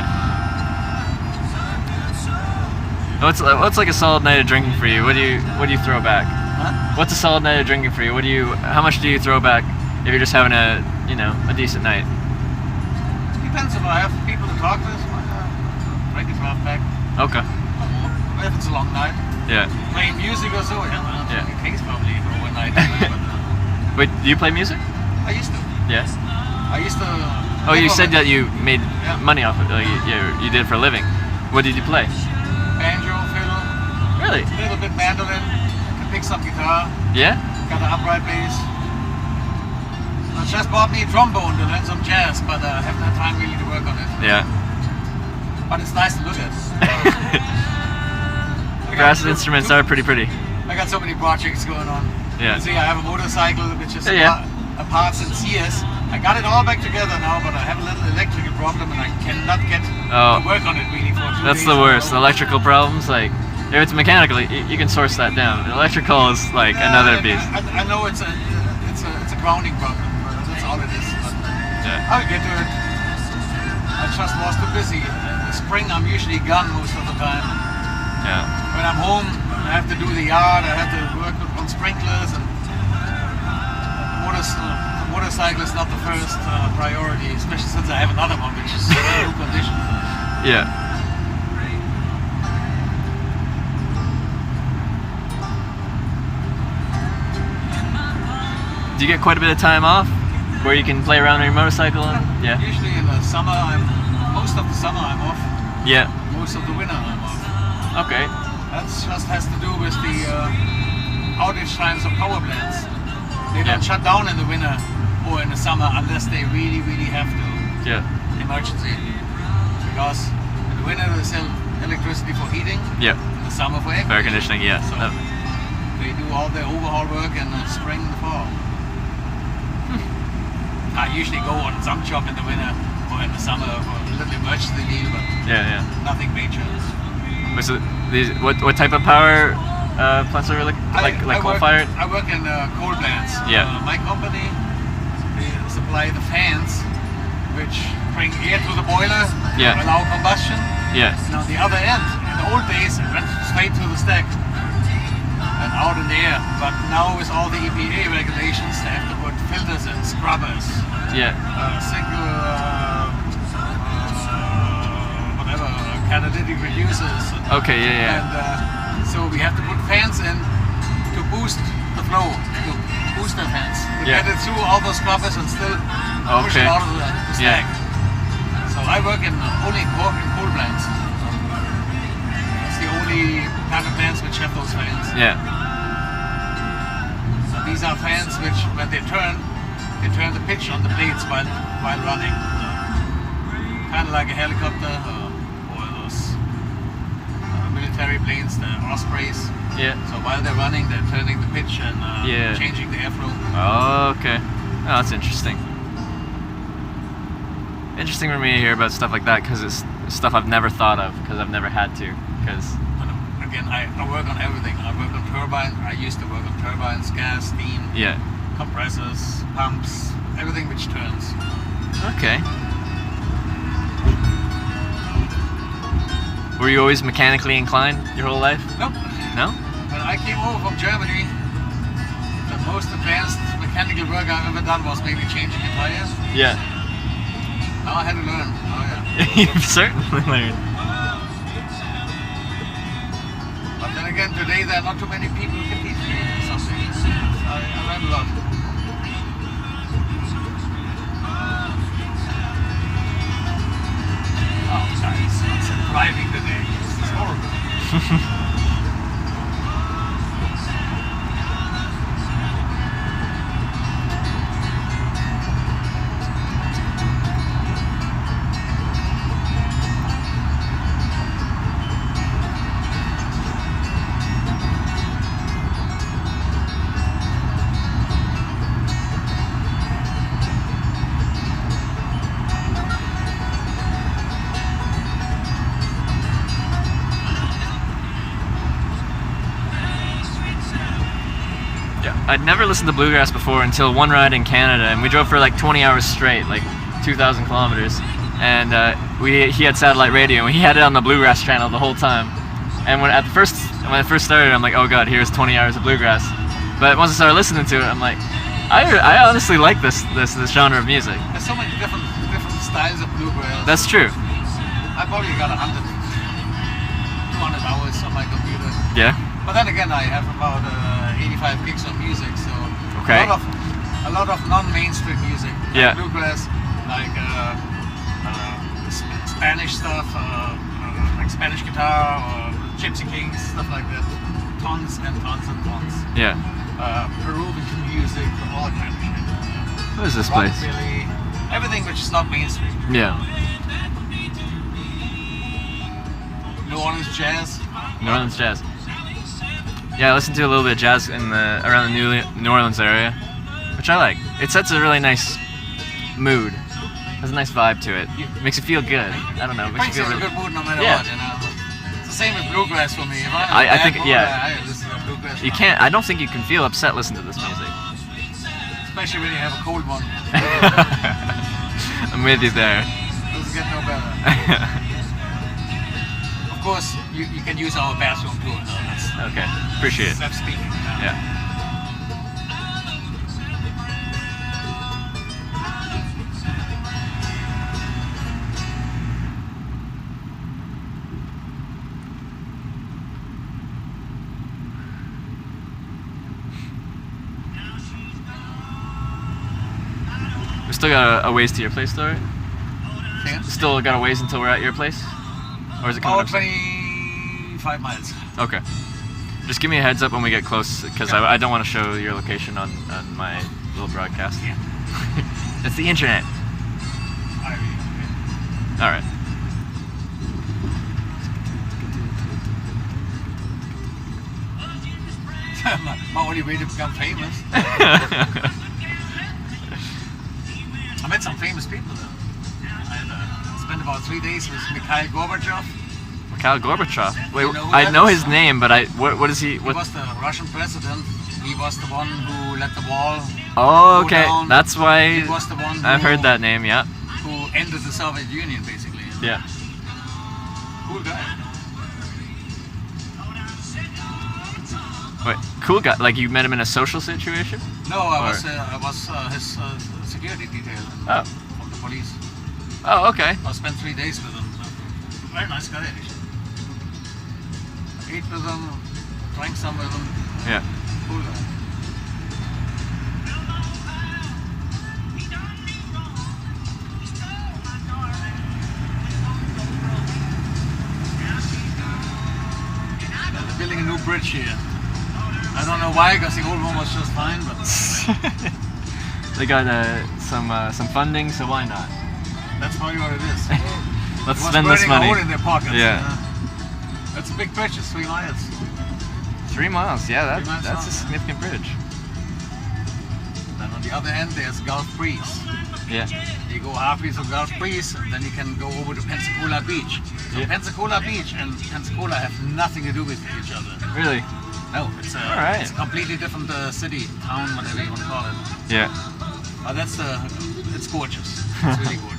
What's like a solid night of drinking for you? What do you throw back?
Huh?
What's a solid night of drinking for you? How much do you throw back if you're just having a decent night?
Depends if I have people to talk to. Drink a 12 pack.
Okay.
Or if it's a long night.
Yeah.
Playing music or so, yeah.
Yeah.
In case probably for overnight. But,
Wait, do you play music?
I used to.
Yes.
I used to.
Oh, you
live
said
on
that you made
Yeah.
money off it. Like, you did it for a living. What did you play?
banjo, fiddle,
Really?
a little bit mandolin, can pick some guitar,
Yeah?
got an upright bass. I just bought me a trombone to learn some jazz, but I haven't had time really to work on it.
Yeah.
But it's nice to look at.
Brass instruments are pretty pretty.
I got so many projects going on.
Yeah.
You see, I have a motorcycle which is
Yeah.
apart since years. I got it all back together now, but I have a little electrical problem and I cannot get
Oh.
to work on it really for 2
That's
days
the
in a
worst.
row.
Electrical problems, like if it's mechanical, you can source that down. Electrical is like another beast.
I know it's a grounding problem, but that's all it is. But
Yeah.
I'll get to it. I just was too busy. In the spring, I'm usually gone most of the time.
Yeah.
When I'm home, I have to do the yard. I have to work on sprinklers, and the motorcycle is not the first priority, especially since I have another one which is in good condition.
Yeah. Do you get quite a bit of time off where you can play around on your motorcycle? And, yeah.
Usually in the summer, most of the summer I'm off.
Yeah.
Most of the winter I'm off.
Okay.
That just has to do with the outage times of power plants. They don't
Yeah.
shut down in the winter or in the summer unless they really, really have to.
Yeah.
Emergency. Because in the winter they sell electricity for heating,
Yeah.
in the summer for
Air conditioning. Yes.
So they do all their overhaul work in the spring and the fall. I usually go on some job in the winter or in the summer for a little emergency leave, but
Yeah.
nothing major.
So what type of power plants are like
I
coal
work-
fired?
I work in coal plants.
Yeah.
My company, we supply the fans which bring air to the boiler
Yeah.
to allow combustion.
Yeah.
And on the other end, in the old days, it went straight to the stack and out in the air. But now with all the EPA regulations, they have to put filters in, scrubbers,
Yeah.
single, whatever, catalytic reducers.
Okay. Yeah.
And so we have to put fans in to boost the flow, to boost the fans, to
Yeah.
get it through all those scrubbers and still push
Okay.
it out of the
Yeah.
stack. So I work in only coal plants. It's the only kind of plants which have those fans.
Yeah.
So these are fans which, when they turn the pitch on the blades while running. Kind of like a helicopter or those military planes, the Ospreys.
Yeah.
So while they're running, they're turning the pitch and
Yeah.
changing the airflow.
Oh, okay. Oh, that's interesting. Interesting for me to hear about stuff like that because it's stuff I've never thought of because I've never had to. Because
But again, I work on everything. I work on turbines. I used to work on turbines, gas, steam,
yeah.
compressors, pumps, everything which turns.
Okay. Were you always mechanically inclined your whole life?
Nope.
No?
When I came over from Germany, the most advanced mechanical work I've ever done was maybe changing a tire.
Yeah.
Now I had to learn. Oh yeah.
You've certainly learned.
But then again, today there are not too many people who can teach me something. I learned a lot. Oh, guys, it's driving today. This is horrible.
I'd never listened to bluegrass before until one ride in Canada, and we drove for like 20 hours straight, like 2,000 kilometers. And he had satellite radio, and he had it on the bluegrass channel the whole time. And when I first started, I'm like, oh god, here's 20 hours of bluegrass. But once I started listening to it, I'm like, I honestly like this genre of music.
There's so many different styles of bluegrass.
That's true.
I probably got 200 hours on my computer.
Yeah.
But then again, I have about 85 gigs of music, so
Okay.
a lot of non-mainstream music. Like
Yeah.
bluegrass, like Spanish stuff, like Spanish guitar or Gypsy Kings, stuff like that. Tons and tons and tons.
Yeah.
Peruvian music, all kind of shit.
What is this place?
Rockabilly, everything which is not mainstream.
Yeah.
New Orleans jazz.
New Orleans jazz. Yeah, I listened to a little bit of jazz in around the New Orleans area, which I like. It sets a really nice mood. Has a nice vibe to it. Makes you feel good. I don't know.
It
Makes
brings
you
you
feel
in a
really.
good mood no matter
Yeah.
what, you know. It's the same with bluegrass for me. If
I
I'm
think-
in a bad mood,
yeah.
I listen to bluegrass.
You can't. I don't think you can feel upset listening to this music.
Especially when you have a cold one.
I'm with you there.
Doesn't get no better. Of course, you can use our bathroom too. No, that's
Okay. Appreciate it.
self speaking.
Yeah. We still got a ways to your place, though, right?
Yeah.
Still got a ways until we're at your place? Or is it coming
About
up?
25 miles.
Okay. Just give me a heads up when we get close, because
Yeah.
I don't want to show your location on my little broadcast.
Yeah.
It's the internet. All right.
My only way to become famous. I met some famous people though. I spent about 3 days with Mikhail Gorbachev,
Mikhail Gorbachev. Wait,
You know who
I
that
know
is?
his name, but what is he?
He
What?
was the Russian president. He was the one who let the wall
Oh,
go
okay.
down.
That's
He
why
was the one
I've heard that name. Yeah.
who ended the Soviet Union, basically.
Yeah.
Cool guy.
Wait, cool guy. Like you met him in a social situation?
No, I
Or-
was his security detail
Oh.
from the police.
Oh, okay.
I spent 3 days with him. Very nice guy, actually. Ate with him, drank some with him.
Yeah.
Cool guy. They're building a new bridge here. I don't know why, because the old one was just fine, but
They got some funding, so why not?
that's probably what it is.
Let's
It was
spend this
burning a
money.
hole in their pockets.
Yeah.
That's a big bridge, it's 3 miles.
3 miles. Yeah,
3 miles
that's a
long, yeah.
significant bridge.
Then on the other end, there's Gulf Breeze.
Yeah.
You go halfway through Gulf Breeze, and then you can go over to Pensacola Beach. So
Yeah.
Pensacola Beach and Pensacola have nothing to do with each other.
Really?
No, it's a,
Alright.
it's a completely different city, town, whatever you want to call it.
Yeah.
But it's gorgeous. It's really gorgeous.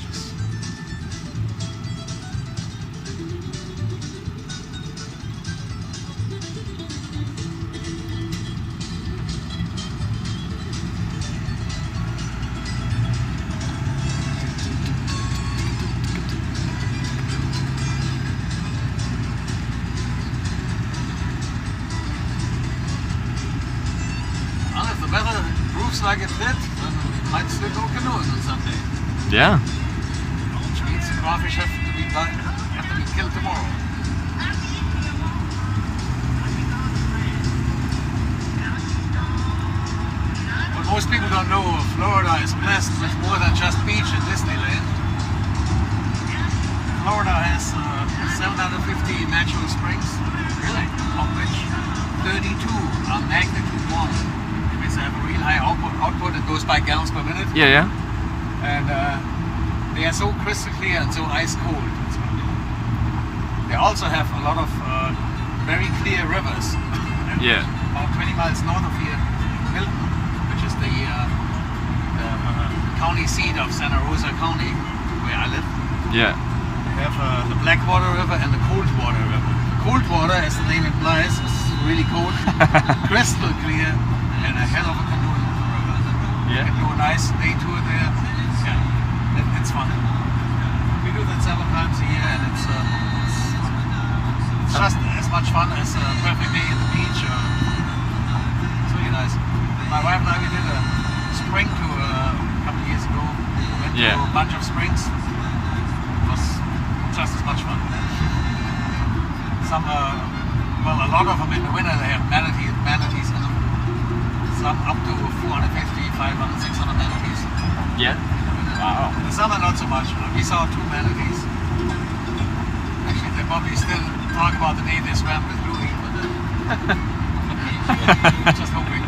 Well, if the weather proves like it did, then we might still go canoeing on Sunday.
Yeah.
Which means the crawfish have to be killed tomorrow. What most people don't know, Florida is blessed with more than just beach and Disneyland. Florida has 750 natural springs,
Really?
of which 32 are magnitude 1. That means they have a real high output that goes by gallons per minute.
Yeah, yeah.
And they are so crystal clear and so ice cold. It's unbelievable. They also have a lot of very clear rivers. And
Yeah.
About 20 miles north of here, Milton, which is the county seat of Santa Rosa County, where I live.
Yeah.
They have the Blackwater River and the Coldwater River. The Coldwater, as the name implies, is really cold, crystal clear, and a hell of a canoeing river. You
Yeah.
can do a nice day tour there. Yeah, it's fun. We do that several times a year, and it's just as much fun as a perfect day at the beach. It's really nice. My wife and I, we did a spring tour a couple of years ago. We went
Yeah.
to a bunch of springs. It was just as much fun. Some, well, a lot of them in the winter, they have manatees in them. Some up to 450, 500, 600 manatees.
Yeah. Wow.
In the summer, not so much. We saw 2 manatees. Actually, they probably still talk about the day they swam with Louis, but just hoping.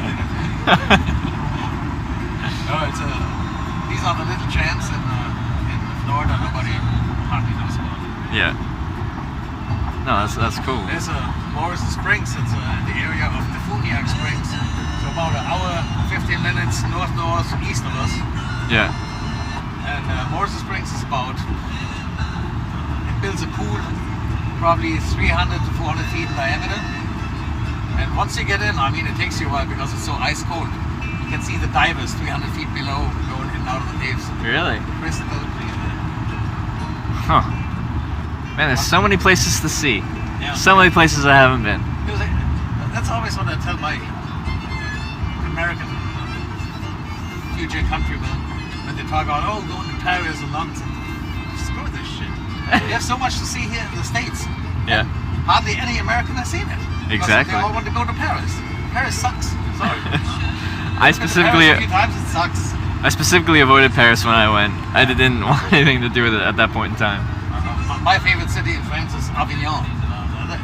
No, these are the little champs in Florida. Nobody hardly knows about.
Yeah. No, that's cool.
There's Morrison Springs. It's in the area of the Funiac Springs. So about an hour, 15 minutes north-east of us.
Yeah.
And Morrison Springs is about, it builds a pool probably 300 to 400 feet in diameter. And once you get in, I mean, it takes you a while because it's so ice cold. You can see the divers 300 feet below going in and out of the caves.
Really?
Crystal clear.
Huh. Man, there's so many places to see.
Yeah.
So many places I haven't been.
Because that's always what I tell my American future countrymen when they talk about, oh, going to Paris and London. Screw this shit. You have so much to see here in the States.
Yeah.
Hardly any American has seen it. Because
Exactly.
They all want to go to Paris. Paris sucks. Sorry.
I
Been to Paris a
specifically
few times, it sucks.
avoided Paris when I went. I didn't want anything to do with it at that point in time.
My favorite city in France is Avignon.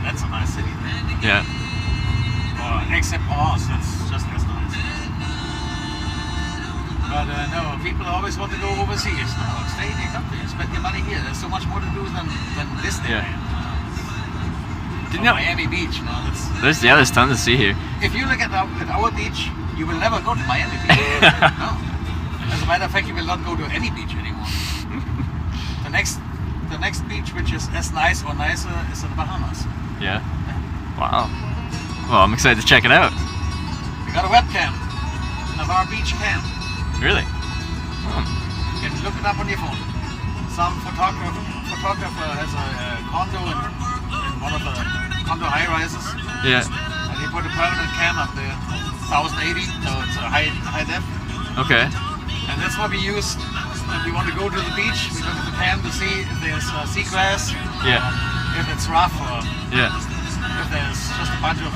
That's a nice city.
Yeah.
Or Aix-en-Provence, that's just as nice. But no, people always want to go overseas. No, stay in your country, spend your money here. There's so much more to do than Disneyland.
Didn't
From
know-
Miami Beach. No,
There's tons to see here.
if you look at our beach, you will never go to Miami Beach. No. As a matter of fact, you will not go to any beach anymore. The next beach, which is as nice or nicer, is in the Bahamas.
Yeah. Wow. Well, I'm excited to check it out.
We got a webcam. Navarre Beach Cam.
Really?
You can look it up on your phone. Some photographer has a condo in one of the condo high rises,
Yeah.
and he put a permanent cam up there, 1080, so it's a high def,
Okay.
and that's what we use when we want to go to the beach. We look at the cam to see if there's seagrass,
Yeah.
if it's rough, or
Yeah.
if there's just a bunch of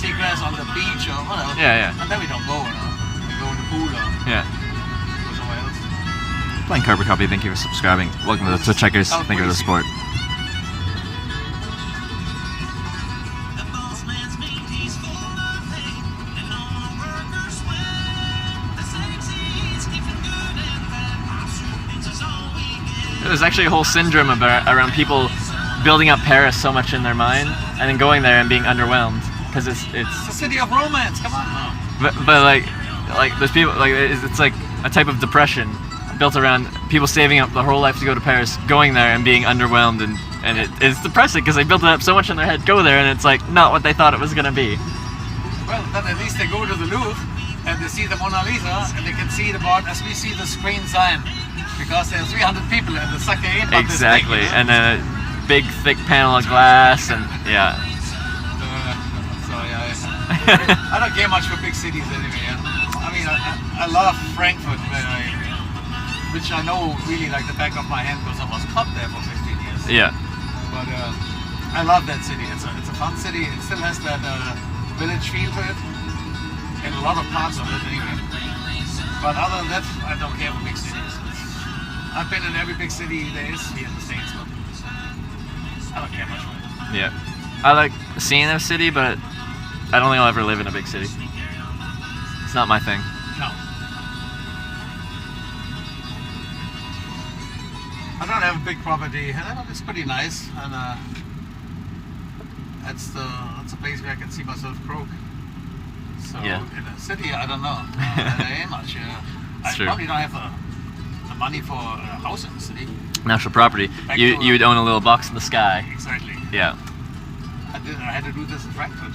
seagrass on the beach or whatever.
Yeah.
And then we don't go, we go in the pool or
Yeah.
go somewhere else.
Playing Carbon Copy, thank you for subscribing. Welcome to the Twitch Checkers.
Oh,
Thank you for the
please.
support. There's actually a whole syndrome around people building up Paris so much in their mind and then going there and being underwhelmed because it's
It's the city of romance, come on now.
but like there's people like it's like a type of depression built around people saving up their whole life to go to Paris, going there and being underwhelmed and it's depressing because they built it up so much in their head, go there and it's like not what they thought it was gonna be.
Well, then at least they go to the Louvre and they see the Mona Lisa and they can see the board as we see the screen sign, because there's 300 people and the sucker ain't but this big,
Exactly,
you know?
and a big thick panel of glass and yeah.
Sorry, I don't care much for big cities anyway. I mean, I love Frankfurt, which I know really like the back of my hand because I was caught there for 15 years.
Yeah.
But I love that city. It's a fun city. It still has that village feel to it, in a lot of parts of it anyway. But other than that, I don't care for big cities. I've been in every big city there is here in the States, but I don't care much for it.
Yeah. I like seeing a city, but I don't think I'll ever live in a big city. It's not my thing.
No. I don't have a big property. It's pretty nice, and that's a place where I can see myself croak. So
Yeah.
in a city, I don't know. There ain't much. I
It's true.
probably don't have the money for a house in the city.
National property.
Back
You
to,
you would own a little box in the sky.
Exactly.
Yeah.
I had to do this in Frankfurt,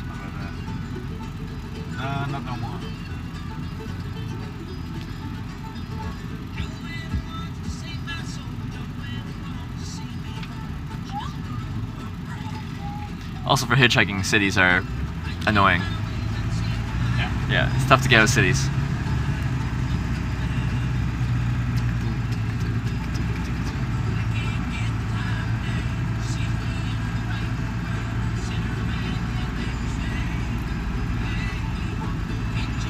but not no more.
Also for hitchhiking, cities are annoying.
Yeah.
Yeah, it's tough to get out of cities.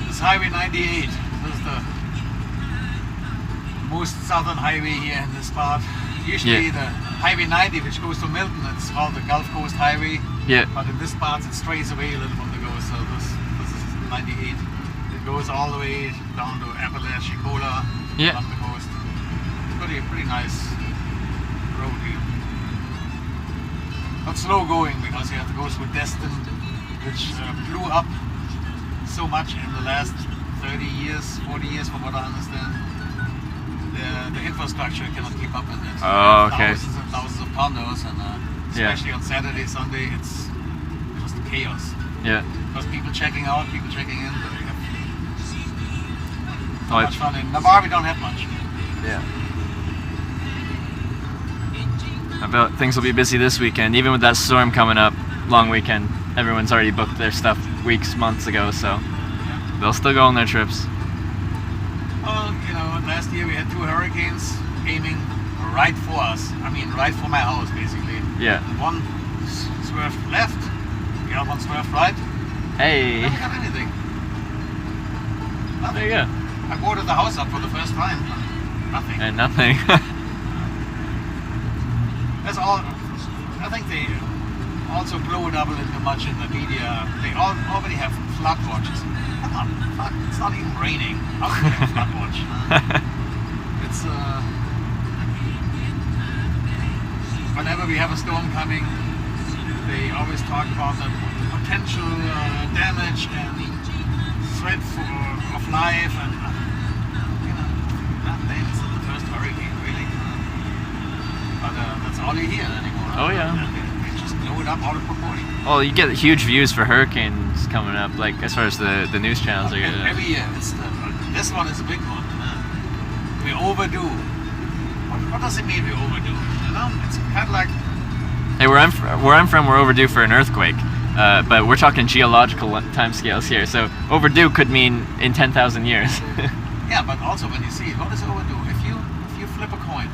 This Highway 98. This is the most southern highway here in this part. Usually
Yeah.
the Highway 90, which goes to Milton, it's called the Gulf Coast Highway.
Yeah.
But in this part, it strays away a little from the coast. So this is 98. It goes all the way down to Apalachicola
Yeah.
on the coast. Pretty nice road here. But slow going because you have to go through Destin, which blew up so much in the last 30 years, 40 years from what I understand. The infrastructure cannot keep up with it.
Oh, okay.
Thousands and thousands of condos, and especially on Saturday, Sunday, it's just chaos.
Yeah.
Because people checking out, people checking in. But we have
Oh,
not much fun. In Navarre, we don't have much.
Yeah. I bet things will be busy this weekend, even with that storm coming up, long weekend. Everyone's already booked their stuff weeks, months ago, so they'll still go on their trips.
Well, last year we had 2 hurricanes aiming right for us. I mean, right for my house, basically.
Yeah.
One swerved left, the other one swerved right.
Hey.
Never got anything. Nothing.
There you go.
I boarded the house up for the first time. Nothing.
And nothing.
That's all. I think they also blow it up a little bit much in the media. They already have flood watches. Come on, fuck, it's not even raining. How can you have a flood watch? It's whenever we have a storm coming, they always talk about the potential damage and threat of life, and you know, it's the first hurricane, really. But that's all you hear anymore.
Oh, yeah.
And they just blow it up out of proportion.
Well, you get huge views for hurricanes coming up, like as far as the news channels are.
Every year, this one is a big one. We overdo. What does it mean we overdo? You know, it's kind of like.
Hey, where I'm from, we're overdue for an earthquake, but we're talking geological timescales here. So overdue could mean in 10,000 years.
Yeah, but also when you see what is overdue, if you flip a coin,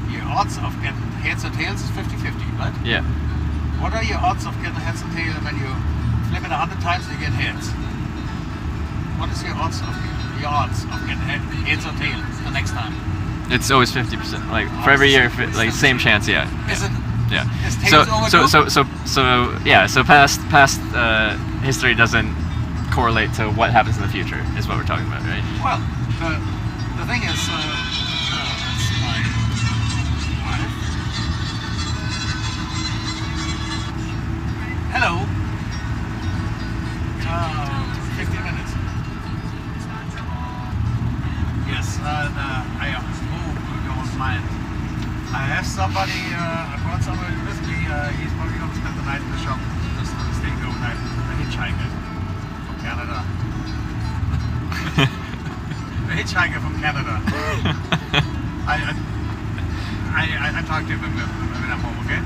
your odds of getting heads or tails is 50-50, right?
Yeah.
What are your odds of getting heads or tails when you flip it 100 times and you get heads? What is your odds of getting heads or tails the next time?
It's always 50%. Like for every year, like same chance. Yeah.
Is it?
Yeah.
Is tails overdue?
So past history doesn't correlate to what happens in the future. Is what we're talking about, right?
Well, the thing is, that's my wife. Hello. 15 minutes. Yes, I hope you don't mind. I have somebody, I brought somebody with me. He's probably going to spend the night in the shop, just staying overnight. A hitchhiker from Canada. A hitchhiker from Canada. I talk to him when I'm home, okay?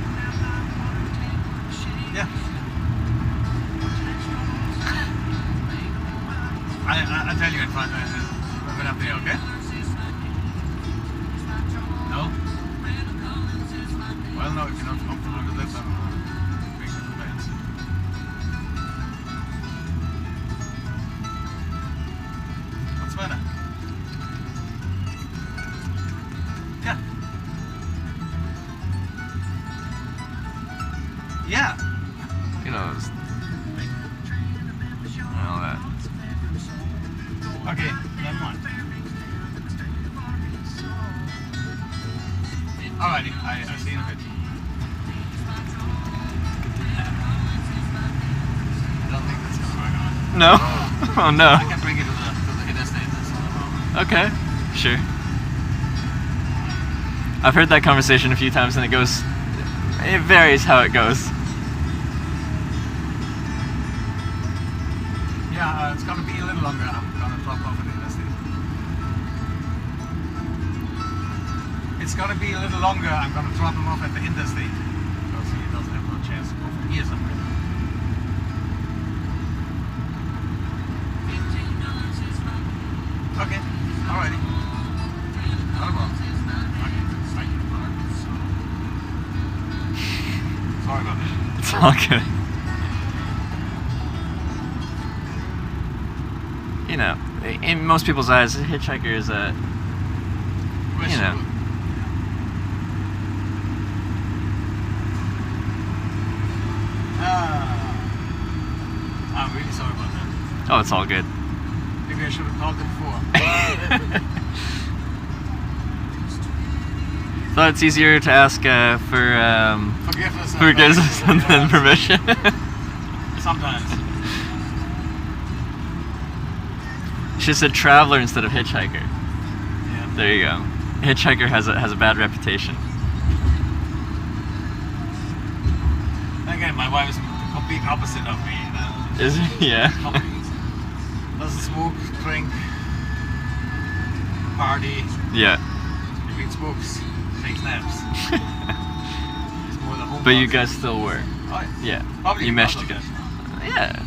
Yeah. I'll tell you in front when I'm there, okay? No? Well, no, if you're not comfortable with this, I'm making some plans. What's the matter? Yeah. Yeah.
You know, all that.
Okay, never mind. Alrighty, I'll see you in a bit. I don't think that's gonna work on.
No. Oh no.
I can bring you to the interstate. That's not a problem.
Okay. Sure. I've heard that conversation a few times, and it varies how it goes.
Yeah, it's gonna be a little longer. I'm gonna drop off at the interstate. It's gonna be a little longer. I'm gonna drop him off at the interstate because he doesn't have no chance to go from here somewhere. Okay, alrighty. Not a problem. Okay, thank you. Sorry about that.
It's all good. You know, in most people's eyes, a hitchhiker is a, you know.
I'm really sorry about that.
Oh, it's all good.
Maybe I should have called it before.
Thought it's easier to ask for
Forgiveness
than permission.
Sometimes.
She said traveler instead of hitchhiker.
Yeah.
There you go. Hitchhiker has a bad reputation.
Again, my wife is the complete opposite of me.
Is it? Yeah.
Doesn't smoke, drink, party.
Yeah.
If he smokes, takes naps. He's more the home.
But you guys still work.
Oh,
Yeah.
probably
You meshed
because
together.
of that.
Yeah.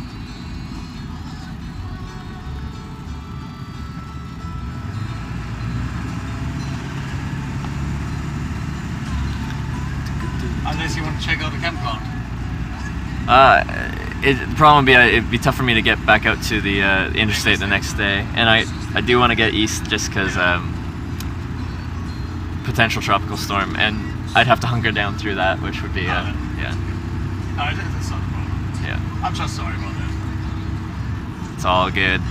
Unless you want to check out the campground.
The problem would be it'd be tough for me to get back out to the interstate the next day, and I do want to get east just because potential tropical storm, and I'd have to hunker down through that, which would be yeah.
No, it's not a problem.
Yeah.
I'm just sorry about that.
It's all good.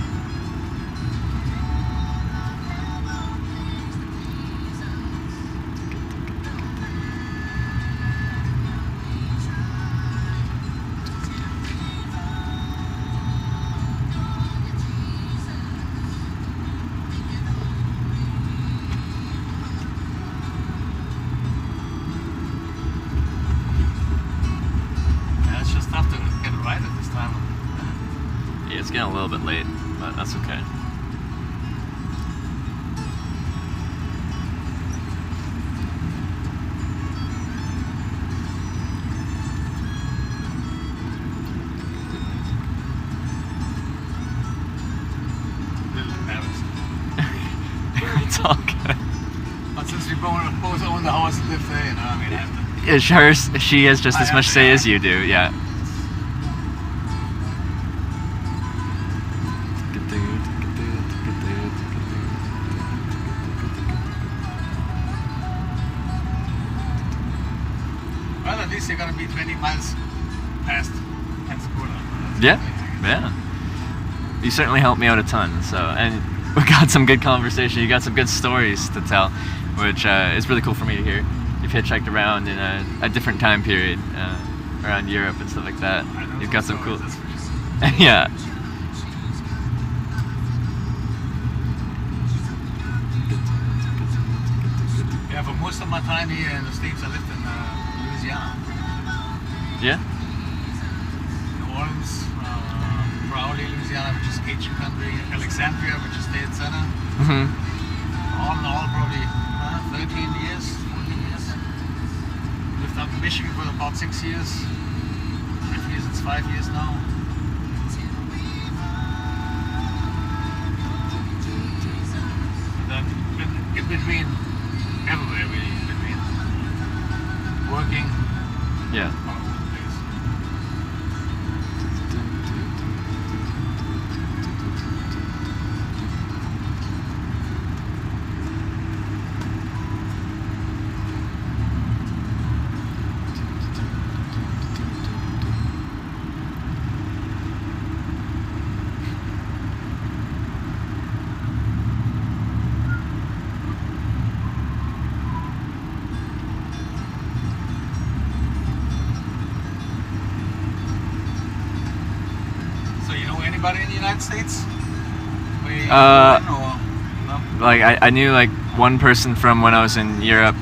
little bit late, but that's okay.
Little embarrassed.
It's all good.
But since we both own the house and live there, you know, I mean, I have to.
It's hers. She has just
I
as much
have-
say
yeah.
as you do. Yeah.
Well, at least you're gonna be 20 miles past Pensacola.
Yeah. Yeah. You certainly helped me out a ton. So, and we got some good conversation. You got some good stories to tell, which is really cool for me to hear. You've hitchhiked around in a different time period around Europe and stuff like that.
I know
You've got some cool.
stories, that's for sure.
Yeah.
Yeah, for most of my time here in the States, I lived in Louisiana.
Yeah.
New Orleans, Raleigh, Louisiana, which is Cajun country, Alexandria, which is state center.
Mhm.
All in all, probably 13 years, 14 years. Lived up in Michigan for about 6 years. It's 5 years now. And then in between, everywhere really, in between working
Yeah.
all over the place. So you know anybody in the United States? Where you born or no?
Like I knew like one person from when I was in Europe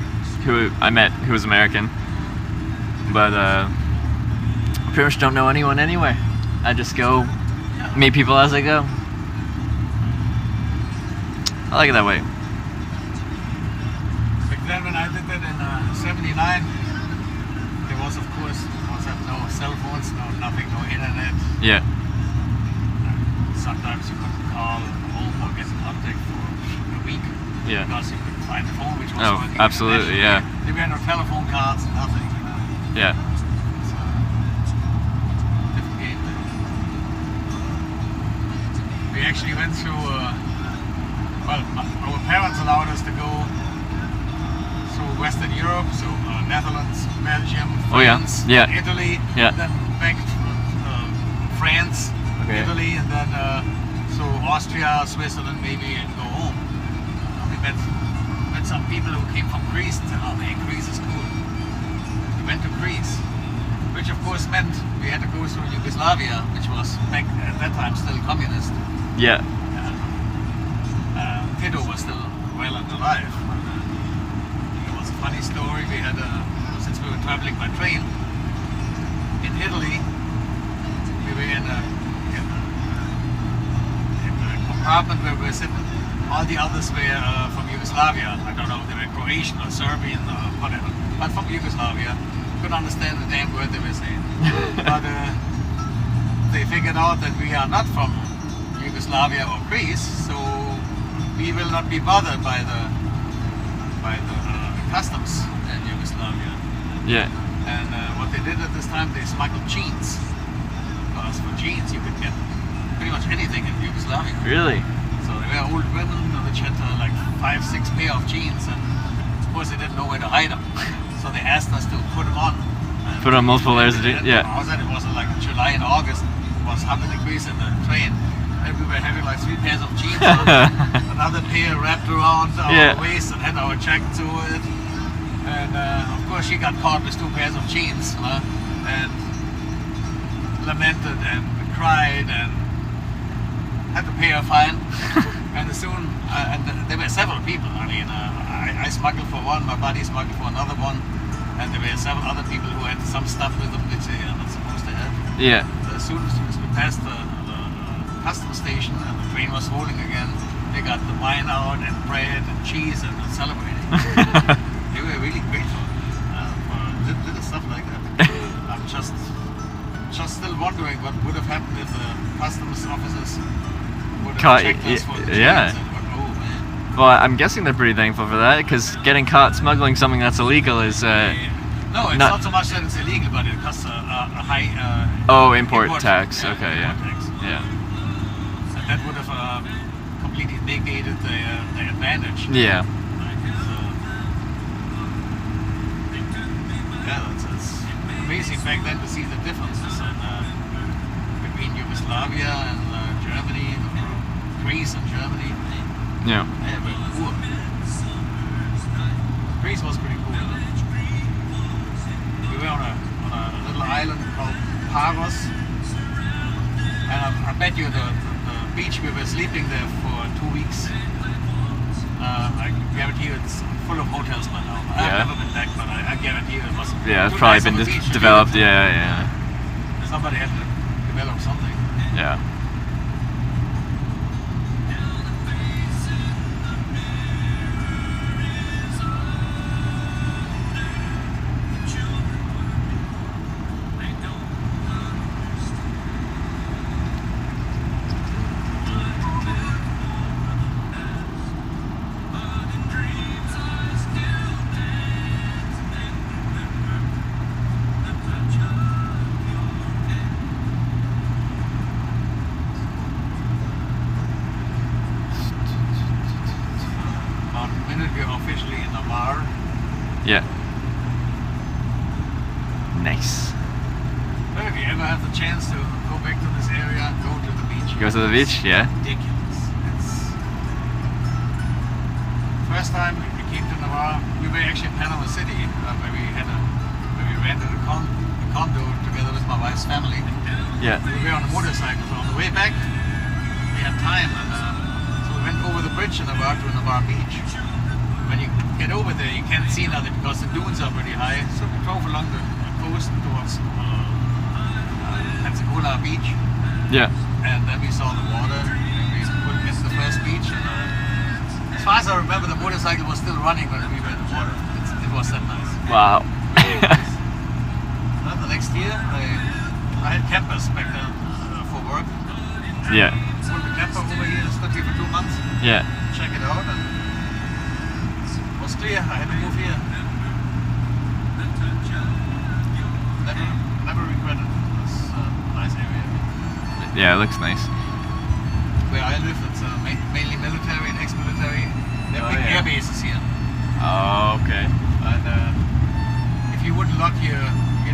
who I met who was American, but pretty much don't know anyone anywhere. I just go meet people as I go. I like it that way.
Back then when I did that in '79, there was of course no cell phones, nothing, no internet.
Yeah.
Sometimes you couldn't call home or get in contact for a week
Yeah.
because you couldn't find the phone, which was
Oh,
working
absolutely, yeah.
internationally. There were no telephone cards, nothing. You know.
Yeah.
So, different game. We actually went through. Our parents allowed us to go through Western Europe, so Netherlands, Belgium,
Oh, yeah.
France,
Yeah.
Italy,
Yeah.
then back to France,
Okay.
Italy, and then so Austria, Switzerland, maybe, and go home. We met some people who came from Greece and said, "Oh man, Greece is cool." We went to Greece, which of course meant we had to go through Yugoslavia, which was back at that time still communist.
Yeah.
Tito was still well and alive. It was a funny story. We had, since we were traveling by train in Italy, we were in a compartment where we were sitting. All the others were from Yugoslavia. I don't know if they were Croatian or Serbian or whatever, but from Yugoslavia. Couldn't understand the damn word they were saying. But they figured out that we are not from Yugoslavia or Greece, so we will not be bothered by the customs in Yugoslavia.
Yeah.
And what they did at this time, they smuggled jeans. Because for jeans you could get pretty much anything in Yugoslavia.
Really?
So there were old women which had like 5-6 pair of jeans, and of course they didn't know where to hide them. So they asked us to put them on. And
Put on multiple layers of jeans. Yeah.
It was like July and August. It was 100 degrees in the train. And we were having like 3 pairs of jeans on, another pair wrapped around our
Yeah.
waist and had our jacket to it. And of course she got caught with 2 pairs of jeans and lamented and cried and had to pay a fine. And soon, and there were several people. I mean, I smuggled for one, my buddy smuggled for another one, and there were several other people who had some stuff with them which they are not supposed to have.
Yeah.
As soon as we passed the customs station and the train was rolling again, they got the wine out and bread and cheese and were celebrating. They were really grateful for little stuff like that. I'm just still wondering what would have happened if the customs officers would have checked us for the
yeah.
trains and went, oh man.
Well, I'm guessing they're pretty thankful for that, because getting caught smuggling something that's illegal is
No, it's not so much that it's illegal, but it costs a high
import tax.
Yeah,
Okay, yeah.
import tax.
Yeah.
And that would have completely negated the advantage.
Yeah.
It's amazing back then to see the differences between Yugoslavia and Germany, Greece and Germany.
Yeah.
Yeah, but cool. Greece was pretty cool. We were on a little island called Paros, and I bet you the beach we were sleeping there for 2 weeks. I guarantee you it's full of hotels by now.
Yeah.
I've never been back, but I guarantee you it was.
Yeah, it's
too
probably
nice
been
of a beach to be
developed.
there.
Yeah,
Somebody had to develop something.
yeah.
About a minute we're officially in Navarre.
Yeah. Nice.
Well, if you ever have the chance to go back to this area, go to the beach.
Go to the beach, yeah.
Ridiculous. It's first time we came to Navarre. We were actually in Panama City, where we rented a condo together with my wife's family.
Yeah.
We were on a motorcycle, so on the way back we had time, and so we went over the bridge in Navarre to Navarre Beach. When you get over there, you can't see nothing because the dunes are pretty high. So we drove along the coast towards Pensacola Beach.
Yeah.
And then we saw the water, and we went to the first beach. And as far as I remember, the motorcycle was still running when we were in the water. It was that nice.
Wow.
Well, the next year, I had campers back there for work.
Yeah.
Put the camper over here, stood here for 2 months,
Yeah.
check it out, and it was clear. I had to move here. Never regretted it. It was a nice area.
Yeah, it looks nice.
Where I live, it's mainly military and ex-military. There are
Oh,
big
yeah.
air bases here.
Oh, okay.
And if you wouldn't lock your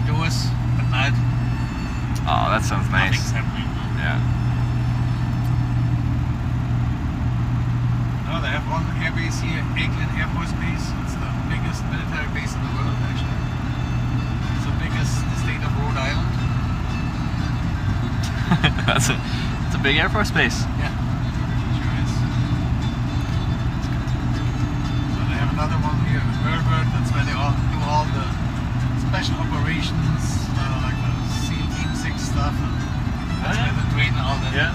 doors at night,
Oh, that sounds nice.
nothing's happening.
Yeah.
No, they have one air base here, Eglin Air Force Base. It's the biggest military base in the world, actually. It's the biggest in the state of Rhode Island.
It's a big Air Force base.
Yeah, sure is. So they have another one here in Herbert. That's where they all do all the special operations, like the SEAL Team 6 stuff. And that's where they train all the.
Yeah.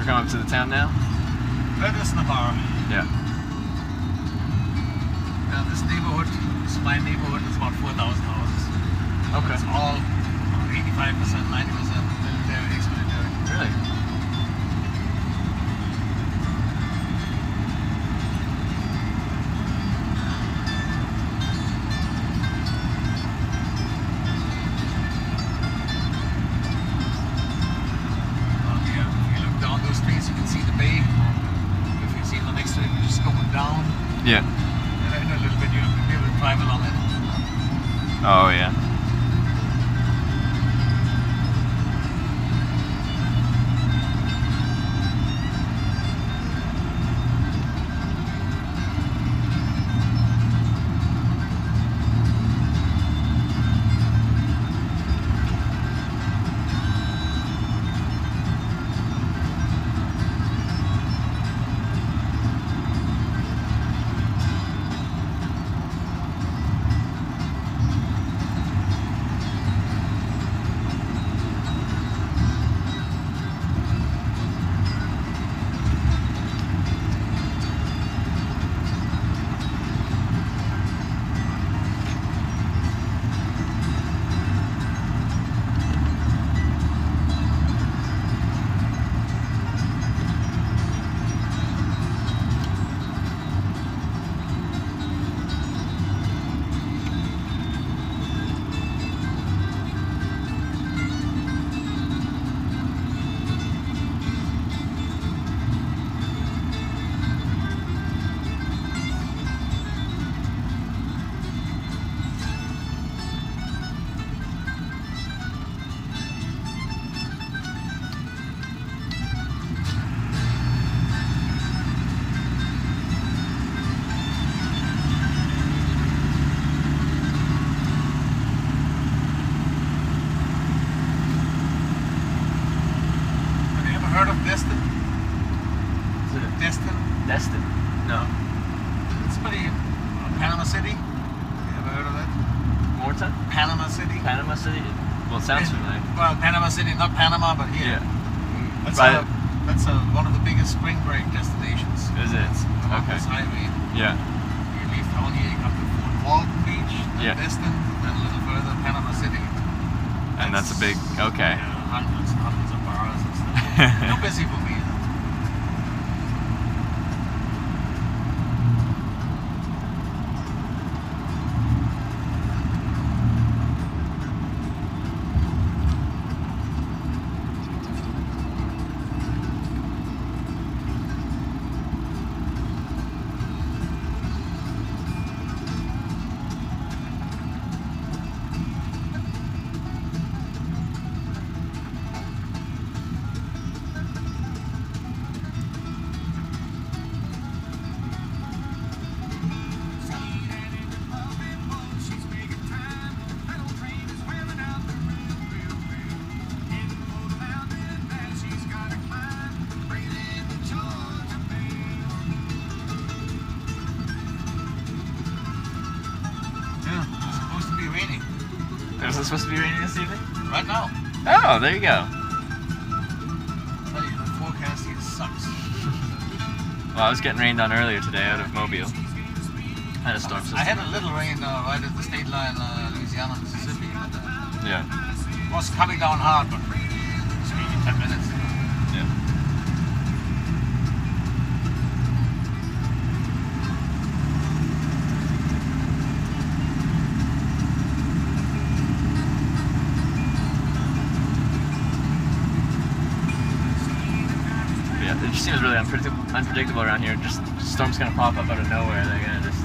We're coming up to the town now?
That is Navarre.
Yeah.
Now this neighborhood, this is my neighborhood, it's about 4,000 houses.
Okay.
It's all 85%, 90% military, ex-military.
Really?
If you look down those streets, you can see the bay. If you see the next to it,
Oh yeah.
Have you ever heard of Destin? Destin?
Destin. No.
It's pretty. Panama City. You ever heard of that?
More time?
Panama City.
Panama City? Well, it sounds familiar.
Well, Panama City, not Panama, but here.
Yeah.
That's,
Right.
that's one of the biggest spring break destinations.
Is it?
It's along
Okay.
this highway.
Yeah.
You leave town here, you come to Fort Walton Beach, then
Yeah.
Destin, then a little further, Panama City.
And that's a big. Okay.
Yeah, hundreds and hundreds of bars and stuff. Too busy for me. Yeah, it's supposed to be raining
Is it supposed to be raining this evening?
right now.
Oh, there you go.
I tell you, the forecast here sucks.
Well, I was getting rained on earlier today out of Mobile. Had a storm system.
I had a little rain right at the state line, Louisiana, Mississippi, but
Yeah.
it was coming down hard, but it's maybe 10 minutes.
Yeah. But yeah, it just seems really unpredictable around here. Just storms gonna pop up out of nowhere. They're gonna just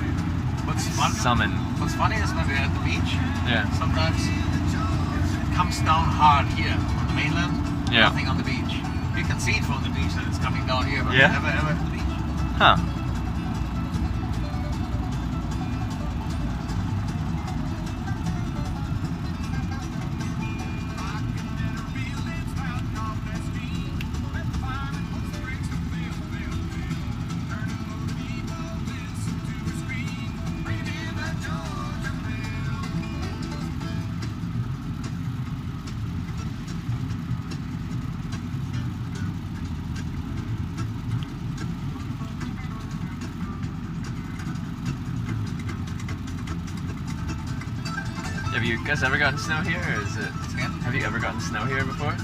summon.
What's funny is when we're at the beach,
Yeah.
sometimes it comes down hard here on the mainland,
Yeah.
nothing on the beach. You can see it from the beach that it's coming down here, but
Yeah.
never ever at the beach.
Huh. Have you guys ever gotten snow here, or is it?
Again?
Have you ever gotten snow here before?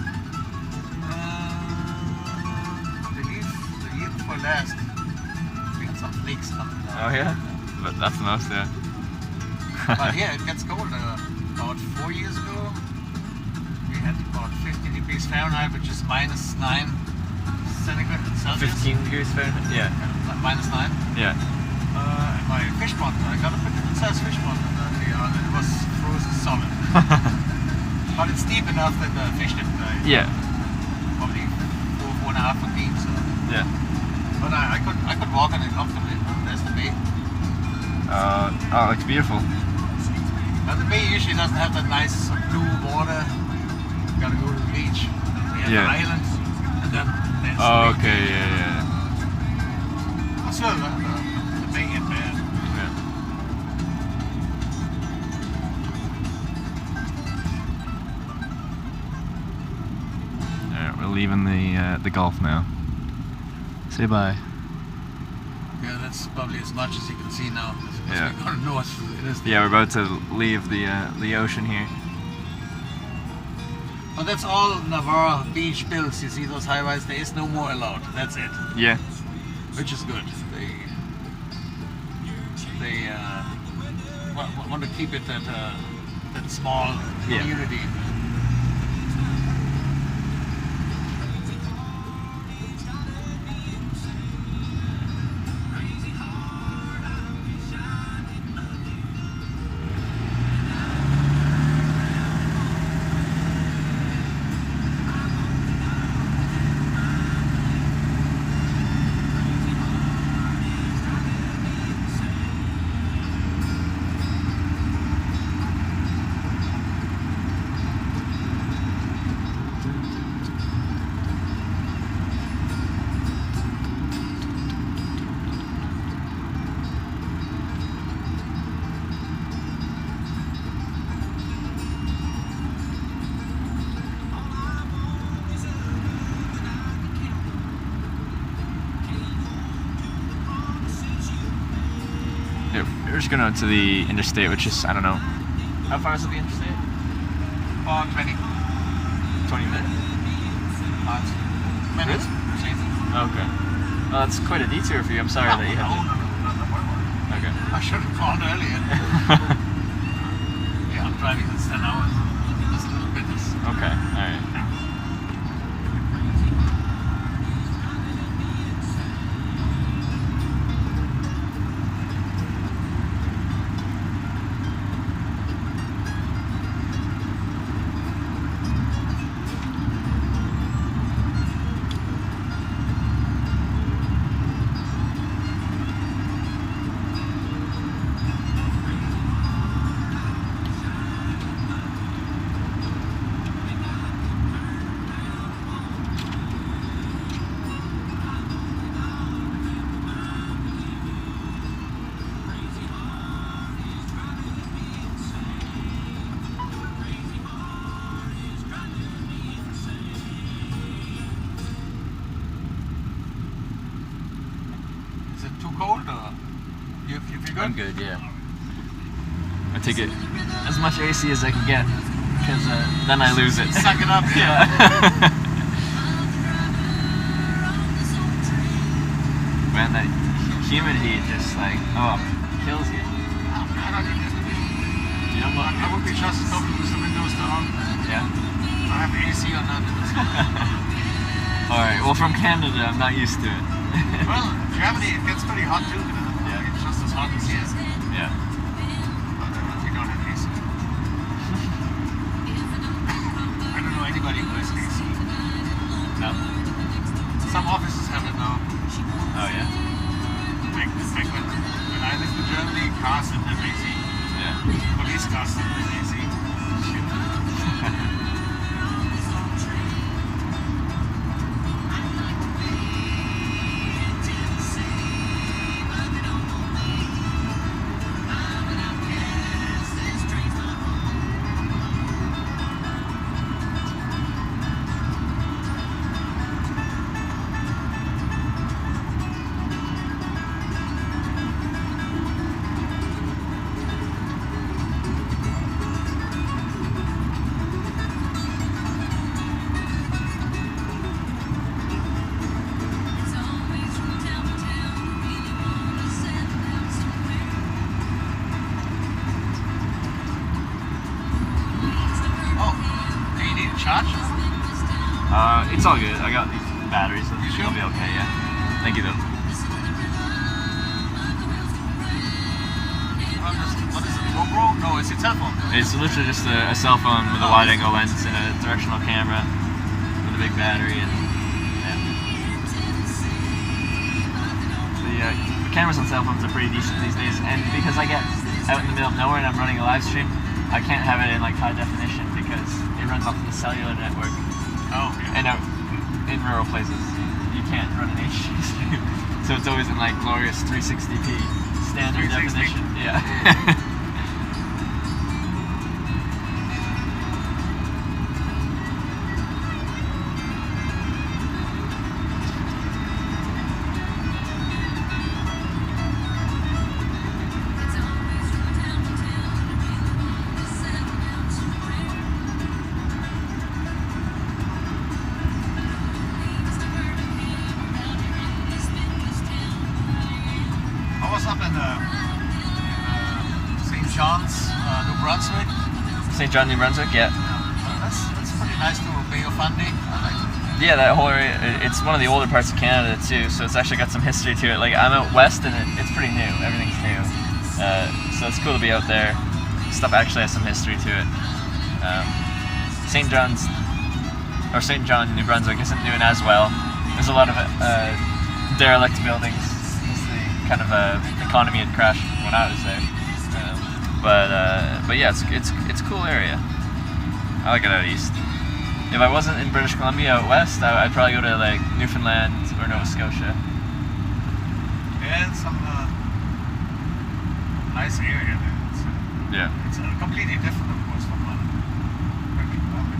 The year before last, we had some flakes coming down.
Oh yeah. But that's the most. Yeah.
But yeah, it gets cold. About 4 years ago, we had about 50 degrees Fahrenheit, which is -9 centigrade Celsius.
15 degrees Fahrenheit? Yeah.
-9.
Yeah.
And my fish pond, I got a pretty good sized fish pond, and it was frozen But it's deep enough that the fish didn't die.
Yeah.
Probably 4.5 foot deep. So.
Yeah.
But I could walk on it comfortably. There's the bay.
Oh, it's beautiful.
But the bay usually doesn't have that nice blue water. You gotta go to the beach. We have
Yeah.
the island, and then there's
Oh,
the big
okay,
beach.
yeah.
Still, the bay ain't bad.
Alright, we're leaving the Gulf now. Say bye.
Yeah, that's probably as much as you can see now. As
Yeah.
we're going north, it is.
Yeah, we're about to leave the ocean here.
But that's all Navarre beach built. You see those high-rise, there is no more allowed. That's it.
Yeah.
Which is good. They want to keep it that small
Yeah.
community.
Yeah, we're just going to the interstate, which is, I don't know. How far is it the interstate?
Oh, 20
20 minutes.
minutes.
Okay. Well, that's quite a detour for you. I'm sorry that you had to. Okay.
I should have called earlier. Yeah, I'm driving this 10 hours. Just a little bit.
Okay, alright.
Is it too cold or you feel good?
I'm good, yeah. I take it as much AC as I can get, because then I lose it.
Suck it up,
Yeah. Man, that humid heat just like, oh, kills you.
I don't need it.
You don't look.
I would be just as comfortable with the windows down.
Yeah.
I have AC or not.
Alright, well, from Canada, I'm not used to it.
Well, Germany, it gets pretty hot too.
Yeah.
It's just as hot as here.
Yeah.
But we don't have AC. I don't know anybody who has AC.
No?
Some offices have it now.
Oh, yeah?
Like when I lived in Germany, cars didn't have AC.
Yeah.
Police cars didn't have AC. Charge?
It's all good. I got these batteries, so
You sure?
it'll be okay, yeah. Thank you, though.
What is it, GoPro? No, it's a cell phone.
It's literally just a cell phone with a wide-angle lens and a directional camera with a big battery. And the cameras on cell phones are pretty decent these days. And because I get out in the middle of nowhere and I'm running a live stream, I can't have it in like high definition because it runs off of the cellular network.
Oh, yeah.
And out in rural places, you can't run an HD stream. So it's always in like glorious 360p standard
360.
definition. Yeah.
I was up in St. John's, New Brunswick.
St. John, New Brunswick, yeah.
That's pretty nice to Bay of Fundy. I like it.
Yeah, that whole area, it's one of the older parts of Canada too, so it's actually got some history to it. Like, I'm out west and it's pretty new, everything's new. So it's cool to be out there. Stuff actually has some history to it. St. John, New Brunswick isn't doing as well. There's a lot of derelict buildings. Kind of economy had crashed when I was there, but yeah, it's a cool area. I like it out east. If I wasn't in British Columbia out west, I'd probably go to like Newfoundland or Nova Scotia.
Yeah, it's some nice area there.
Yeah.
It's completely different, of course, from British Columbia.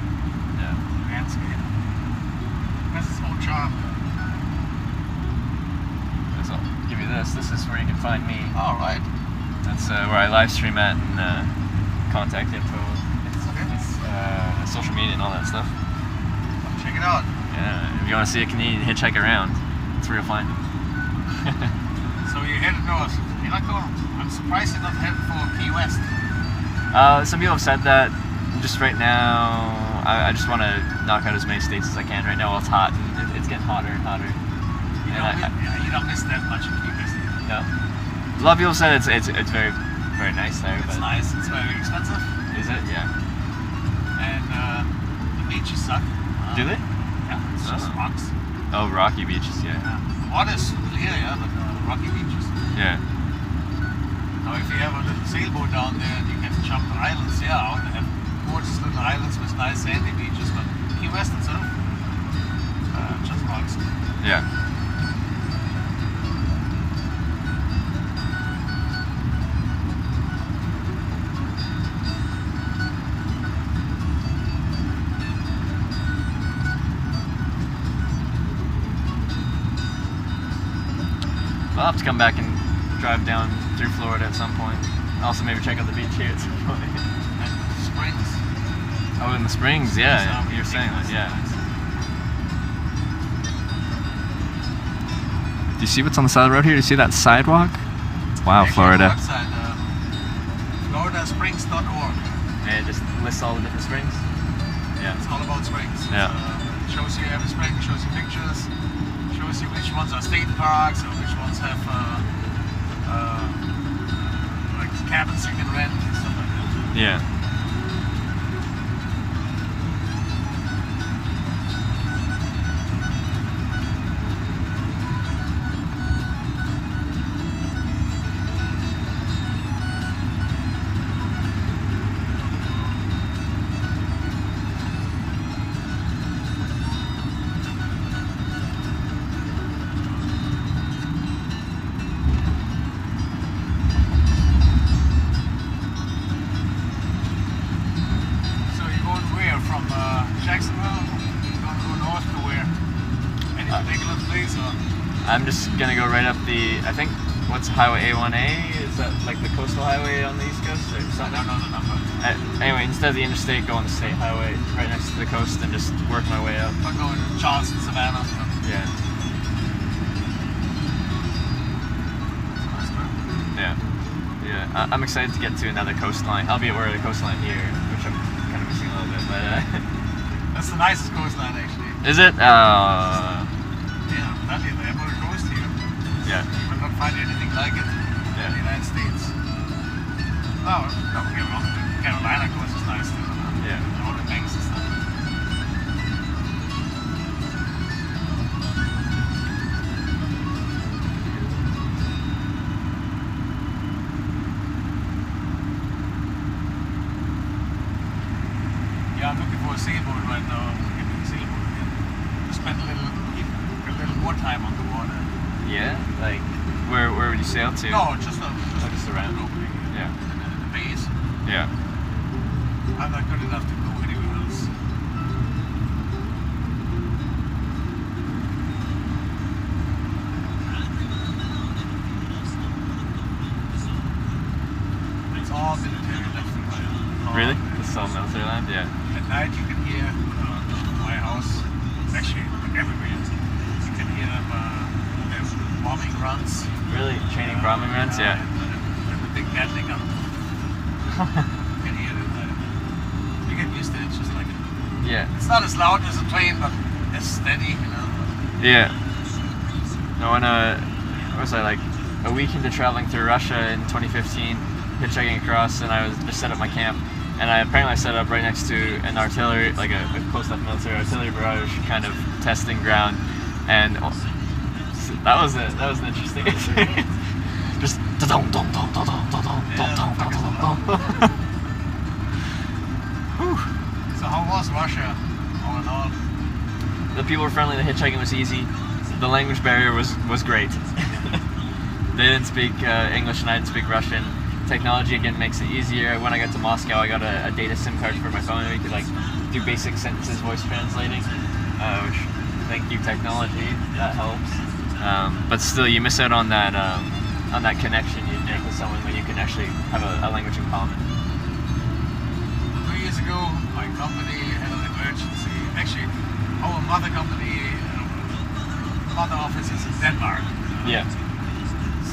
Yeah.
Landscape. That's its own charm.
So I'll give you this. This is where you can find me.
All right.
That's where I live stream at and contact info.
Okay.
It's social media and all that stuff.
Check it out.
Yeah. If you want to see a Canadian hitchhike around, that's where you'll find it.
So you're headed north. You're not going. I'm surprised you're not headed for Key West.
Some people have said that. Just right now, I just want to knock out as many states as I can. Right now, while it's hot and it's getting hotter and hotter.
You don't miss that much in Key West.
No. A lot of people said it's very very nice there.
It's
but
nice. It's very expensive,
Is it? Yeah.
and the beaches suck.
Do they?
Yeah, it's just
Oh.
rocks.
Oh, rocky beaches. Yeah.
The water's clear, yeah, but rocky beaches.
Yeah.
Now, if you have a little sailboat down there and you can jump the islands, yeah, out and have gorgeous little islands with nice sandy beaches, but Key West itself, just rocks.
Yeah. I'll have to come back and drive down through Florida at some point. Also, maybe check out the beach here at some point.
And springs.
Oh, in the springs, yeah.
Sound
You're saying that,
ridiculous.
yeah. Do you see what's on the side of the road here? Do you see that sidewalk? Wow,
Actually,
Florida.
the website, floridasprings.org.
And it just lists all the different springs. Yeah.
It's all about springs.
Yeah.
It shows you every spring, shows you pictures, shows you which ones are state parks or which ones have like cabins you can rent and stuff like that.
Yeah.
So you're going where? From Jacksonville? You're going to go north to where? Any particular place or?
I'm just gonna go right up the, I think, what's Highway A1A? Is that like the coastal highway on the East Coast or
I
something?
don't know the number.
Anyway, instead of the interstate, go on the state highway right next to the coast and just work my way up.
I'm going to Charleston, Savannah.
Yeah. Yeah. Yeah. I'm excited to get to another coastline. Albeit we're at a coastline here, which I'm kind of missing a little bit, but
That's the nicest coastline actually.
is it?
Yeah, not in the Emerald Coast here.
Yeah.
You will not find anything like it in the
Yeah.
United States. Oh, don't get me wrong. The Carolina coast is nice too.
Yeah.
All the banks and stuff. Yeah, I'm looking for a sailboat right now. I'm looking for a sailboat again. To spend a little more time on the water.
Yeah. Like, where would you sail to?
No, just
around.
opening
Yeah.
in the bays.
Yeah.
I'm not good enough to go anywhere else. It's all military left and right. All
Really?
military.
The Salt Military Land? Yeah.
At night you can hear my house, actually everywhere. You can hear them bombing runs.
Really? Training bombing runs? Yeah.
And the big Gatling gun. You can hear it. You get used to it, it's just like it.
Yeah.
It's not as loud as a train, but it's steady, you know.
Yeah. No, when what was I, like a week into traveling through Russia in 2015, hitchhiking across, and I was just set up my camp, and I apparently set up right next to an artillery, like a close-up military artillery barrage kind of testing ground, and that was an interesting experience. Just dum dum dum dum dum dum dum dum dum.
So how was Russia all in all?
The people were friendly. The hitchhiking was easy. The language barrier was great. They didn't speak English and I didn't speak Russian. Technology again makes it easier. When I got to Moscow, I got a data SIM card for my phone. We could like do basic sentences, voice translating. Which, thank you technology, that helps. But still, you miss out on that connection you make with someone when you can actually have a language in common.
2 years ago, my company had an emergency. Actually, our mother company, mother office is in Denmark.
Yeah.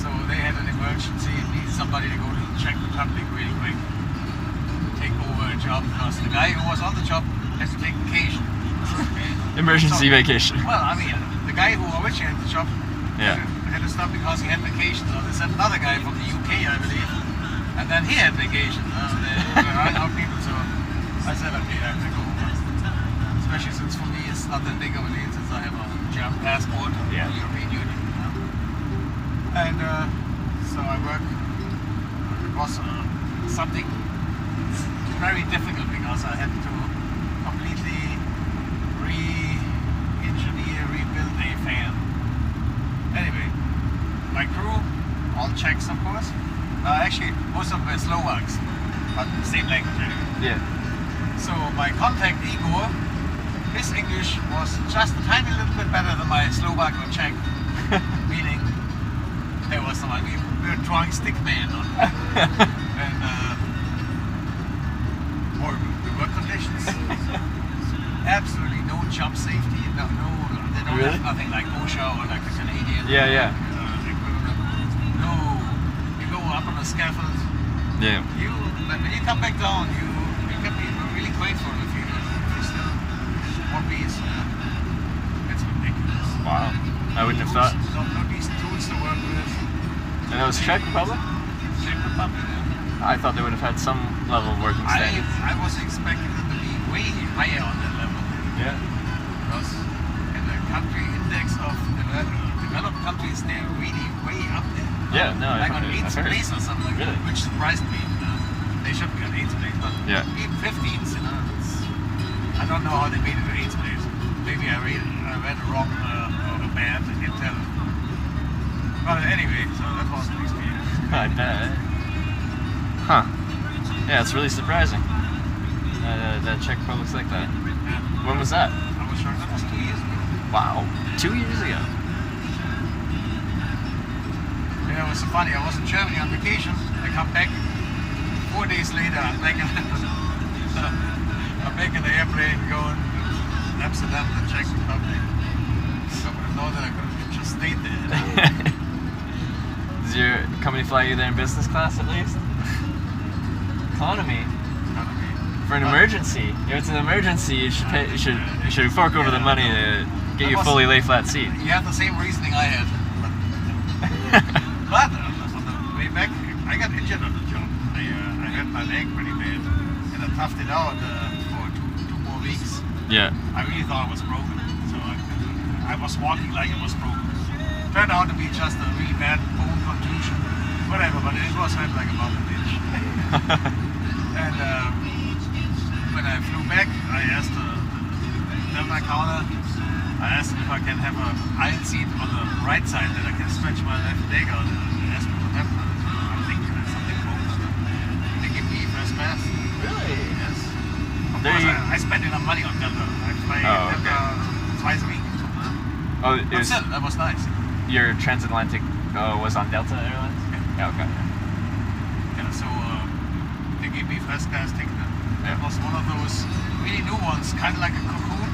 So they had an emergency and needed somebody to go to the Czech Republic really quick, take over a job because the guy who was on the job has to take vacation.
Emergency vacation.
Well, I mean, the guy who originally had the job
Yeah.
had to stop because he had vacation. So they sent another guy from the UK, I believe, and then he had vacation. They were running out people, so I said, okay, I have to go over. Especially since for me it's not that big of a deal since I have a German passport of
Yeah.
the European Union. And so I work. It was something very difficult because I had to completely re-engineer, rebuild a fan. Anyway, my crew, all Czechs of course. Actually, most of them were Slovaks, but same language anyway.
Yeah.
So my contact Igor, his English was just a tiny little bit better than my Slovak or Czech, meaning there was some, we were drawing stick man on. And horrible. The work conditions, absolutely no jump safety, they don't
Really?
have nothing like OSHA or like the Canadian
Yeah.
equivalent. No, you go up on a scaffold,
Yeah.
when you come back down, you can be really grateful if you still one piece. It's ridiculous.
Wow. I wouldn't have thought.
No decent tools to work with.
And that was Czech Republic?
Czech Republic.
I thought they would have had some level of working standards.
I was expecting them to be way higher on that level.
Yeah.
Because in the country index of developed countries, they're really way up there.
Yeah, no,
like on
I've
8th
heard.
place or something like
Really?
that, which surprised me. They should be on 8th place, but
Yeah.
even 15th, I don't know how they made it to 8th place. Maybe I read a wrong or a bad intel. But anyway, so that was an experience.
I bet. Huh. Yeah, it's really surprising. That Czech Republic's like that.
Yeah.
When was that?
I was sure that was 2 years ago.
Wow. 2 years ago.
Yeah, it was so funny. I was in Germany on vacation. I come back 4 days later. I'm back in the airplane going to Amsterdam, the Czech Republic. So I would have known that I could have just stayed there.
Does your company fly you there in business class at least? Economy. For an emergency. If it's an emergency, you should pay. You should fork over the money to get you a fully lay flat seat.
You have the same reasoning I had. But on the way back, I got injured on the job. I hurt my leg pretty bad, and I toughed it out for two more weeks.
Yeah.
I really thought it was broken, so I was walking like it was broken. Turned out to be just a really bad bone contusion, whatever, but it was hurt like a mountain bitch. And when I flew back, I asked the Delta counter, I asked them if I can have an iron seat on the right side that I can stretch my left leg out. And asked me what happened. I think something broke. They give me first class.
Really?
Yes. Of course, I spend enough money on Delta. I fly Delta twice a week.
Oh,
But still, that was nice.
your transatlantic was on Delta Airlines? Yeah, okay.
Yeah, so they gave me first class ticket. It was one of those really new ones, kind of like a cocoon.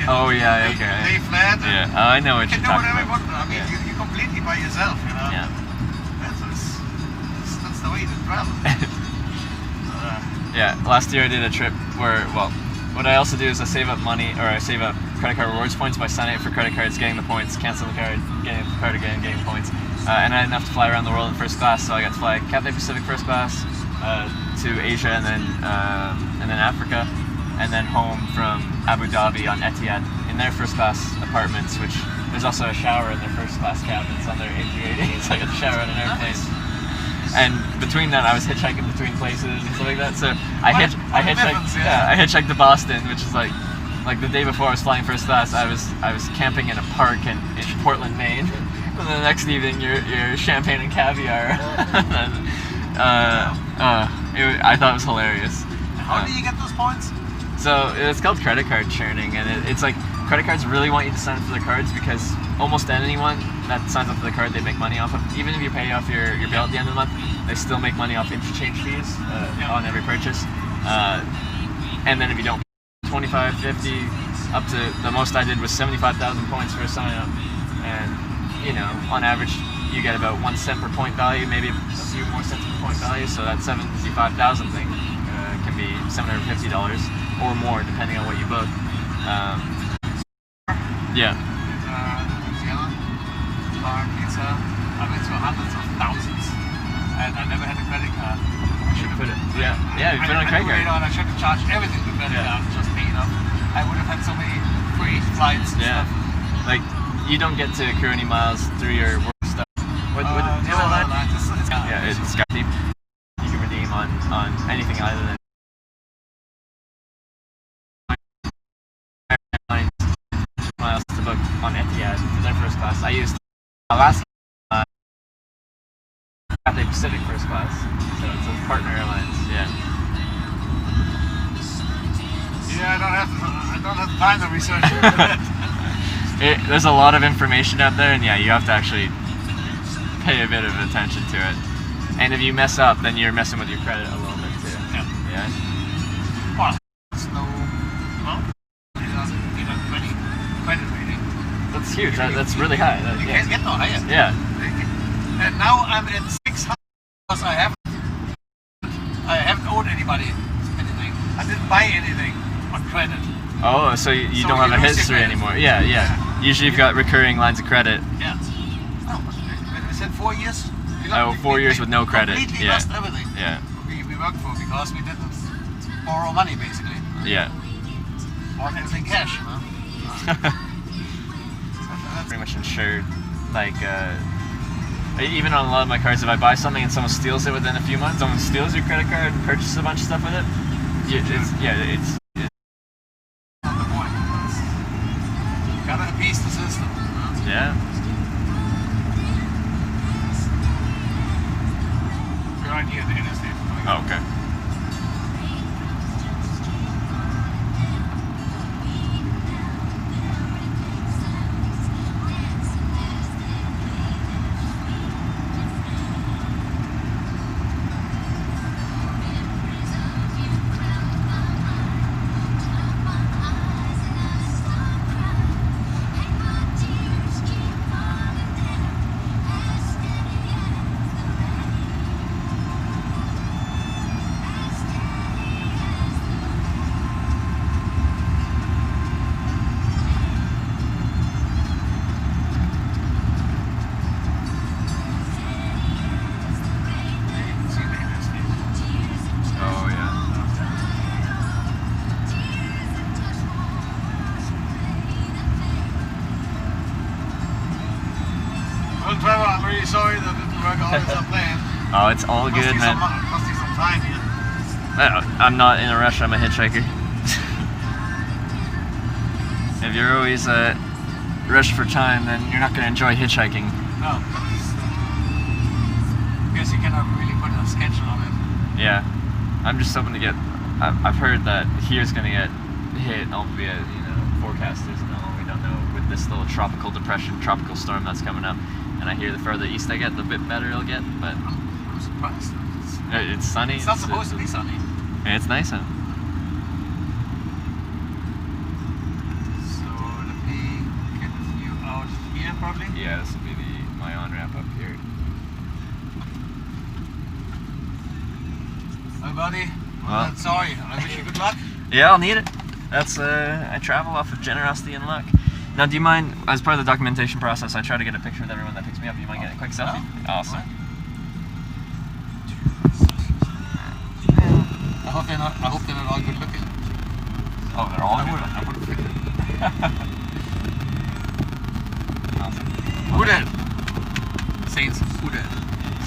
Oh yeah, okay.
Lay flat.
Yeah, I know what
You
you're
can do
talking
whatever you
about.
want. I mean,
Yeah.
you're completely by yourself, you know.
Yeah.
That's the way to travel.
Yeah, last year I did a trip where, well, what I also do is I save up money, or I save up credit card rewards points by signing up for credit cards, getting the points, canceling the card, getting the card again, getting the points. And I had enough to fly around the world in first class, so I got to fly Cathay Pacific first class to Asia and then Africa, and then home from Abu Dhabi on Etihad in their first class apartments, which there's also a shower in their first class cabins on their A380, so I got to shower on an airplane. And between that, I was hitchhiking between places and stuff like that. So I hitchhiked to Boston, which is like the day before I was flying first class. I was camping in a park in Portland, Maine. And the next evening, you're champagne and caviar. I thought it was hilarious.
How do you get those points?
So it's called credit card churning, and it's like credit cards really want you to sign up for their cards because almost anyone that signs up for the card they make money off of. Even if you pay off your bill at the end of the month, they still make money off interchange fees on every purchase. And then if you don't, 25, 50, up to the most I did was 75,000 points for a sign up, and on average you get about 1 cent per point value, maybe a few more cents per point value. So that 75,000 thing can be $750 or more depending on what you book. Yeah.
New Zealand, bar, pizza. I went to hundreds of thousands, and I never had a credit card. I should have
Put it. Yeah. You put it on a credit card.
I should have charged everything with credit card. Just pay enough. I would have had so many free flights. And
Yeah.
stuff.
Like you don't get to accrue any miles through your work stuff. What
No,
yeah, it's got you can redeem on anything other than miles to book on Etihad for their first class. I used last Cathay Pacific first class, so it's a partner airlines. Yeah.
Yeah, I don't have time to research it.
There's a lot of information out there, and yeah, you have to actually pay a bit of attention to it. And if you mess up, then you're messing with your credit a little bit too. Yeah.
Well, there's no, it doesn't even credit rating.
That's huge. That's really high.
You can't get no higher.
Yeah.
And now I'm at 600 because I haven't owed anybody anything. I didn't buy anything on credit.
Oh, so you
So
don't
you
have a
lose your
history
credit.
anymore. Yeah. Usually you've got recurring lines of credit.
Yeah. Oh, we said 4 years.
Oh, 4 years with no credit.
Completely
Yeah.
lost everything.
Yeah.
We worked for because we didn't borrow money basically.
Yeah.
Bought everything cash.
Pretty much insured. Like, even on a lot of my cards, if I buy something and someone steals it within a few months, someone steals your credit card and purchases a bunch of stuff with it, it's
Not the point. Gotta appease the system.
yeah.
We're right here at the interstate.
Oh, okay.
sorry that didn't work out as I planned.
Oh, it's all good, man.
Must be some time here.
I'm not in a rush. I'm a hitchhiker. If you're always rushed for time, then you're not going to enjoy hitchhiking.
No. Guess you cannot really put a schedule on it.
Yeah, I'm just hoping to get. I've heard that here's going to get hit, albeit forecasters know. We don't know with this little tropical depression, tropical storm that's coming up. And I hear the further east I get, the bit better it'll get. But
I'm surprised.
it's sunny.
It's not supposed to be sunny.
And it's nice out.
So let me get you out here, probably.
Yeah, this will be my on ramp up here.
Hi, buddy.
Well,
Sorry. I wish you good luck.
Yeah, I'll need it. That's I travel off of generosity and luck. Now, do you mind, as part of the documentation process, I try to get a picture with everyone that picks me up. Do you mind getting a quick selfie?
No.
Awesome.
I hope they're not all good looking.
Oh, they're all good.
I would fit it.
Awesome.
Who that? Saints. Who that?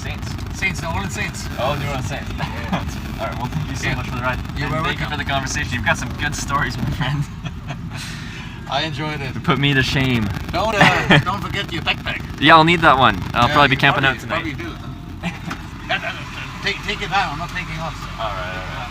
Saints.
Saints. They're all in Saints.
Oh, you're on Saints. All right. Well, thank you so much for the ride.
You're
And thank you
welcome.
for the conversation. You've got some good stories, my friend.
I enjoyed it.
You put me to shame.
Don't forget your backpack.
Yeah, I'll need that one. I'll probably be
you
camping out tonight.
Probably do. Take it down. I'm not taking off. So.
All right.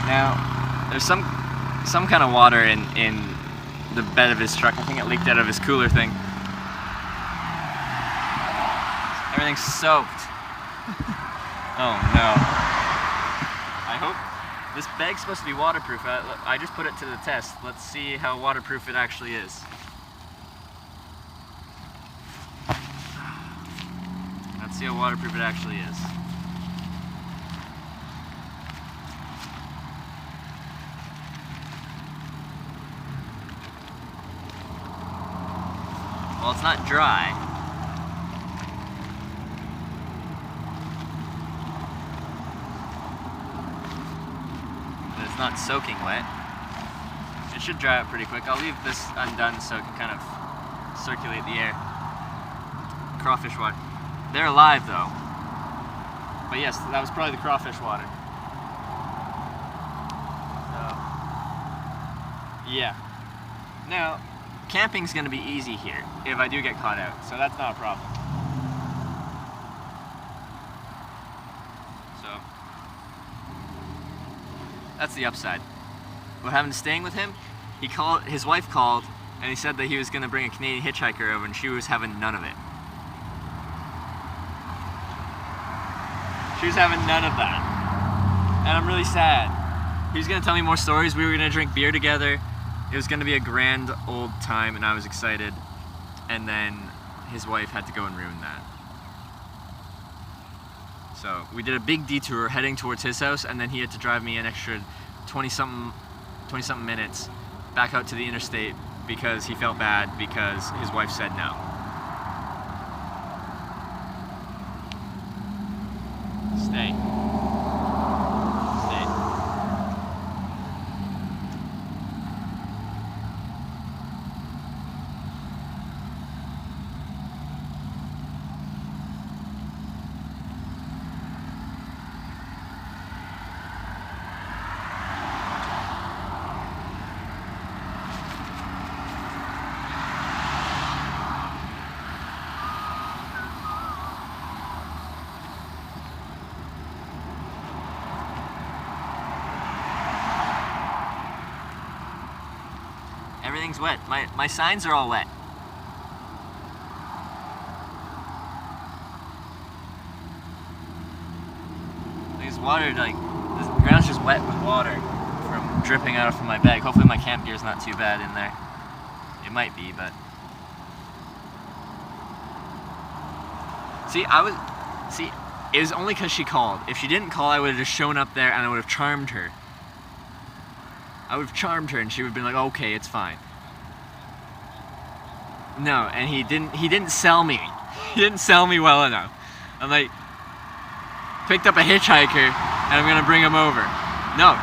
Now, there's some kind of water in the bed of his truck. I think it leaked out of his cooler thing. Everything's soaked. Oh no. I hope this bag's supposed to be waterproof. I just put it to the test. Let's see how waterproof it actually is. Let's see how waterproof it actually is. Well, it's not dry. But it's not soaking wet. It should dry out pretty quick. I'll leave this undone so it can kind of circulate the air. Crawfish water. They're alive though. But yes, that was probably the crawfish water. So, yeah. Now, camping's gonna be easy here if I do get caught out, so that's not a problem. So, that's the upside. What happened to staying with him? His wife called, and he said that he was gonna bring a Canadian hitchhiker over, and she was having none of it. She was having none of that. And I'm really sad. He was gonna tell me more stories, we were gonna drink beer together. It was gonna be a grand old time and I was excited. And then his wife had to go and ruin that. So we did a big detour heading towards his house, and then he had to drive me an extra 20 something minutes back out to the interstate because he felt bad because his wife said no. Stay. Stay.
Everything's wet. My signs are all wet. There's water, like, the ground's just wet with water from dripping out of my bag. Hopefully my camp gear's not too bad in there. It might be, but... See, it was only because she called. If she didn't call, I would have just shown up there and I would have charmed her. I would have charmed her and she would have been like, okay, it's fine. No, and he didn't sell me. He didn't sell me well enough. I'm like, picked up a hitchhiker and I'm gonna bring him over. No.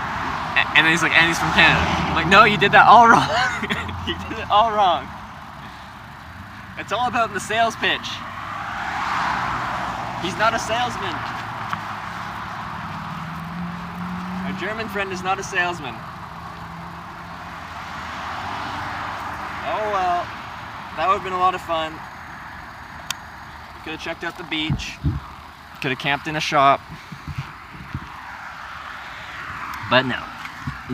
And then he's like, and he's from Canada. I'm like, no, you did that all wrong. You did it all wrong. It's all about the sales pitch. He's not a salesman. Our German friend is not a salesman. Oh well, that would have been a lot of fun. We could have checked out the beach. Could have camped in a shop. But no.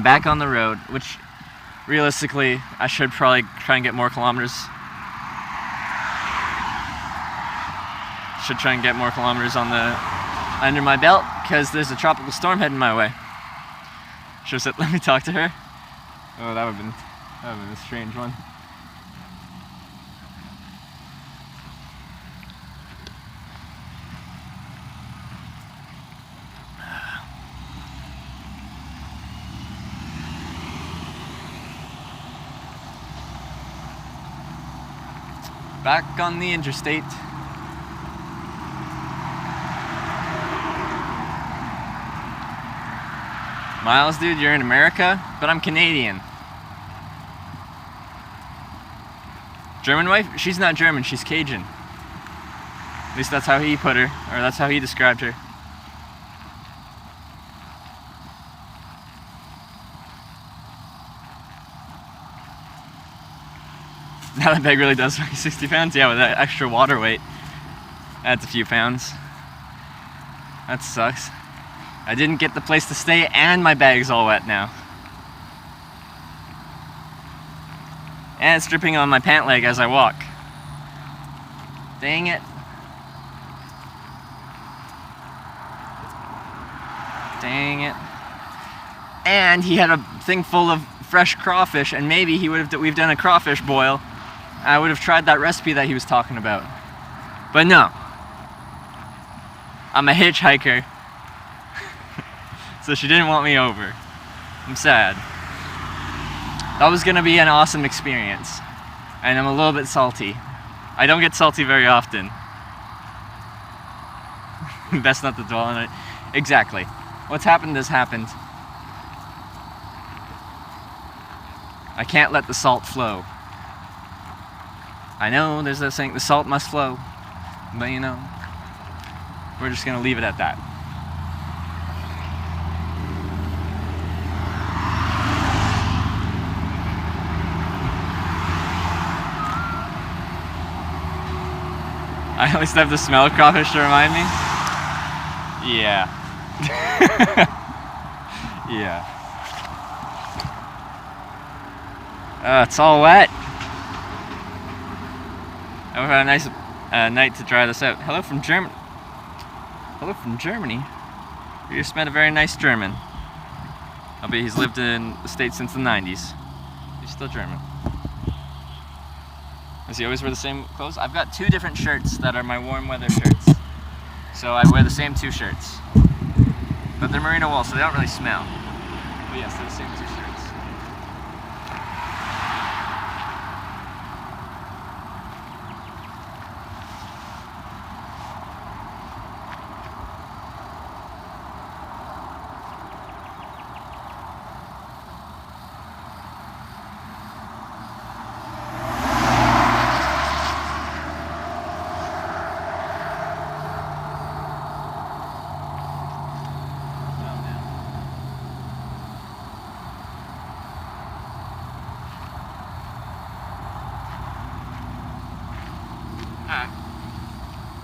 Back on the road, which realistically I should probably try and get more kilometers. Should try and get more kilometers on the under my belt because there's a tropical storm heading my way. Should have said, let me talk to her. Oh, that would have been a strange one. Back on the interstate. Miles, dude, you're in America, but I'm Canadian. German wife? She's not German, she's Cajun. At least that's how he put her, or that's how he described her. Now that bag really does weigh 60 pounds? Yeah, with that extra water weight, adds a few pounds. That sucks. I didn't get the place to stay and my bag's all wet now. And it's dripping on my pant leg as I walk. Dang it. Dang it. And he had a thing full of fresh crawfish, and maybe we've done a crawfish boil. I would have tried that recipe that he was talking about. But no. I'm a hitchhiker. So she didn't want me over. I'm sad. That was gonna be an awesome experience. And I'm a little bit salty. I don't get salty very often. Best not to dwell on it. Exactly. What's happened has happened. I can't let the salt flow. I know there's that saying, the salt must flow. But you know, we're just gonna leave it at that. I at least have the smell of crawfish to remind me. Yeah. Yeah. It's all wet. I've had a nice night to dry this out. Hello from Germany. Hello from Germany. We just met a very nice German. I bet he's lived in the States since the 90s. He's still German. Does he always wear the same clothes? I've got two different shirts that are my warm weather shirts. So I wear the same two shirts. But they're merino wool, so they don't really smell. But yes, they're the same two shirts.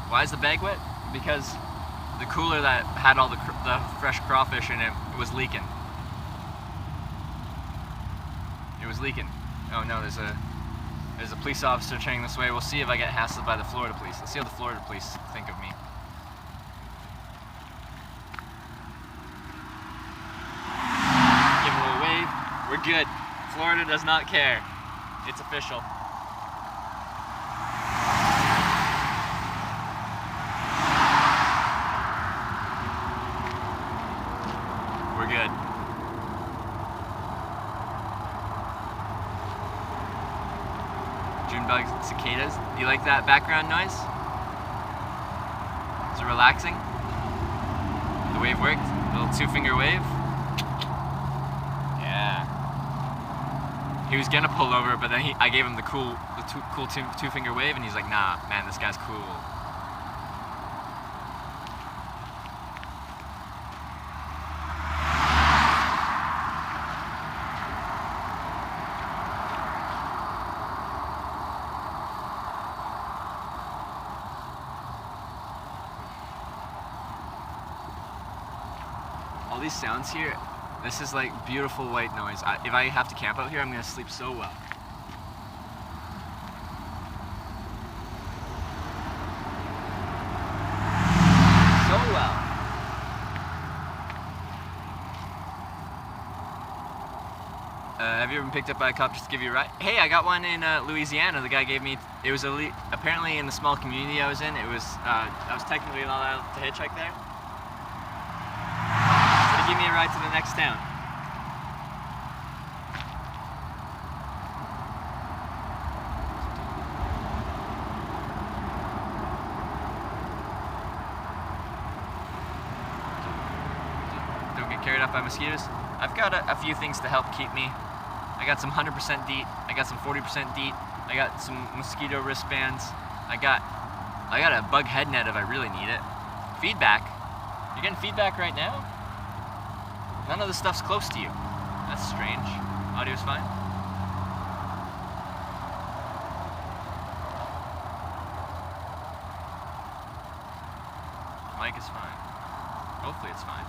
Why is the bag wet? Because the cooler that had all the fresh crawfish in it was leaking. It was leaking. Oh no, there's a police officer turning this way. We'll see if I get hassled by the Florida police. Let's see how the Florida police think of me. Give him a little wave. We're good. Florida does not care. It's official. We're good. Junebug cicadas. Do you like that background noise? Is it relaxing? The wave worked? A little two-finger wave? Yeah. He was gonna pull over, but then I gave him the cool two-finger wave, and he's like, nah, man, this guy's cool. All these sounds here, this is like beautiful white noise. If I have to camp out here, I'm gonna sleep so well. So well. Have you ever been picked up by a cop just to give you a ride? Hey, I got one in Louisiana. The guy gave me, it was apparently in the small community I was in, it was, I was technically not allowed to hitchhike there. Give me a ride to the next town. Don't get carried off by mosquitoes. I've got a few things to help keep me. I got some 100% DEET. I got some 40% DEET. I got some mosquito wristbands. I got a bug head net if I really need it. Feedback. You're getting feedback right now? None of the stuff's close to you. That's strange. Audio's fine. Mic is fine. Hopefully it's fine.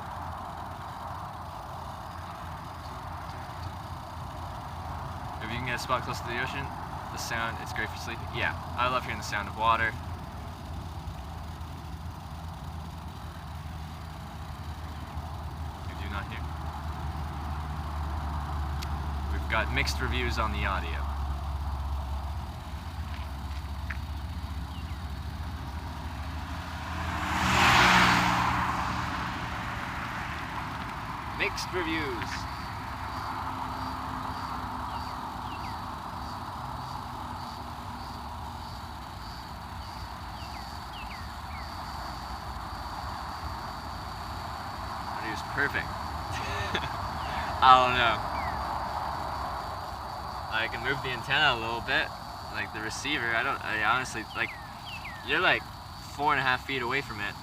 If you can get a spot close to the ocean, the sound, it's great for sleeping. Yeah, I love hearing the sound of water. Not here. We've got mixed reviews on the audio. Mixed reviews. Audio's perfect. I don't know. I can move the antenna a little bit, like the receiver. I honestly, like, you're like 4.5 feet away from it,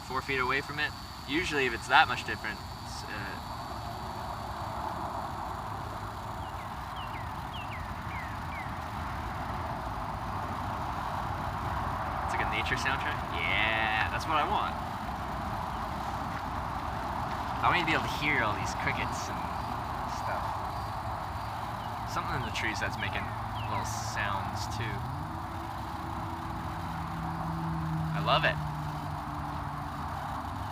4 feet away from it. Usually, if it's that much different, it's like a nature soundtrack. Yeah, that's what I want. I want you to be able to hear all these crickets and stuff. Something in the trees that's making little sounds too. I love it.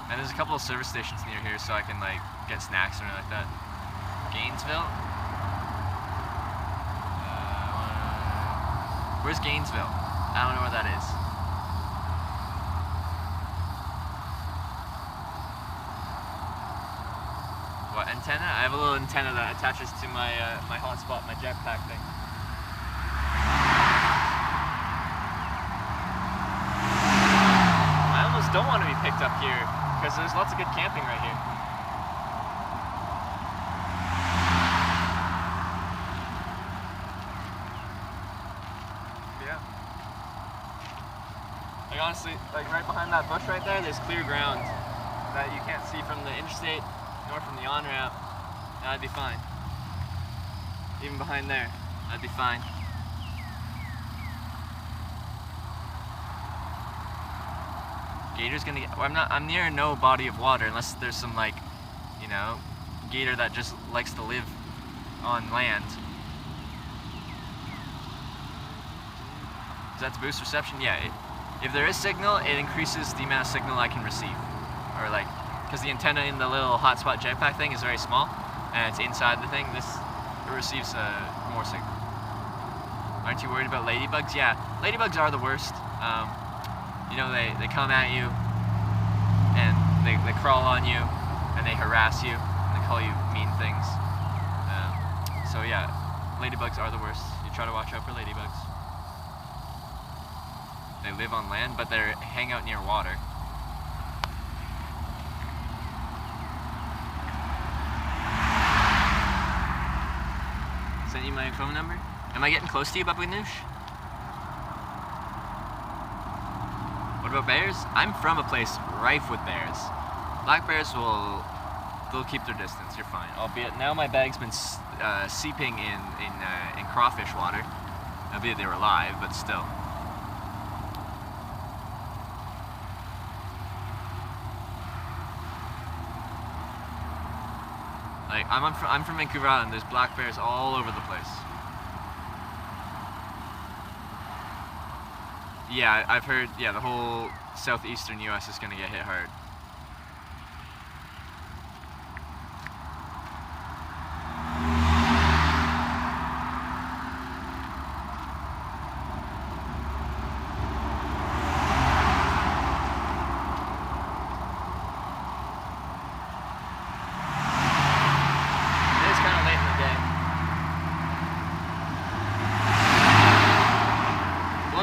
And there's a couple of service stations near here, so I can like get snacks or anything like that. Gainesville? Where's Gainesville? I don't know where that is. What, antenna? I have a little antenna that attaches to my my hotspot, my jetpack thing. I almost don't want to be picked up here because there's lots of good camping right here. Yeah. Like honestly, like right behind that bush right there, there's clear ground that you can't see from the interstate nor from the on-ramp, and I'd be fine. Even behind there, I'd be fine. Gator's gonna get, I'm near no body of water unless there's some like, you know, gator that just likes to live on land. Is that to boost reception? Yeah. If there is signal, it increases the amount of signal I can receive. Or like, because the antenna in the little hotspot jetpack thing is very small, and it's inside the thing, it receives more signal. Aren't you worried about ladybugs? Yeah, ladybugs are the worst. You know, they come at you, and they crawl on you, and they harass you, and they call you mean things. So yeah, ladybugs are the worst. You try to watch out for ladybugs. They live on land, but they hang out near water. Sent you my phone number? Am I getting close to you, Babuinouche? What about bears? I'm from a place rife with bears. Black bears they'll keep their distance, you're fine. Albeit now my bag's been seeping in crawfish water. Albeit they were alive, but still. Like, I'm from Vancouver Island, there's black bears all over the place. Yeah, I've heard, yeah, the whole southeastern US is gonna get hit hard.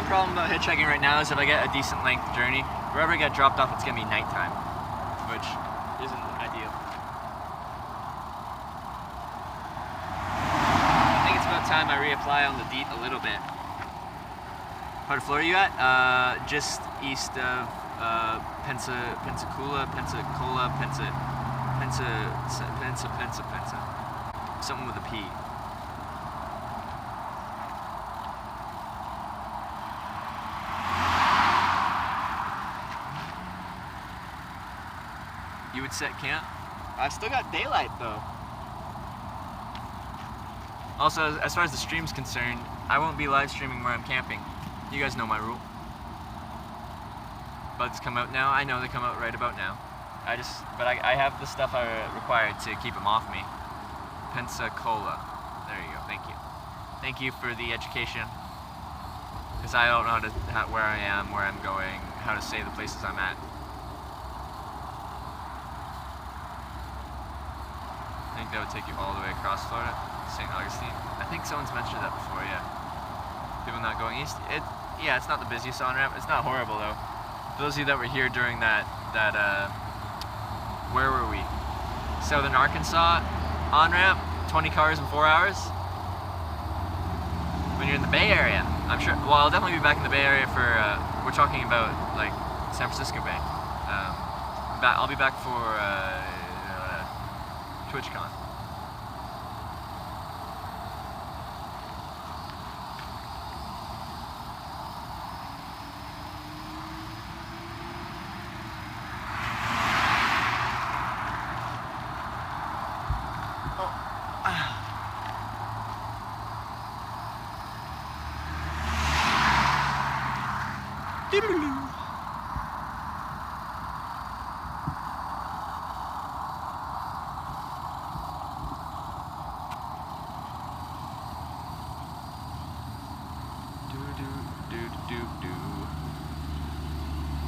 Problem about hitchhiking right now is if I get a decent length journey, wherever I get dropped off, it's gonna be nighttime, which isn't ideal. I think it's about time I reapply on the DEET a little bit. Part of Florida you at? Just east of Pensacola, something with a P. You would set camp? I've still got daylight though. Also, as far as the stream's concerned, I won't be live streaming where I'm camping. You guys know my rule. Bugs come out now. I know they come out right about now. But I have the stuff I required to keep them off me. Pensacola. There you go. Thank you. Thank you for the education. Because I don't know where I am, where I'm going, how to say the places I'm at. I think that would take you all the way across Florida, St. Augustine. I think someone's mentioned that before, yeah. People not going east. Yeah, it's not the busiest on-ramp. It's not horrible though. For those of you that were here during where were we? Southern Arkansas on-ramp, 20 cars in 4 hours. When you're in the Bay Area, I'm sure. Well, I'll definitely be back in the Bay Area for. We're talking about like San Francisco Bay. I'll be back for. TwitchCon.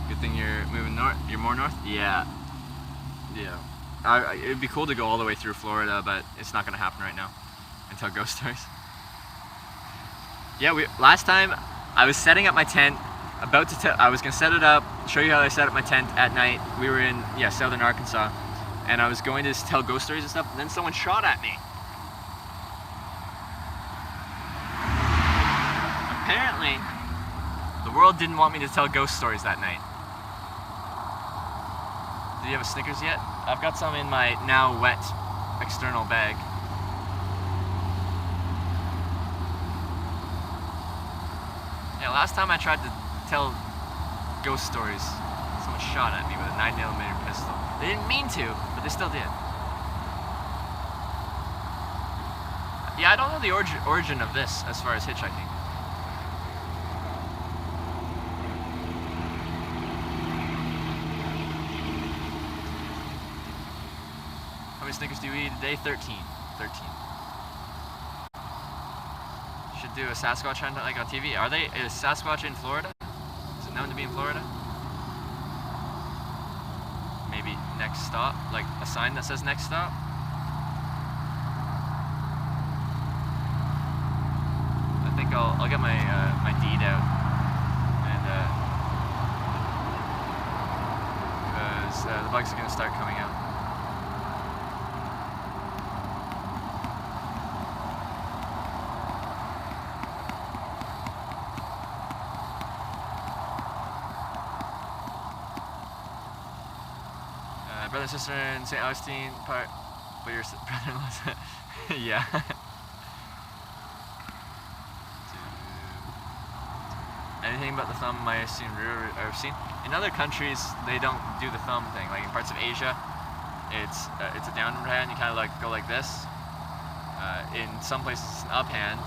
Good thing you're moving north. You're more north? Yeah. Yeah. It'd be cool to go all the way through Florida, but it's not gonna happen right now. And tell ghost stories. Yeah, last time I was setting up my tent, I was gonna set it up, show you how I set up my tent at night. We were in, southern Arkansas, and I was going to tell ghost stories and stuff, and then someone shot at me. Apparently, the world didn't want me to tell ghost stories that night. Do you have a Snickers yet? I've got some in my now wet external bag. Yeah, last time I tried to tell ghost stories, someone shot at me with a 9mm pistol. They didn't mean to, but they still did. Yeah, I don't know the origin of this as far as hitchhiking. Snickers do we eat today? 13. 13. Should do a Sasquatch hunt like on TV. Is Sasquatch in Florida? Is it known to be in Florida? Maybe next stop, like a sign that says next stop. I think I'll get my my deed out, and because the bugs are gonna start coming out. Brother and sister in St. Augustine, but your brother-in-law's. Yeah. Anything about the thumb I've seen in other countries they don't do the thumb thing. Like in parts of Asia, it's a downward hand. You kind of like go like this. In some places, it's an up hand.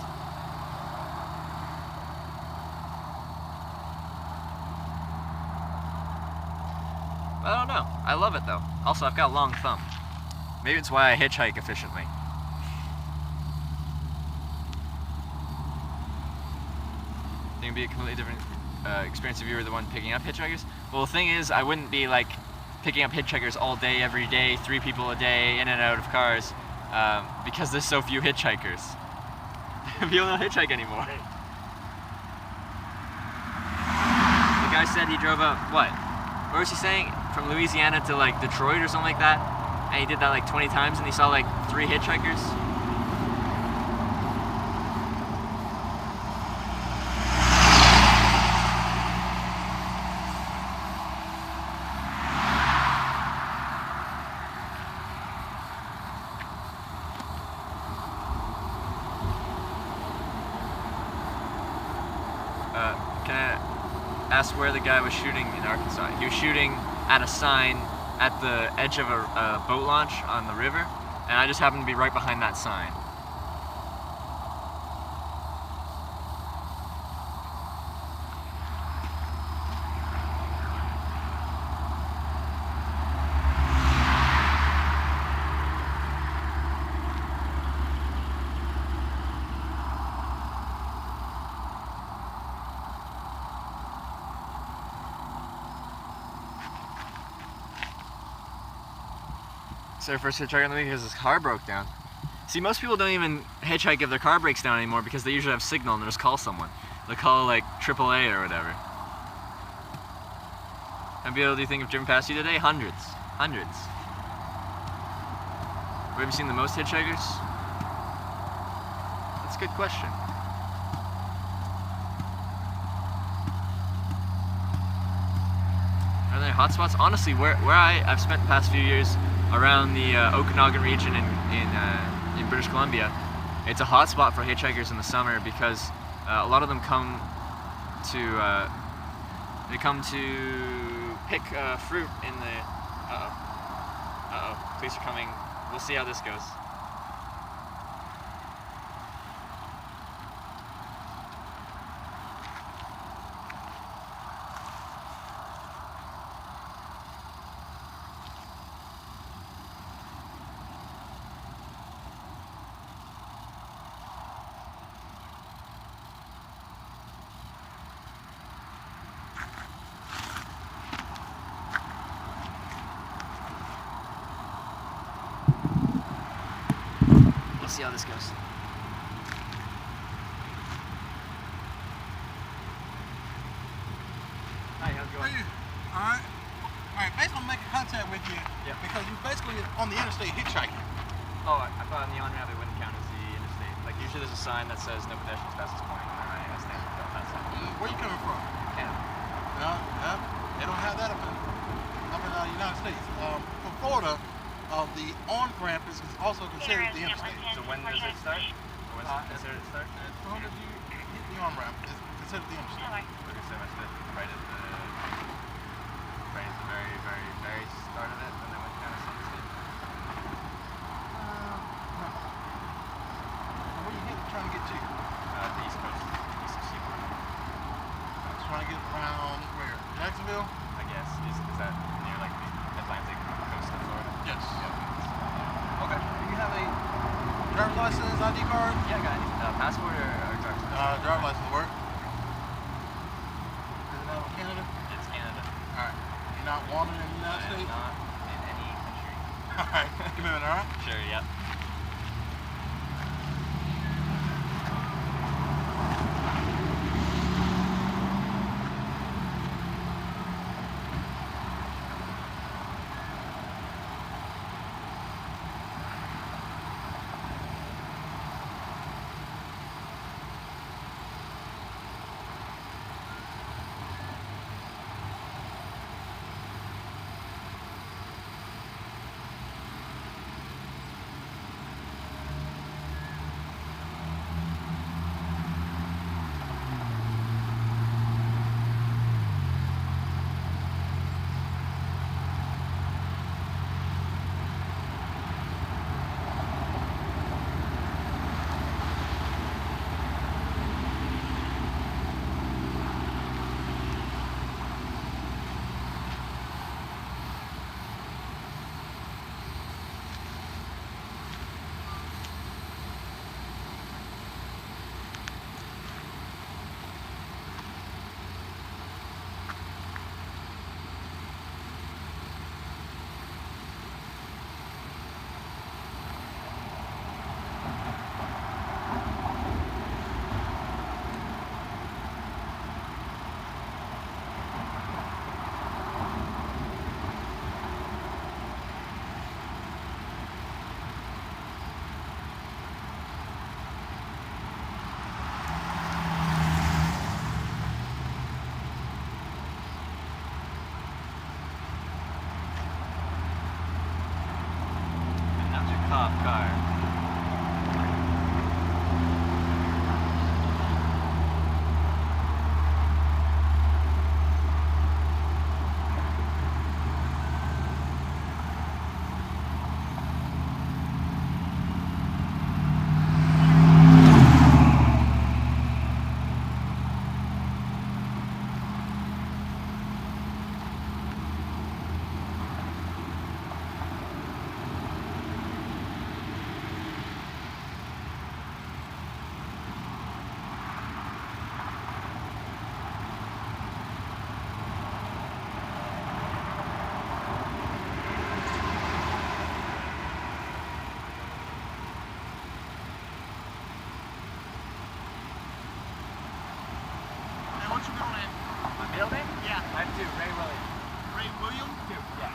I don't know. I love it though. Also, I've got a long thumb. Maybe it's why I hitchhike efficiently. Think it'd be a completely different experience if you were the one picking up hitchhikers. Well, the thing is, I wouldn't be like picking up hitchhikers all day, every day, 3 people a day, in and out of cars, because there's so few hitchhikers. People don't hitchhike anymore. The guy said he drove up, what? What was he saying? From Louisiana to like Detroit or something like that, and he did that like 20 times, and he saw like 3 hitchhikers. Can I ask where the guy was shooting in Arkansas? He was shooting at a sign at the edge of a boat launch on the river, and I just happened to be right behind that sign. So first hitchhike on the week because his car broke down. See, most people don't even hitchhike if their car breaks down anymore because they usually have signal and they just call someone. They call like AAA or whatever. How many people do you think have driven past you today? Hundreds. Hundreds. Where have you seen the most hitchhikers? That's a good question. Are there hotspots? Honestly, where I've spent the past few years around the Okanagan region in British Columbia, it's a hotspot for hitchhikers in the summer because a lot of them come to pick fruit in the. Police are coming. We'll see how this goes. We'll see how this goes. Hi, how's it going?
Alright. Alright, basically I'm making contact with you because you're basically on the interstate hitchhiking.
Oh, I thought on the on-ramp it wouldn't count as the interstate. Like usually there's a sign that says no pedestrians past this point. I stand for that sign.
Where you coming from?
Canada.
They don't have that up in the United States. For Florida, the on-ramp is also considered the interstate.
So when does it start? When does it start?
As soon as you hit the on-ramp, it's considered the interstate.
Okay, so much right at the very, very, very start of it, and then we kind of interstate.
No. Where you trying to get to?
The East Coast, East Seaboard.
Trying to get around where? Jacksonville?
I guess. Is that near like the Atlantic coast of Florida?
Yes. card?
Yeah, got any passport or driver's license?
Driver license work. Is it out of Canada?
It's Canada.
Alright. You're not wanted in the United
I am
States?
not in any country.
Alright. Give me a minute, alright?
Sure, yep. Cop car.
And what's your middle name?
My middle name?
Yeah.
I have two. Ray Williams.
Ray Williams?
Two. Yeah.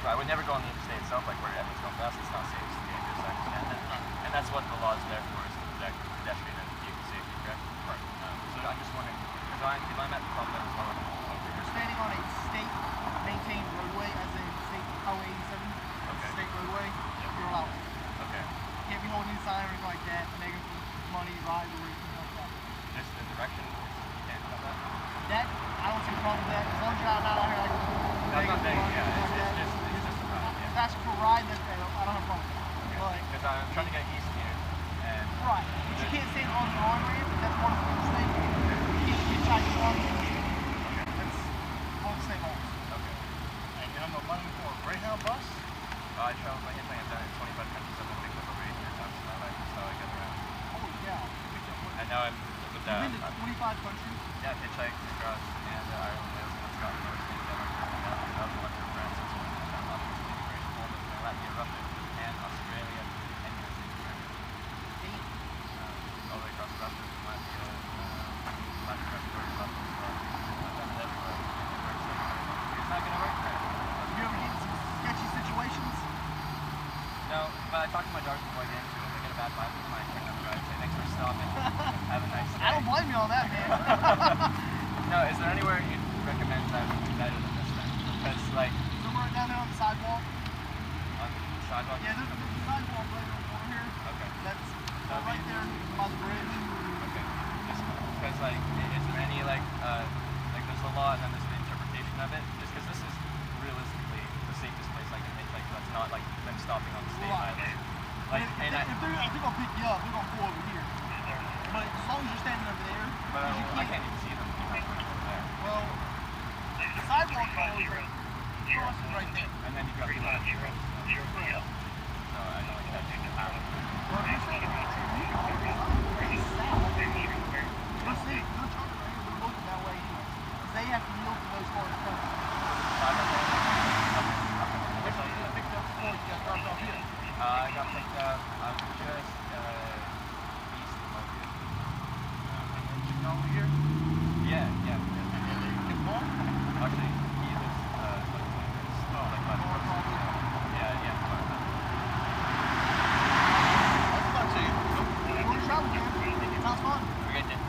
I would never go on the interstate itself, like where everyone's going fast. It's not safe. It's dangerous. I understand that, and that's what the law is there for, is to protect pedestrian and vehicle safety. Correct? Correct. So I'm just wondering, because I'm at the top level over
You're standing on a state-maintained roadway, as in State Highway 87,
Okay.
state roadway. You're allowed.
Okay.
Can't be holding a sign or anything like that, making money, ride, or anything like that.
Just the direction. You can't stop that.
That, I don't see a problem with that. As long as you're not out here like
That's not big.
money,
Yeah.
anything like that.
It's just a problem.
If
Yeah.
that's for ride, then I don't have a problem with that. But
Because I'm trying to get east here,
And
Right. But you can't stand on the on-ramp. That's part of the interstate. You can't hitchhike on the interstate. That's on the state laws.
okay.
And you have no money for a Greyhound bus?
I travel by hitchhike. I've done it 25 countries. I've been picked up over 800 times in my life. That's how I get around.
Holy cow.
And now I'm with
You've been to 25 countries?
yeah, hitchhiked across Canada, Ireland, Wales, Scotland, Norway, Denmark, Germany, Belgium, Luxembourg, France, Switzerland, Japan, Austria, Spain, Greece, Poland, Latvia, Russia, Japan, Australia, and New Zealand. All the way across Russia, Latvia, Latin America, Latvia, I've done it everywhere. It's not going to work there.
Have you ever get in some sketchy situations?
No, but I talked to my dogs before I get into it. They get a bad vibe from my turn on the drive. Say, thanks for stopping. Have a nice day.
I don't blame you on that, man.
No, is there anywhere you'd recommend that would be better than this then? Because, like,
Somewhere down there on the sidewalk.
on the sidewalk.
Yeah, there's a sidewalk right over here.
Okay.
That's right there by the bridge.
Okay. Just because, like, is there any, like there's the law and then there's the interpretation of it? Just because this is realistically the safest place I can hitchhike, that's not, like, them stopping on the state
Right.
highway. Like,
if
and
they're gonna pick you up, they're gonna pull over here. But as long as you're standing over there,
but
because you
I can't even see them.
Well, the sidewalk always crosses right there.
And then you got the left. So I know like that takes a power.
Well, if you're standing right there, you can always south. Let's see, no truckers right here, they're looking that way anyway. Because they have to yield to those cars coming. Which one you picked up before you got dropped off here?
I got picked up. I'm just east of Malbis.
You know over here?
Yeah.
Get one?
Actually, he lives like 20 minutes.
Oh,
Like by the
North
road.
Malbis.
Yeah.
That's not cheap.
We're traveling, man. Sounds fun.
We got you.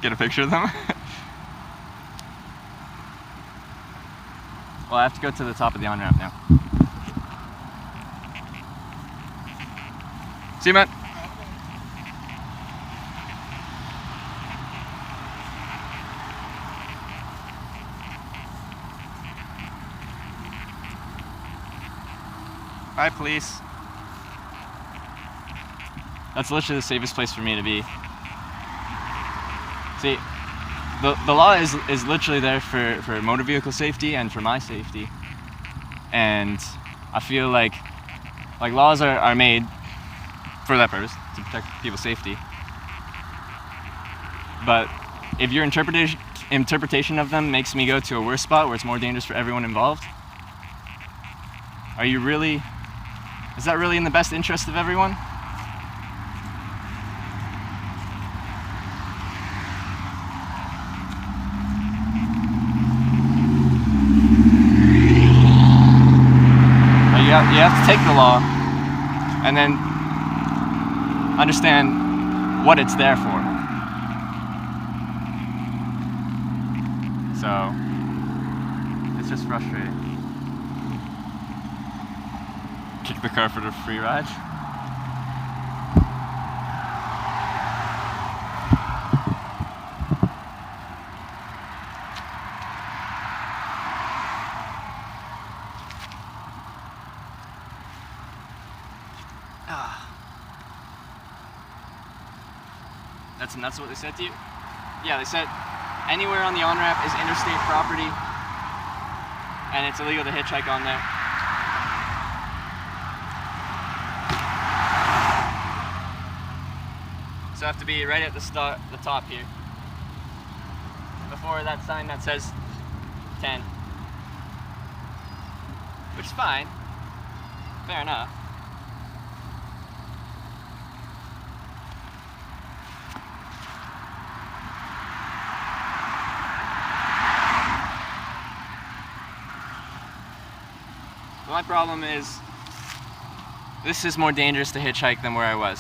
Get a picture of them? Well, I have to go to the top of the on-ramp now. See you, man. Hi, police. That's literally the safest place for me to be. See, the law is literally there for motor vehicle safety and for my safety. And I feel like laws are made for that purpose, to protect people's safety. But if your interpretation of them makes me go to a worse spot where it's more dangerous for everyone involved, is that really in the best interest of everyone? You have to take the law and then understand what it's there for. So, it's just frustrating. Kick the car for the free ride. That's what they said to you? Yeah, they said anywhere on the on-ramp is interstate property and it's illegal to hitchhike on there. So I have to be right at the top here. Before that sign that says 10. Which is fine. Fair enough. My problem is
This is more dangerous to hitchhike than where I was.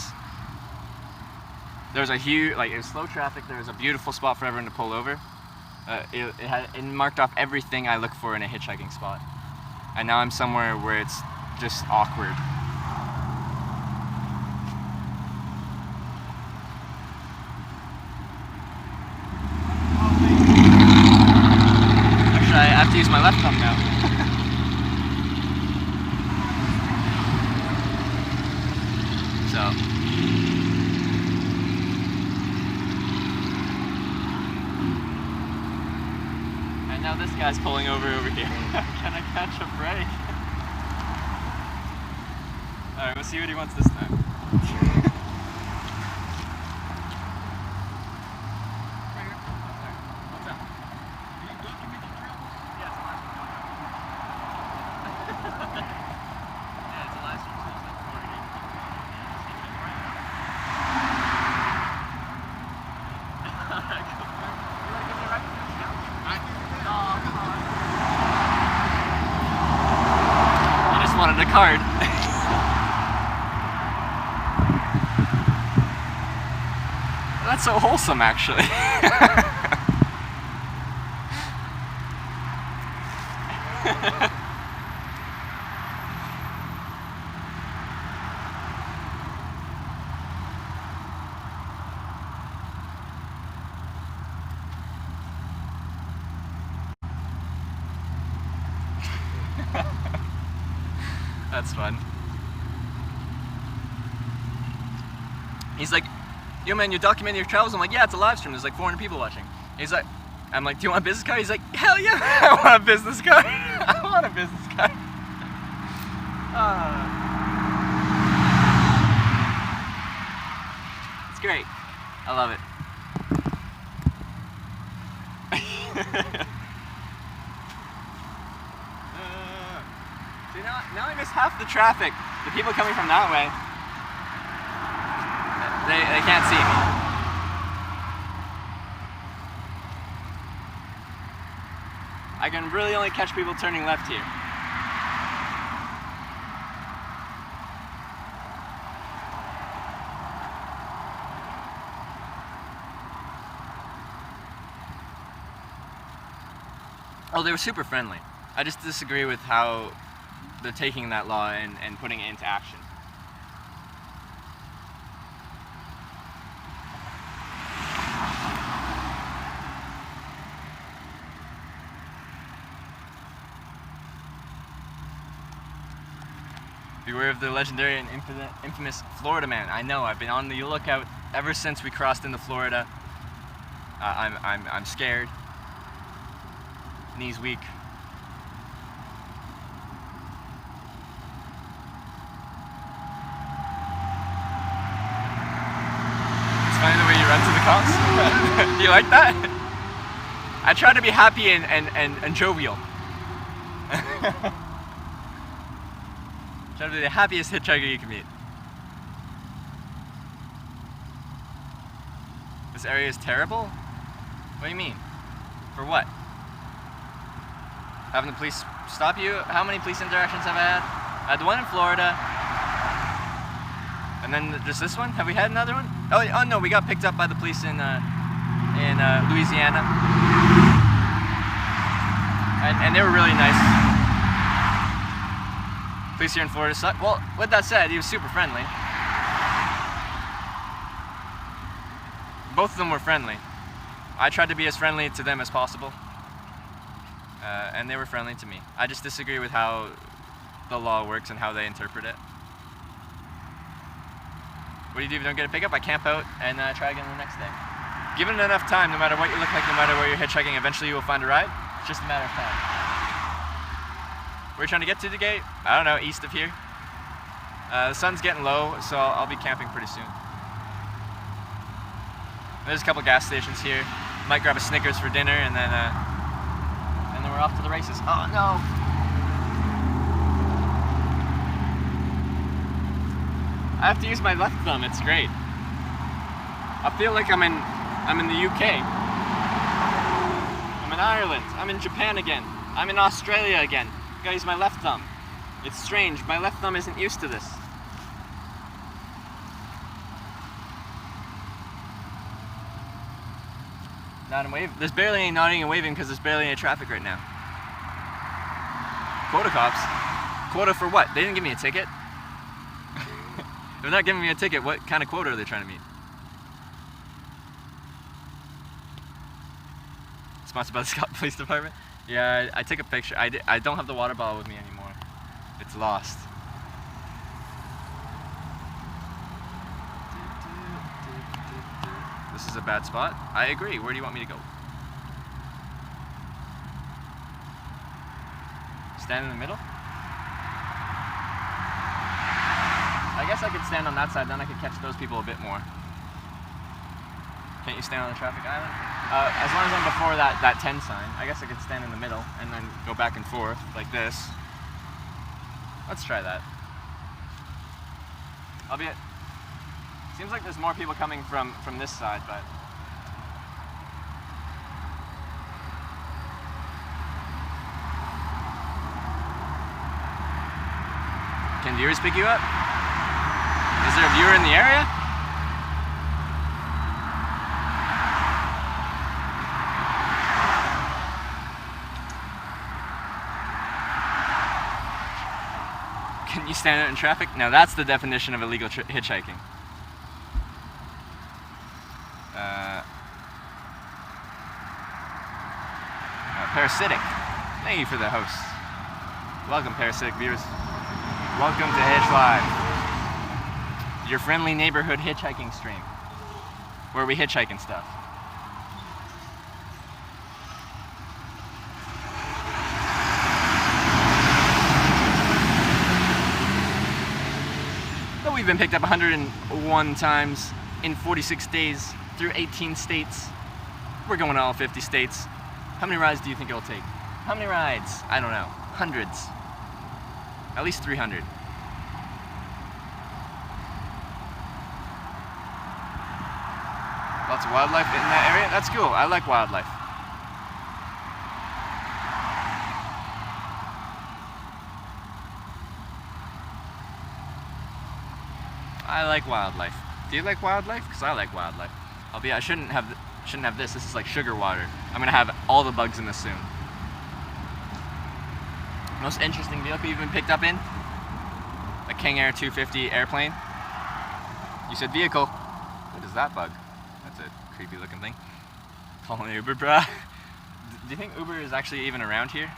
There was a huge, like, it was slow traffic. There was a beautiful spot for everyone to pull over. It marked off everything I look for in a hitchhiking spot. And now I'm somewhere where it's just awkward. Actually, I have to use my left thumb now. So. And now this guy's pulling over here. Can I catch a break? Alright, we'll see what he wants this time. Wanted a card. That's so wholesome, actually. That's fun. He's like, yo man, you document your travels? I'm like, yeah, it's a live stream. There's like 400 people watching. He's like, I'm like, do you want a business card? He's like, hell yeah, I want a business card. I want a business card. It's great. I love it. See, now I miss half the traffic. The people coming from that way, they can't see me. I can really only catch people turning left here. Oh, they were super friendly. I just disagree with how they're taking that law and putting it into action. Beware of the legendary and infamous Florida man. I know, I've been on the lookout ever since we crossed into Florida. I'm scared. Knees weak. It's funny the way you run to the cops. Do you like that? I try to be happy and jovial. Try to be the happiest hitchhiker you can meet. This area is terrible? What do you mean? For what? Having the police stop you? How many police interactions have I had? I had the one in Florida. And then just this one? Have we had another one? Oh no, we got picked up by the police in Louisiana. And they were really nice. Police here in Florida suck. Well, with that said, he was super friendly. Both of them were friendly. I tried to be as friendly to them as possible. And they were friendly to me. I just disagree with how the law works and how they interpret it. What do you do if you don't get a pickup? I camp out and try again the next day. Given enough time, no matter what you look like, no matter where you're hitchhiking, eventually you will find a ride. It's just a matter of time. Where are you trying to get to today? I don't know, east of here. The sun's getting low, so I'll be camping pretty soon. There's a couple gas stations here. Might grab a Snickers for dinner and then we're off to the races. Oh no! I have to use my left thumb. It's great. I feel like I'm in the UK. I'm in Ireland. I'm in Japan again. I'm in Australia again. I gotta use my left thumb. It's strange. My left thumb isn't used to this. Nodding and waving. There's barely any nodding and waving because there's barely any traffic right now. Quota cops? Quota for what? They didn't give me a ticket. If they're not giving me a ticket, what kind of quota are they trying to meet? Sponsored by the Scott Police Department? Yeah, I took a picture. I don't have the water bottle with me anymore. It's lost. This is a bad spot. I agree. Where do you want me to go? Stand in the middle? I guess I could stand on that side, then I could catch those people a bit more. Can't you stand on the traffic island? As long as I'm before that 10 sign, I guess I could stand in the middle and then go back and forth like this. Let's try that. Seems like there's more people coming from this side, but can viewers pick you up? Is there a viewer in the area? Can you stand out in traffic? Now that's the definition of illegal hitchhiking. Parasitic. Thank you for the host. Welcome, parasitic viewers. Welcome to Hitch Live, your friendly neighborhood hitchhiking stream, where we hitchhike and stuff. But we've been picked up 101 times in 46 days through 18 states. We're going to all 50 states. How many rides do you think it'll take? How many rides? I don't know. Hundreds. At least 300. Lots of wildlife in that area. That's cool. I like wildlife. I like wildlife. Do you like wildlife? Because I like wildlife. I shouldn't have this. This is like sugar water. I'm gonna have all the bugs in this soon. Most interesting vehicle you've been picked up in? A King Air 250 airplane. You said vehicle. What is that bug? That's a creepy looking thing. Calling Uber, bruh. Do you think Uber is actually even around here?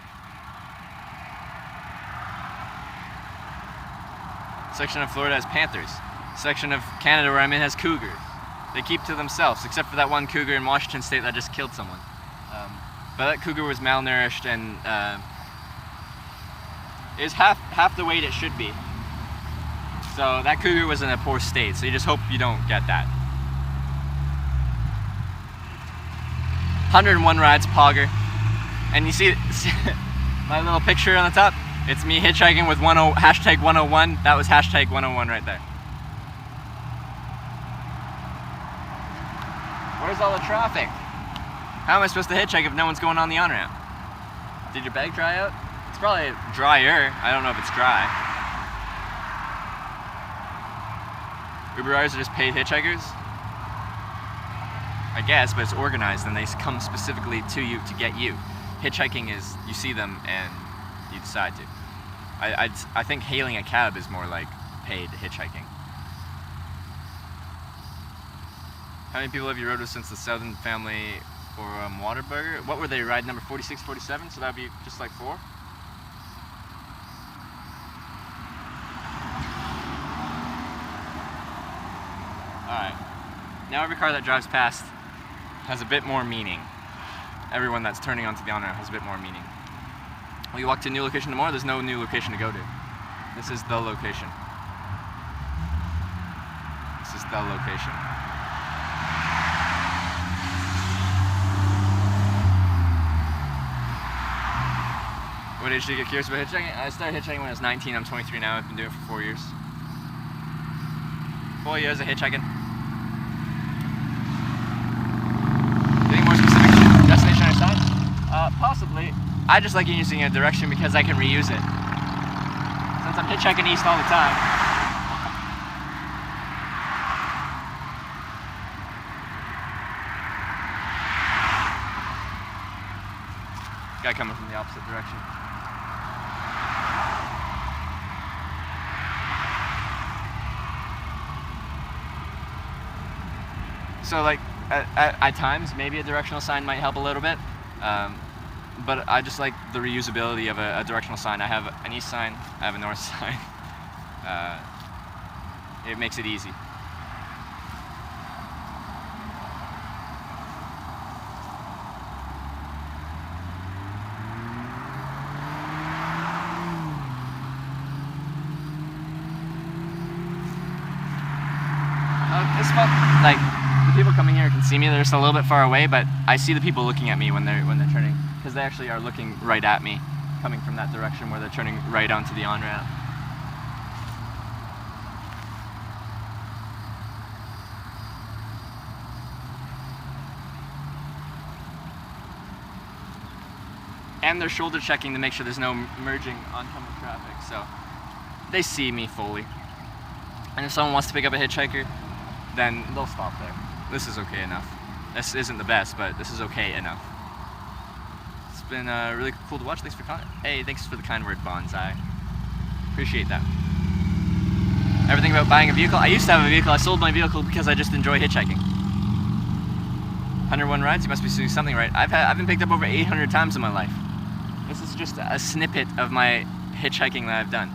Section of Florida has panthers. Section of Canada where I'm in has cougars. They keep to themselves, except for that one cougar in Washington State that just killed someone. But that cougar was malnourished and is half the weight it should be. So that cougar was in a poor state, so you just hope you don't get that. 101 rides, Pogger. And you see my little picture on the top? It's me hitchhiking with hashtag 101. That was hashtag 101 right there. Where's all the traffic? How am I supposed to hitchhike if no one's going on the on-ramp? Did your bag dry out? It's probably drier. I don't know if it's dry. Uber riders are just paid hitchhikers? I guess, but it's organized and they come specifically to you to get you. Hitchhiking is, you see them and you decide to. I think hailing a cab is more like paid hitchhiking. How many people have you rode with since the Southern family or Waterburger? What were they, ride number 46, 47? So that would be just like 4? Alright. Now every car that drives past has a bit more meaning. Everyone that's turning onto the on-ramp has a bit more meaning. Will you walk to a new location tomorrow? There's no new location to go to. This is the location. This is the location. What age did you get curious about hitchhiking? I started hitchhiking when I was 19. I'm 23 now. I've been doing it for 4 years. 4 years of hitchhiking. Any more specific destination on your side? Possibly. I just like using a direction because I can reuse it. Since I'm hitchhiking east all the time. Guy coming from the opposite direction. So like at times maybe a directional sign might help a little bit, but I just like the reusability of a directional sign. I have an east sign, I have a north sign. It makes it easy. It's fun. Like the people coming here can see me. They're just a little bit far away, but I see the people looking at me when they're turning, because they actually are looking right at me, coming from that direction where they're turning right onto the on-ramp. And they're shoulder checking to make sure there's no merging oncoming traffic, so they see me fully. And if someone wants to pick up a hitchhiker, then they'll stop there. This is okay enough. This isn't the best, but this is okay enough. It's been really cool to watch. Thanks for the kind word, Bonsai. Appreciate that. Everything about buying a vehicle. I used to have a vehicle. I sold my vehicle because I just enjoy hitchhiking. 101 rides. You must be doing something right. I've been picked up over 800 times in my life. This is just a snippet of my hitchhiking that I've done.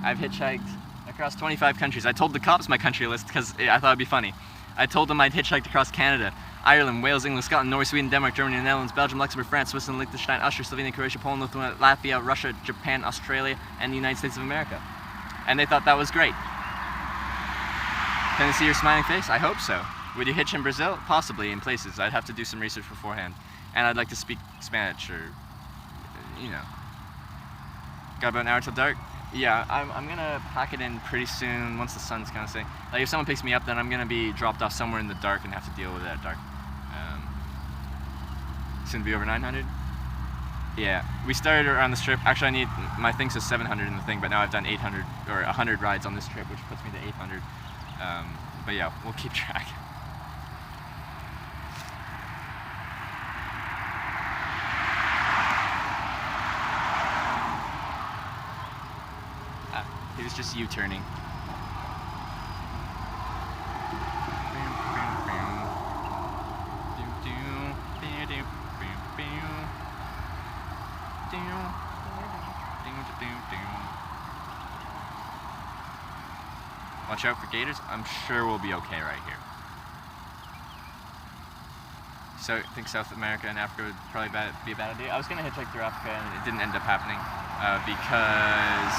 I've hitchhiked across 25 countries. I told the cops my country list because I thought it'd be funny. I told them I'd hitchhiked across Canada, Ireland, Wales, England, Scotland, Norway, Sweden, Denmark, Germany, Netherlands, Belgium, Luxembourg, France, Switzerland, Liechtenstein, Austria, Slovenia, Croatia, Poland, Lithuania, Latvia, Russia, Japan, Australia, and the United States of America. And they thought that was great. Can I see your smiling face? I hope so. Would you hitch in Brazil? Possibly, in places. I'd have to do some research beforehand. And I'd like to speak Spanish or, you know. Got about an hour till dark? Yeah, I'm gonna pack it in pretty soon once the sun's kind of setting. Like if someone picks me up, then I'm gonna be dropped off somewhere in the dark and have to deal with it at dark. Soon to be over 900. Yeah, we started around this trip. Actually, I need my thing says 700 in the thing, but now I've done 800 or 100 rides on this trip, which puts me to 800. But yeah, we'll keep track. He was just U-turning. Watch out for gators. I'm sure we'll be okay right here. So I think South America and Africa would probably be a bad idea. I was going to hitchhike through Africa and it didn't end up happening because,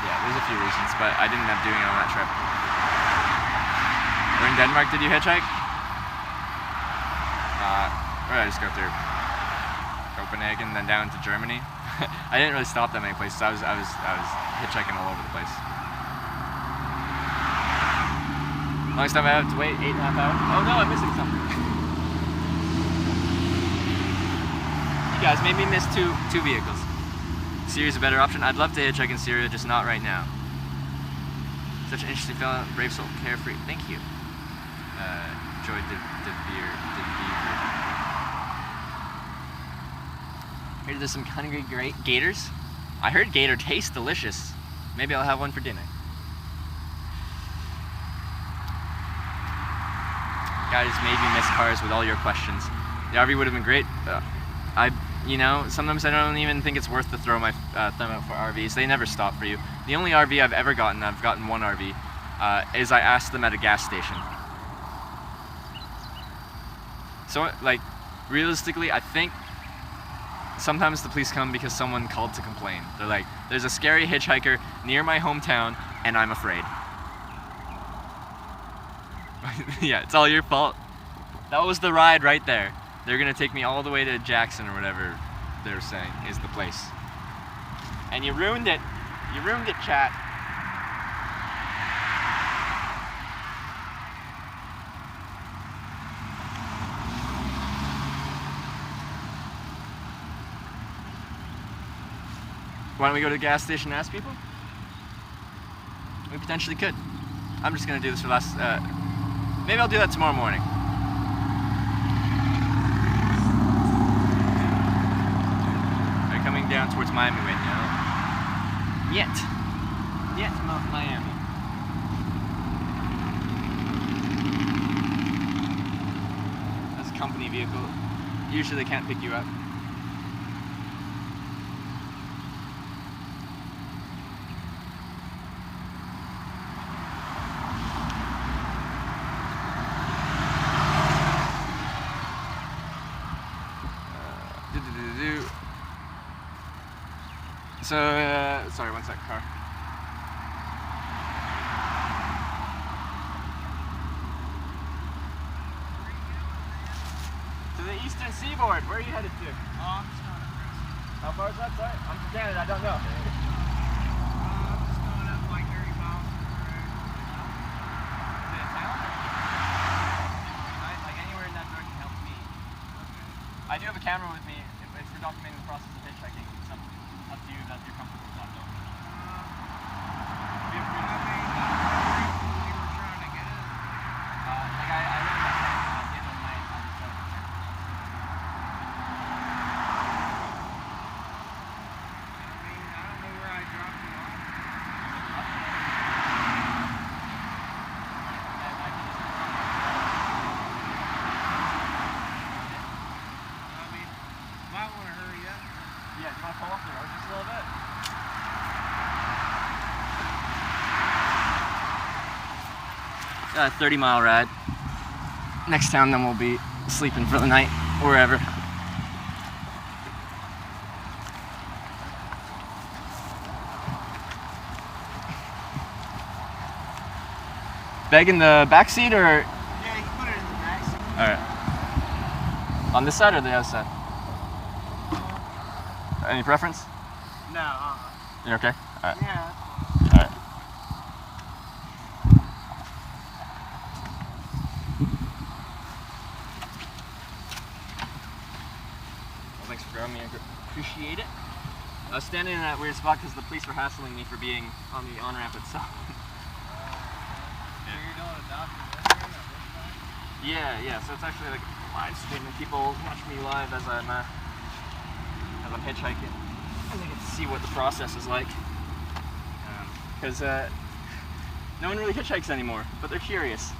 yeah, there's a few reasons, but I didn't end up doing it on that trip. We're in Denmark. Did you hitchhike? Or did I just go through Copenhagen, then down to Germany? I didn't really stop that many places. I was hitchhiking all over the place. Longest time I have to wait, 8.5 hours. Oh no, I'm missing something. You guys made me miss two vehicles. Syria's a better option. I'd love to hitchhike in Syria, just not right now. Such an interesting fellow, brave soul, carefree. Thank you. Joy DeVere. Heard there's some hungry great gators. I heard gator tastes delicious. Maybe I'll have one for dinner. Guys made me miss cars with all your questions. The RV would have been great. You know, sometimes I don't even think it's worth to throw my thumb out for RVs. They never stop for you. The only RV I've ever gotten, I've gotten one RV, is I asked them at a gas station. So, like, realistically, I think sometimes the police come because someone called to complain. They're like, there's a scary hitchhiker near my hometown, and I'm afraid. Yeah, it's all your fault. That was the ride right there. They're gonna take me all the way to Jackson or whatever they're saying is the place. And you ruined it. You ruined it, chat. Why don't we go to the gas station and ask people? We potentially could. I'm just gonna do this for last, maybe I'll do that tomorrow morning. down towards Miami right now. Yet Miami. That's a company vehicle. Usually they can't pick you up. So, sorry, one sec, car. To the eastern seaboard. Where are you headed to?
Oh, I'm just going up
How far is that? Sorry, I'm from Canada. I don't know.
I'm just going up like 30 miles from the road.
Is it a town? Like anywhere in that direction helps me. I do have a camera with me. If we're documenting the process of hitchhiking, it's up to you that you're comfortable with that, though.
We were trying to get it.
Like I live in that town at the end of the night.
I don't know where I dropped you off. Might want to hurry up.
Yeah, do you want to pull off the road just a little bit? 30-mile ride. Next town, then we'll be sleeping for the night, wherever. Bag in the back seat, or?
Yeah, you can put it in the back seat.
All right. On this side or the other side? Any preference?
No,
You okay? All right.
yeah.
All right. Well, thanks for grabbing me. I appreciate it. I was standing in that weird spot because the police were hassling me for being on the on-ramp itself.
So you're doing a documentary on this side?
Yeah. So it's actually like live streaming. People watch me live as I'm hitchhiking, and they get to see what the process is like. Because no one really hitchhikes anymore, but they're curious.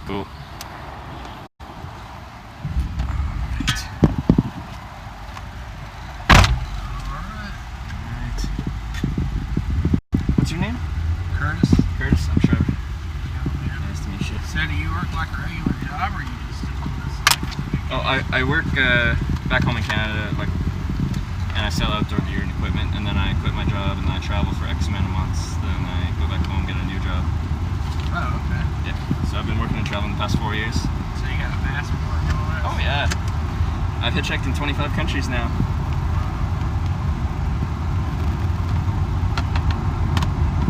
Cool. Alright. What's your name?
Curtis?
Curtis? I'm Trevor. Nice to meet you.
So do you work like a regular job or you just doing this?
Oh, I work back home in Canada, like, and I sell outdoor gear and equipment, and then I quit my job and then I travel for X amount of months. Then I go back home, get a new job.
Oh, okay.
Yeah. So I've been working and traveling the past 4 years.
So you got a passport and all that?
Oh yeah. I've hitchhiked in 25 countries now.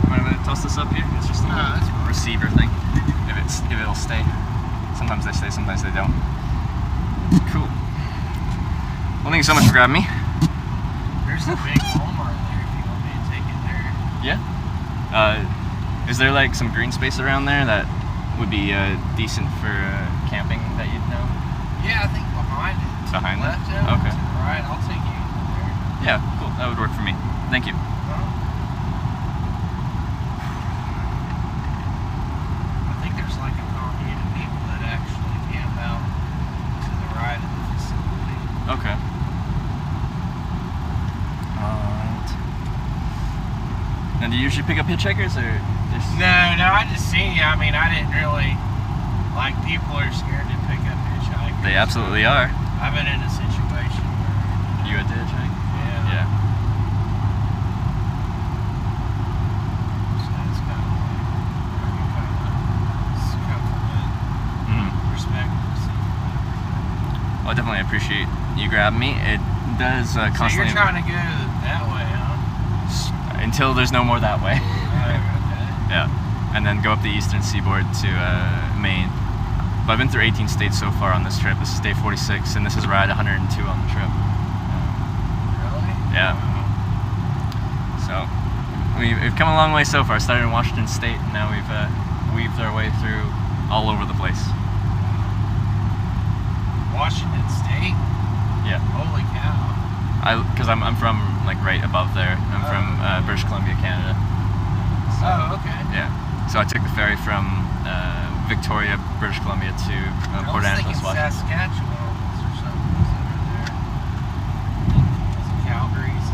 Want to toss this up here? It's just a
No, that's
little
fine.
receiver thing. If it'll stay. Sometimes they stay, sometimes they don't. Cool. Well, thank you so much for grabbing me.
There's a big Walmart there if you want me to take it there.
Yeah. Is there like some green space around there that would be decent for camping that you'd know?
Yeah, I think behind it. To
Behind
the
it?
left, yeah,
Okay.
To the right, I'll take you there.
Yeah, cool. That would work for me. Thank you.
I think there's like a commune of people that actually camp out to the right of the facility.
Okay. Alright. And do you usually pick up hitchhikers or just...
No, I just seen you. I mean, I didn't really like people are scared to pick up hitchhikers.
They absolutely are.
I've been in a situation where
You had to hitchhike?
yeah.
Yeah.
So it's kind of like you kind of compliment,
Mm.
respect, receive, everything.
Well, I definitely appreciate you grabbing me. It does
So
constantly...
you're trying to go that way, huh?
Until there's no more that way.
Okay.
Yeah. And then go up the eastern seaboard to Maine. But I've been through 18 states so far on this trip. This is day 46, and this is ride 102 on the trip.
Really?
Yeah. So we've come a long way so far. Started in Washington State, and now we've
weave their way through all over the place.
Washington State?
Yeah.
Holy cow.
Because I'm from like right above there. I'm from British Columbia, Canada. So,
Oh, okay.
yeah. So I took the ferry from Victoria, British Columbia to Port Angeles, Washington.
Saskatchewan or something was over there. Was it Calgary's?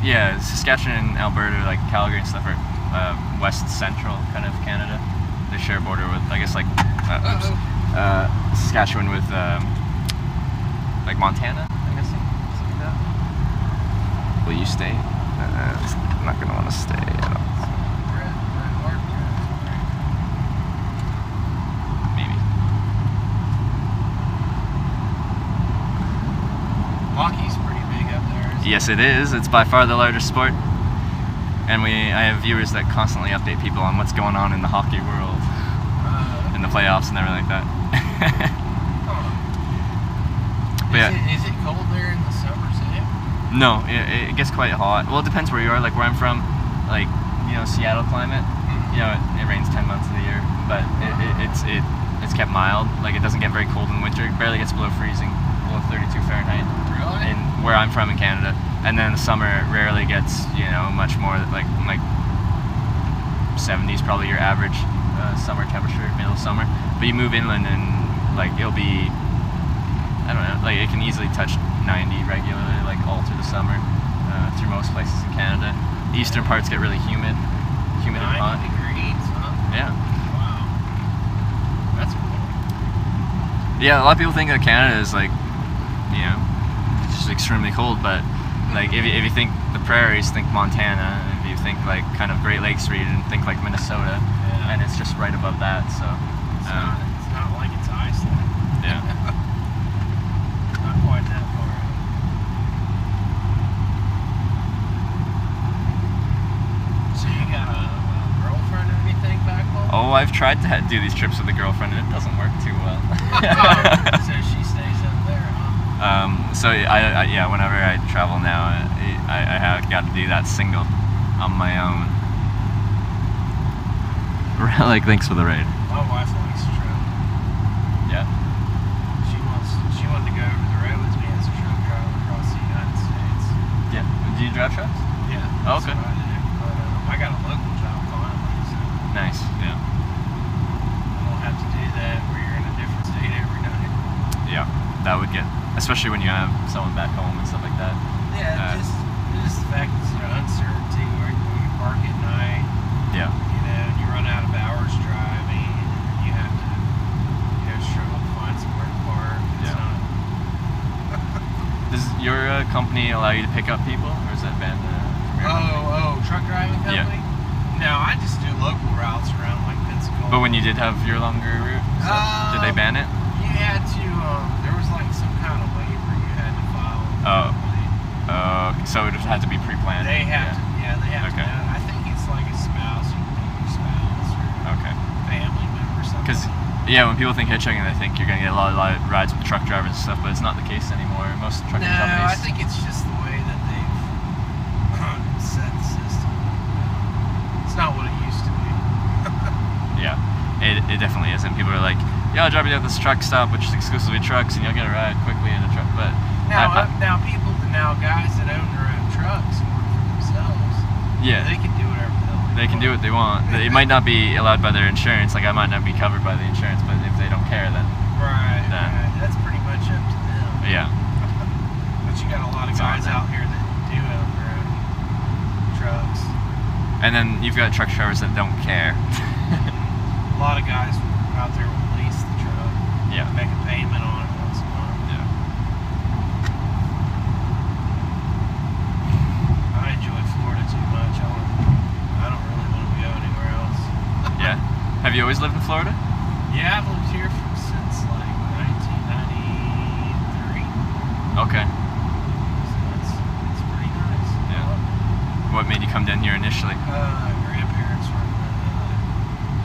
Yeah, Saskatchewan and Alberta, like Calgary and stuff, are west central kind of Canada. They share a border with, I guess, like Saskatchewan with like Montana, I'm guessing, something like that. Will you stay? I'm not gonna want to stay. I don't. Maybe.
Hockey's pretty big up there. Isn't
Yes, it is. It's by far the largest sport, and I have viewers that constantly update people on what's going on in the hockey world, in the playoffs and everything like that. But yeah.
Is it cold there in the summer too?
No, it gets quite hot. Well, it depends where you are. Like where I'm from, like Seattle climate. It rains 10 months of the year, but it's kept mild. Like it doesn't get very cold in winter. It barely gets below freezing, below 32 Fahrenheit.
Really?
In where I'm from in Canada, and then in the summer it rarely gets much more like 70s probably your average summer temperature, middle of summer. But you move inland and like it'll be, I don't know, like it can easily touch 90 regularly, like all through the summer, through most places in Canada. The eastern parts get really humid and
90
hot.
degrees, huh?
Yeah.
Wow. That's cool.
Yeah, a lot of people think that Canada is like, just extremely cold, but like if you think the prairies, think Montana. If you think like kind of Great Lakes region, think like Minnesota,
Yeah.
and it's just right above that. So.
It's not like it's Iceland.
Yeah.
Not quite that far out. So you got a girlfriend or anything back home?
Oh, I've tried to do these trips with a girlfriend, and it doesn't work too well.
So she stays up there, huh?
So yeah, whenever I travel now, I have got to do that single on my own. Like, thanks for the raid.
My wife likes to travel.
Yeah.
She wanted to go over the road with me as a truck driver across the United States.
Yeah. Do you drive trucks?
Yeah.
Oh,
that's
okay.
what I do. But I got a local job finally, so
Nice. Yeah.
I don't have to do that where you're in a different state every night.
Yeah. That would get, especially when you have someone back home and stuff like that.
Yeah, just the fact that uncertainty where you park at night.
Yeah.
You run out of hours driving, and you have to struggle to find somewhere to park. It's
Yeah.
not.
Does your company allow you to pick up people, or is that banned from your company?
Truck driving
Yeah.
company? No, I just do local routes around like Pensacola.
But when you did have your longer route, did they ban it?
You had to, there was like some kind of waiver you had to file. with the
Oh.
company.
So it just had to be pre-planned.
They have to, they have
Okay.
to. I think it's like a spouse, you can pick your spouse or
Okay.
family member or something.
Because yeah, when people think hitchhiking, they think you're gonna get a lot of rides with truck drivers and stuff, but it's not the case anymore. Most trucking
No,
companies.
I think it's just the way that they've set the system. It's not what it used to be.
Yeah, it definitely isn't. People are like, yeah, I'll drive you to this truck stop, which is exclusively trucks, and you'll get a ride quickly in a truck. But
Now guys that own their own trucks and work for themselves,
yeah,
they can do whatever the hell
they can do what they want. It might not be allowed by their insurance. Like I might not be covered by the insurance, but if they don't care, then
Right,
Then-
right. That's pretty much up to them.
yeah,
But you got a lot of
It's on
guys
them.
out here that do own their own trucks.
and then you've got truck drivers that don't care.
A lot of guys out there will lease the truck,
Yeah,
make a payment on it once a month.
yeah.
I enjoy Florida too much. I don't really want to go anywhere else.
Yeah. Have you always lived in Florida?
Yeah, I've lived here since like 1993.
Okay.
So it's pretty nice.
Yeah. What made you come down here initially?
Grandparents were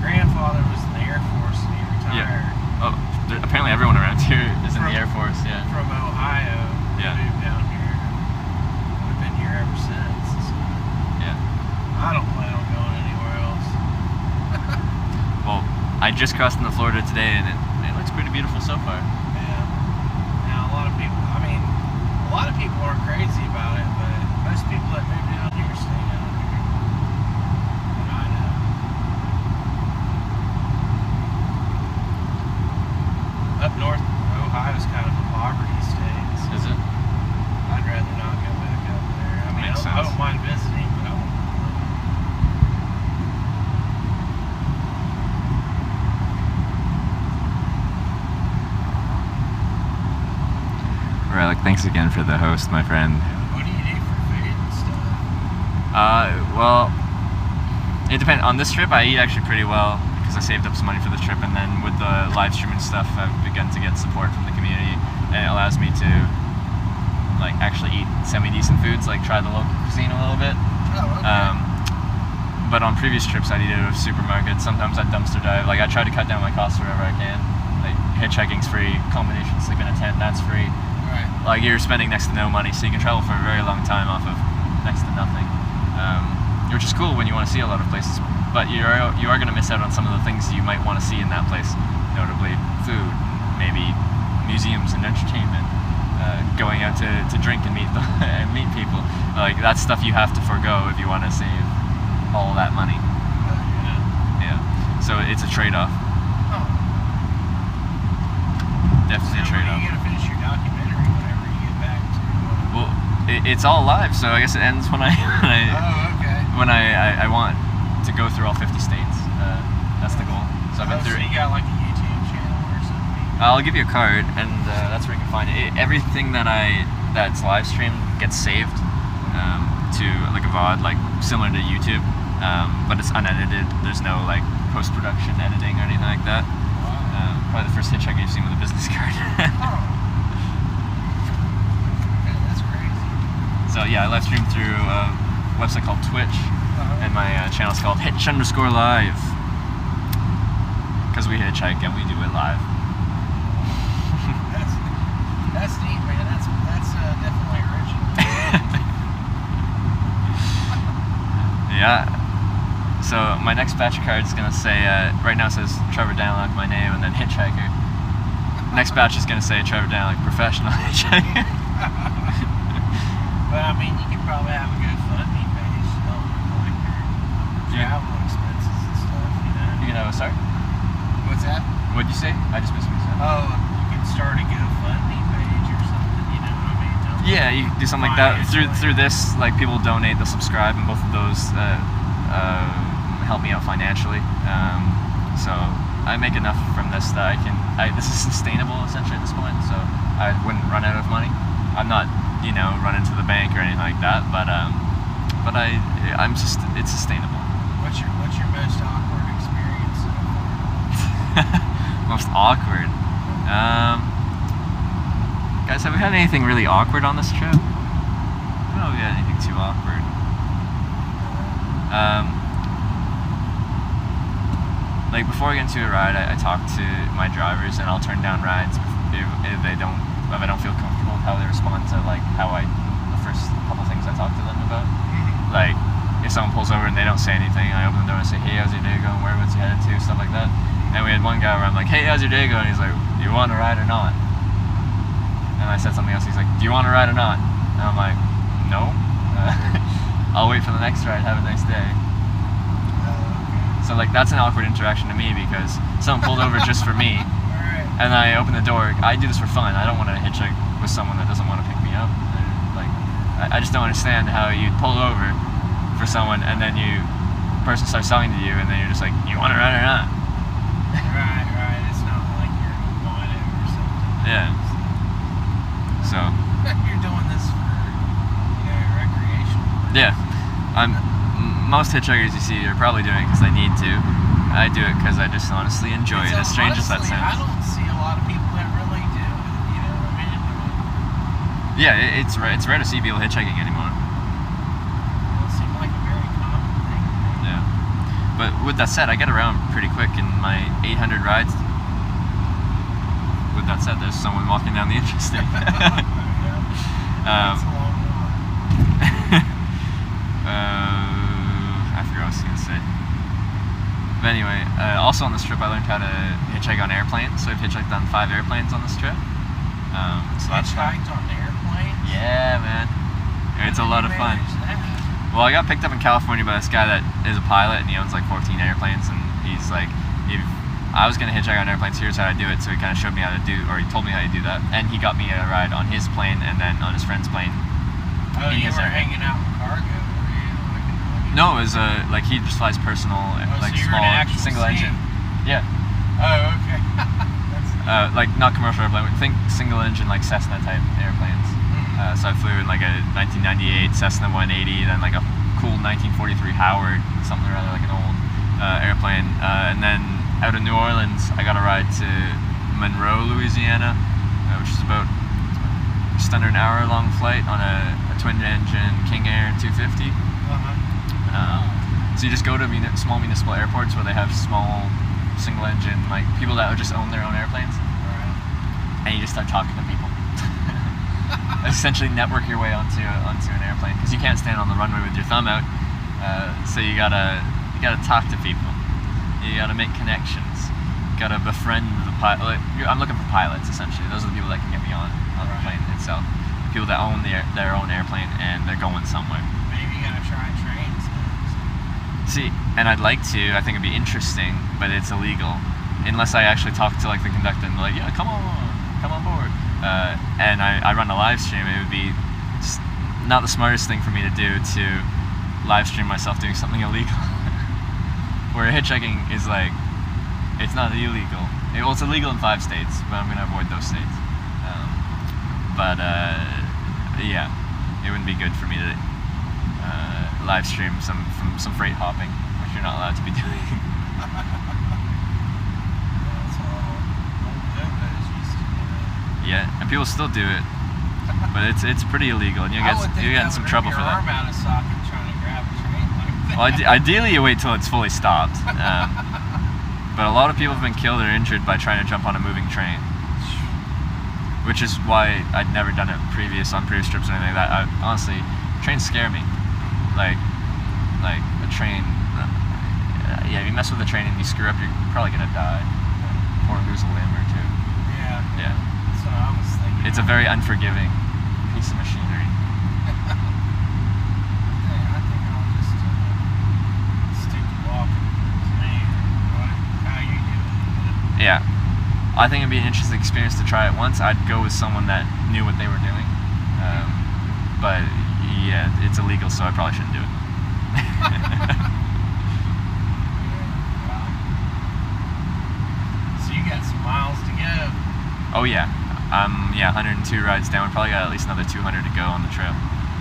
grandfather was in the Air Force and he retired
Oh, apparently everyone around here is in the Air Force. Yeah.
from Ohio.
Yeah.
He moved down here. We've been here ever since. So
Yeah.
I don't plan on going anywhere else.
I just crossed into Florida today, and it looks pretty beautiful so far.
Yeah. Now, a lot of people aren't crazy about it, but most people that move down here stay down here. And I know. Up north, Ohio's kind of a poverty state. So
Is it?
I'd rather not go back up there. I mean,
Makes
I don't
sense.
mind visiting, but I won't.
Relic, thanks again for the host, my friend.
What do you do for food and stuff?
Well, it depends. On this trip, I eat actually pretty well because I saved up some money for the trip, and then with the live streaming stuff, I've begun to get support from the community, and it allows me to like actually eat semi-decent foods, like try the local cuisine a little bit.
Oh, okay.
But on previous trips, I'd eat at a supermarket. Sometimes I'd dumpster dive. Like I try to cut down my costs wherever I can. Like hitchhiking's free, accommodation, sleep in a tent, that's free.
Right.
Like you're spending next to no money, so you can travel for a very long time off of next to nothing, which is cool when you want to see a lot of places. But you are going to miss out on some of the things you might want to see in that place, notably food, maybe museums and entertainment, going out to drink and meet and meet people. Like that's stuff you have to forego if you want to save all that money. Yeah. So it's a trade-off.
Oh.
Definitely a
So when
trade-off.
are you gonna finish your documentary whenever you get back to?
Well, it's all live, so I guess it ends when I
Oh, okay.
when I want to go through all 50 states. That's the goal. So I've been
So
through.
you got like a YouTube channel or something?
I'll give you a card, and that's where you can find it. Everything that's live streamed gets saved to like a VOD, like similar to YouTube, but it's unedited. There's no like post-production editing or anything like that. Probably the first hitchhiker you've seen with a business card.
Oh. Man, that's crazy.
So yeah, I live stream through a website called Twitch, and my channel's called Hitch_Live, because we hitchhike and we do it live.
That's neat, man. That's definitely original.
Yeah. So my next batch of cards is gonna say, right now it says Trevor Danlock, my name, and then hitchhiker. Next batch is gonna say Trevor Danlock, professional hitchhiker.
But I mean, you could probably have a GoFundMe page, like your travel expenses and stuff, you know.
You can have a start.
What's that?
What'd you say? I just missed what you said.
Oh, you could start a GoFundMe page or something, you know what I mean?
Yeah, you can do something like that. Through this, like people donate, they'll subscribe, and both of those help me out financially. So I make enough from this that this is sustainable essentially at this point. So I wouldn't run out of money. I'm not, running to the bank or anything like that. But it's sustainable.
What's your most awkward experience so far?
Most awkward. Guys, have we had anything really awkward on this trip? I don't know if we had anything too awkward. Like before I get into a ride, I talk to my drivers, and I'll turn down rides if I don't feel comfortable with how they respond to like the first couple things I talk to them about. Like if someone pulls over and they don't say anything, I open the door and say, "Hey, how's your day going? What's you headed to?" Stuff like that. And we had one guy where I'm like, "Hey, how's your day going?" He's like, "Do you want to ride or not?" And I said something else. He's like, "Do you want to ride or not?" And I'm like, "No." I'll wait for the next ride. Have a nice day. So like that's an awkward interaction to me because someone pulled over just for me, and I open the door. I do this for fun. I don't want to hitchhike with someone that doesn't want to pick me up. Like I just don't understand how you pull over for someone and then the person starts talking to you and then you're just like, "You want to ride or not?"
Right. It's not like you're going it or something.
Yeah. So.
You're doing this for recreational.
Yeah. Most hitchhikers you see are probably doing it because they need to. I do it because I just honestly enjoy it, as strange as that
Honestly, I
sounds.
don't see a lot of people that really do it, you know what I mean?
Yeah, it's rare to see people hitchhiking anymore.
It seems like a very common thing.
Yeah. But with that said, I get around pretty quick in my 800 rides. With that said, there's someone walking down the interstate.
That's a long walk.
I forgot what I was gonna say.
But anyway, also on this trip I learned how to hitchhike on airplanes. So I've hitchhiked on 5 airplanes on this trip. So that's fun.
Hitchhiked on airplanes?
Yeah, man. It's a lot of fun.
Manage that?
Well, I got picked up in California by this guy that is a pilot, and he owns like 14 airplanes, and he's like, if I was gonna hitchhike on airplanes, here's how to do it. So he kind of showed me how to do, or he told me how to do that, and he got me a ride on his plane and then on his friend's plane.
Oh,
in
you
his
were
area.
hanging out with cargo, were you?
No, it was like he just flies personal, like
so you were
small
in an actual
single
seat?
engine. Yeah.
Oh, okay. That's
Like not commercial airplane. Think single engine like Cessna type airplanes. So I flew in like a 1998 Cessna 180, then like a cool 1943 Howard, something rather like an old airplane, and then out of New Orleans I got a ride to Monroe, Louisiana, which is about just under an hour long flight on a twin engine King Air 250. So you just go to small municipal airports where they have small single engine, like people that just own their own airplanes, and you just start talking to people. Essentially network your way onto an airplane, because you can't stand on the runway with your thumb out. So you gotta talk to people. You gotta make connections. You gotta befriend the pilot. I'm looking for pilots essentially. Those are the people that can get me on the plane itself. People that own their own airplane and they're going somewhere.
maybe you gotta try trains.
See, and I'd like to. I think it'd be interesting, but it's illegal unless I actually talk to like the conductor and be like, yeah, come on board. And I run a live stream. It would be just not the smartest thing for me to do to live stream myself doing something illegal. Where hitchhiking is like, it's not illegal. Well, it's illegal in 5 states, but I'm gonna avoid those states. Yeah, it wouldn't be good for me to live stream some freight hopping, which you're not allowed to be doing.
That's all old go-go's used to do.
Yeah, and people still do it, but it's pretty illegal, and you
I would think
get in
that
some
would
trouble
rip
for
your
that.
arm out of socket trying to grab a train like that.
Well, ideally you wait till it's fully stopped, but a lot of people have been killed or injured by trying to jump on a moving train, which is why I'd never done it on previous trips or anything like that. Honestly, trains scare me. Like a train. Yeah, if you mess with a train and you screw up, you're probably gonna die or lose a limb or two.
Yeah,
Yeah,
that's what I was thinking.
it's a very unforgiving piece of machinery.
I think I'll just stick to walking. How you do it?
Yeah, I think it'd be an interesting experience to try it once. I'd go with someone that knew what they were doing. But yeah, it's illegal, so I probably shouldn't do it.
So you got some miles to go.
Oh yeah, 102 rides down. Probably got at least another 200 to go on the trail.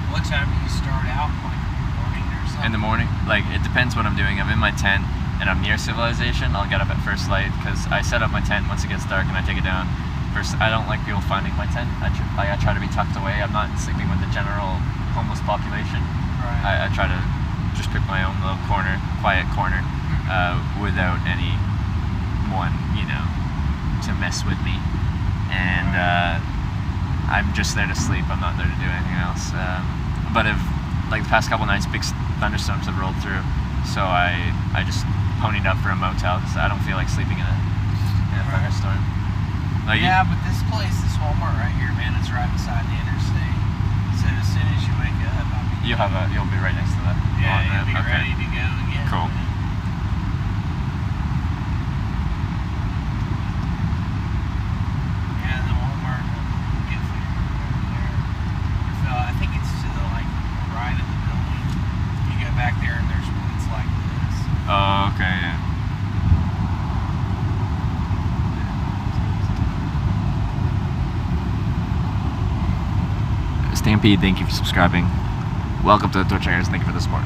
What time do you start out? Like in the morning or something?
In the morning, like it depends what I'm doing. I'm in my tent and I'm near civilization. I'll get up at first light because I set up my tent once it gets dark and I take it down. First, I don't like people finding my tent. I try to be tucked away. I'm not sleeping with the general homeless population.
Right.
I try to just pick my own little corner, quiet corner, without anyone, to mess with me. And I'm just there to sleep. I'm not there to do anything else. But if, like the past couple nights, big thunderstorms have rolled through, so I just ponied up for a motel because I don't feel like sleeping in a thunderstorm. Like,
Yeah, but this place, this Walmart right here, man, it's right beside the interstate. So as soon as you wake up,
you'll be right next to that.
yeah,
lawn
you'll be
there. Okay.
ready to go again.
Cool.
Man. Yeah, the Walmart get food over there. I think it's to the right of the building. You go back there and there's woods like this.
Oh, okay, yeah. Stampede, thank you for subscribing. Welcome to the Twitch Hangers, thank you for the support.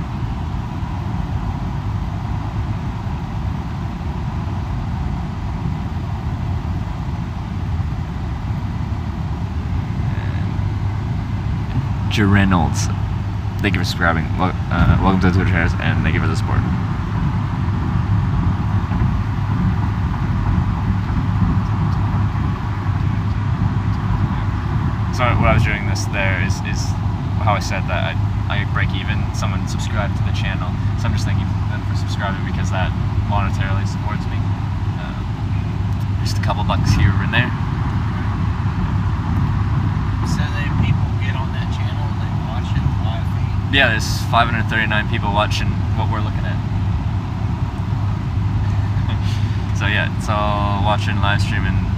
J. Reynolds, thank you for subscribing. Welcome to the Twitch Hangers, and thank you for the support. So what I was doing there is
how I said that I break even. Someone subscribed to the channel, so I'm just thanking them for subscribing because that monetarily supports me. Just a couple bucks here and there.
So that people get on that channel and they watch it live feed.
Yeah, there's 539 people watching what we're looking at. So yeah, it's all watching live stream and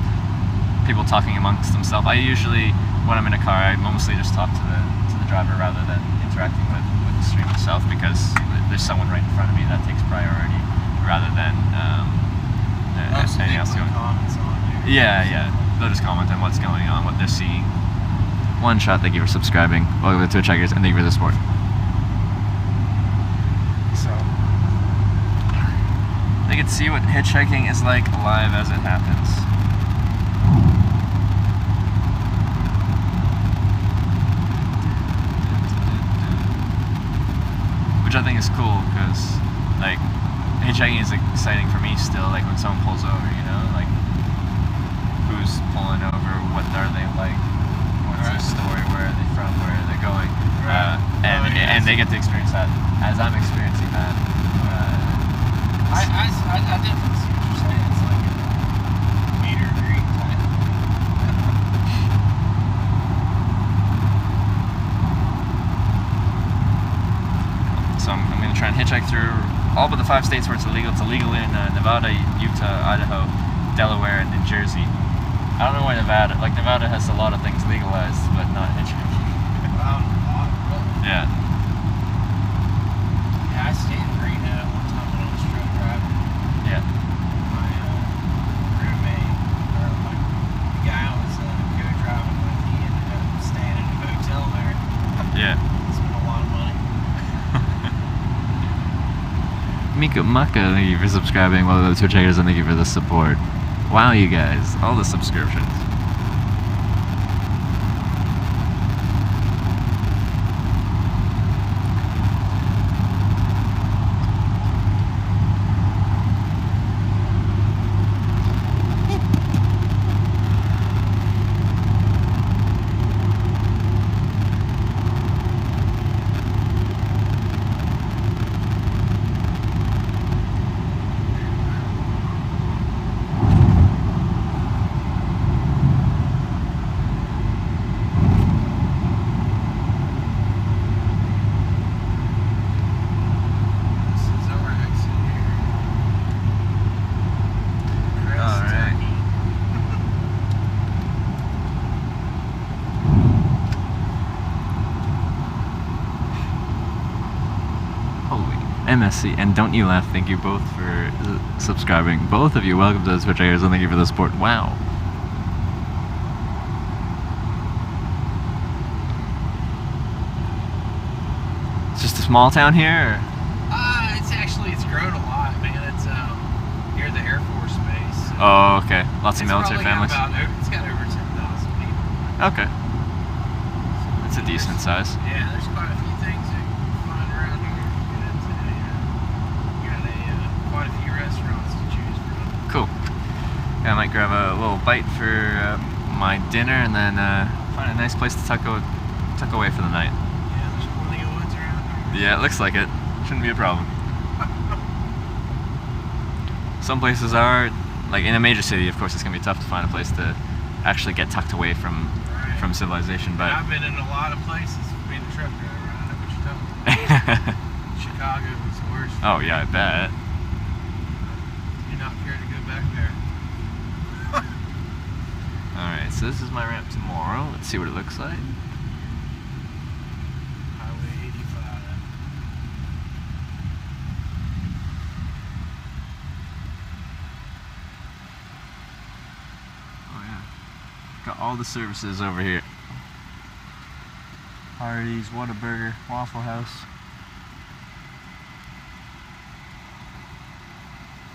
people talking amongst themselves. I usually, when I'm in a car, I mostly just talk to the driver rather than interacting with the stream itself, because there's someone right in front of me that takes priority rather than anything else going on. Yeah, they'll just comment on what's going on, what they're seeing. One shot, thank you for subscribing. Welcome to Twitch Hackers, and thank you for the support. So, they can see what hitchhiking is like live as it happens. Which I think is cool, because, like, hitchhiking is exciting for me still, like when someone pulls over, you know, like, who's pulling over, what are they like, what's their story, where are they from, where are they going, and they get to experience that as I'm experiencing that.
I definitely see what you're saying. It's like a meet or greet type.
So I'm going to try and hitchhike through all but the 5 states where it's illegal. It's illegal in Nevada, Utah, Idaho, Delaware, and New Jersey. I don't know why Nevada. Like, Nevada has a lot of things legalized, but not hitchhiking. Yeah.
Yeah, I stayed in Reno one time when I was truck driving.
Yeah.
My roommate, or the guy I was co-driving with, he ended up staying in a hotel there.
Yeah.
Spent a lot of money.
Mika Maka, thank you for subscribing. Welcome to the Twitch Hackers, and thank you for the support. Wow, you guys, all the subscriptions. MSC, and Don't You Laugh, thank you both for subscribing. Both of you, welcome to the Twitch Hackers, and thank you for the support. Wow. It's just a small town here?
It's grown a lot, man. It's near the Air Force Base. So
Oh, okay. Lots of military families.
It's got over 10,000 people.
Okay. It's a decent size.
Yeah, there's quite a few things you can find around here. You got quite a few restaurants to choose from.
Cool. Yeah, I might grab a little bite for my dinner, and then find a nice place to tuck away for the night.
Yeah, there's plenty of woods around here.
Yeah, it looks like it. Shouldn't be a problem. Some places are, like in a major city, of course, it's going to be tough to find a place to actually get tucked away from civilization, but...
I've been in a lot of places being a truck driver. I know what you're talking about. Chicago was the worst.
Oh, yeah, I bet.
You're not care to go back there.
Alright, so this is my ramp tomorrow. Let's see what it looks like.
Highway 85.
Oh, yeah. Got all the services over here. Hardee's, Whataburger, Waffle House.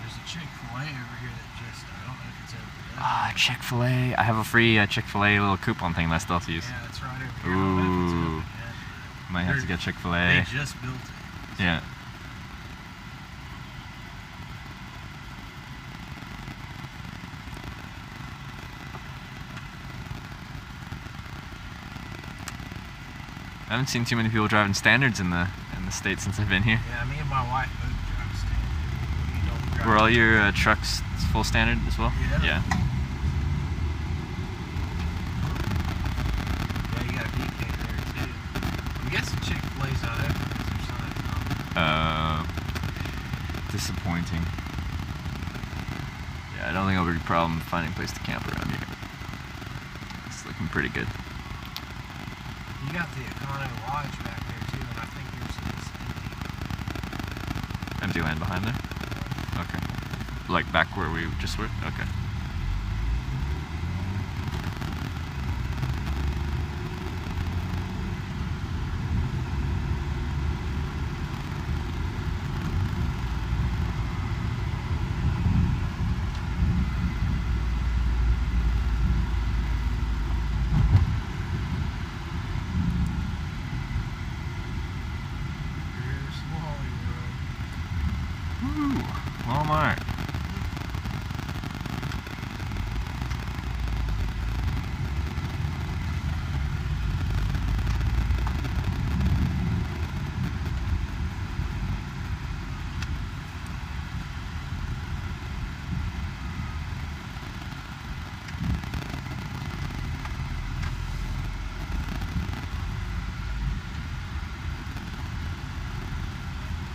There's a Chick-fil-A over here that just, I don't know if it's open yet.
Ah, Chick-fil-A. I have a free Chick-fil-A little coupon thing that I still have to use.
Yeah, that's right over here. I don't know if it's
Ooh.
open yet.
Might have to get Chick-fil-A.
They just built it.
Yeah.
I haven't seen too many people driving standards in the state since I've been here.
Yeah, me and my wife both drive standard. We don't drive.
Were all your trucks full standard as well?
Yeah.
Yeah.
Yeah, you got a DK there too. I'm guessing Chick-fil-A's not open because their sign.
Disappointing. Yeah, I don't think it'll be a problem finding a place to camp around here. It's looking pretty good.
You got the Econo Lodge back there too, and I think yours is empty.
Empty land behind there? Okay. Like back where we just were? Okay.
Here's Hollywood.
Woo! Walmart.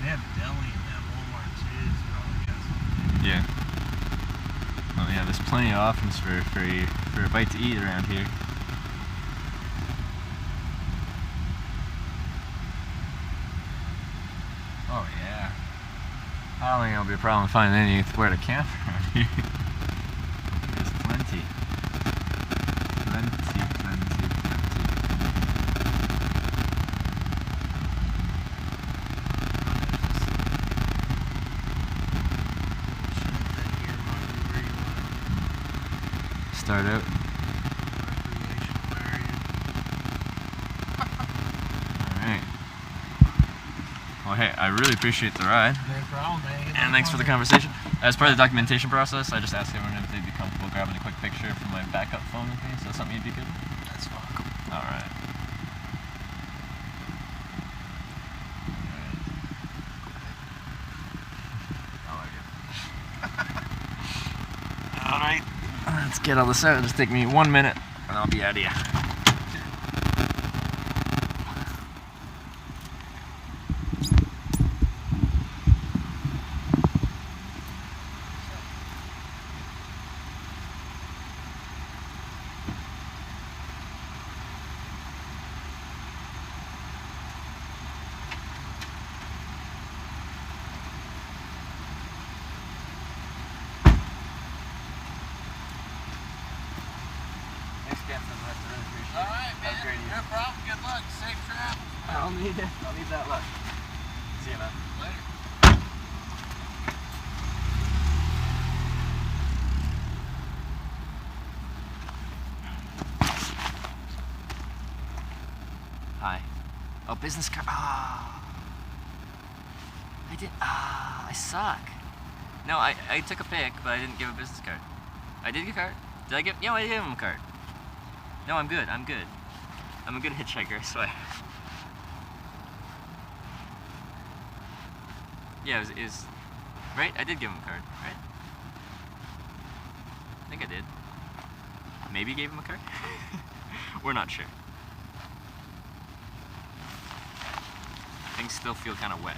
They have a deli in that Walmart too, so probably got something.
Yeah. Oh yeah, there's plenty of options for a bite to eat around here. Oh yeah. I don't think it'll be a problem finding anywhere to camp around here. There's plenty. Plenty. Start out. Alright. Well, hey, I really appreciate the ride.
No problem, man.
And thanks for the conversation. As part of the documentation process, I just asked everyone if they'd be comfortable grabbing a quick picture from my backup phone with me. Is that something you'd be good with?
That's fine.
Alright. Alright. Let's get all this out. It'll just take me 1 minute and I'll be out of here.
All right, man. No problem. Good luck. Safe travel.
I'll need that luck. See you, man.
Later.
Hi. Oh, business card. I suck. No, I took a pic, but I didn't give a business card. I did give a card. Did I give? Yeah, I gave him a card. No, I'm good. I'm good. I'm a good hitchhiker, I swear. Yeah, it was right? I did give him a card, right? I think I did. Maybe gave him a card? We're not sure. Things still feel kind of wet.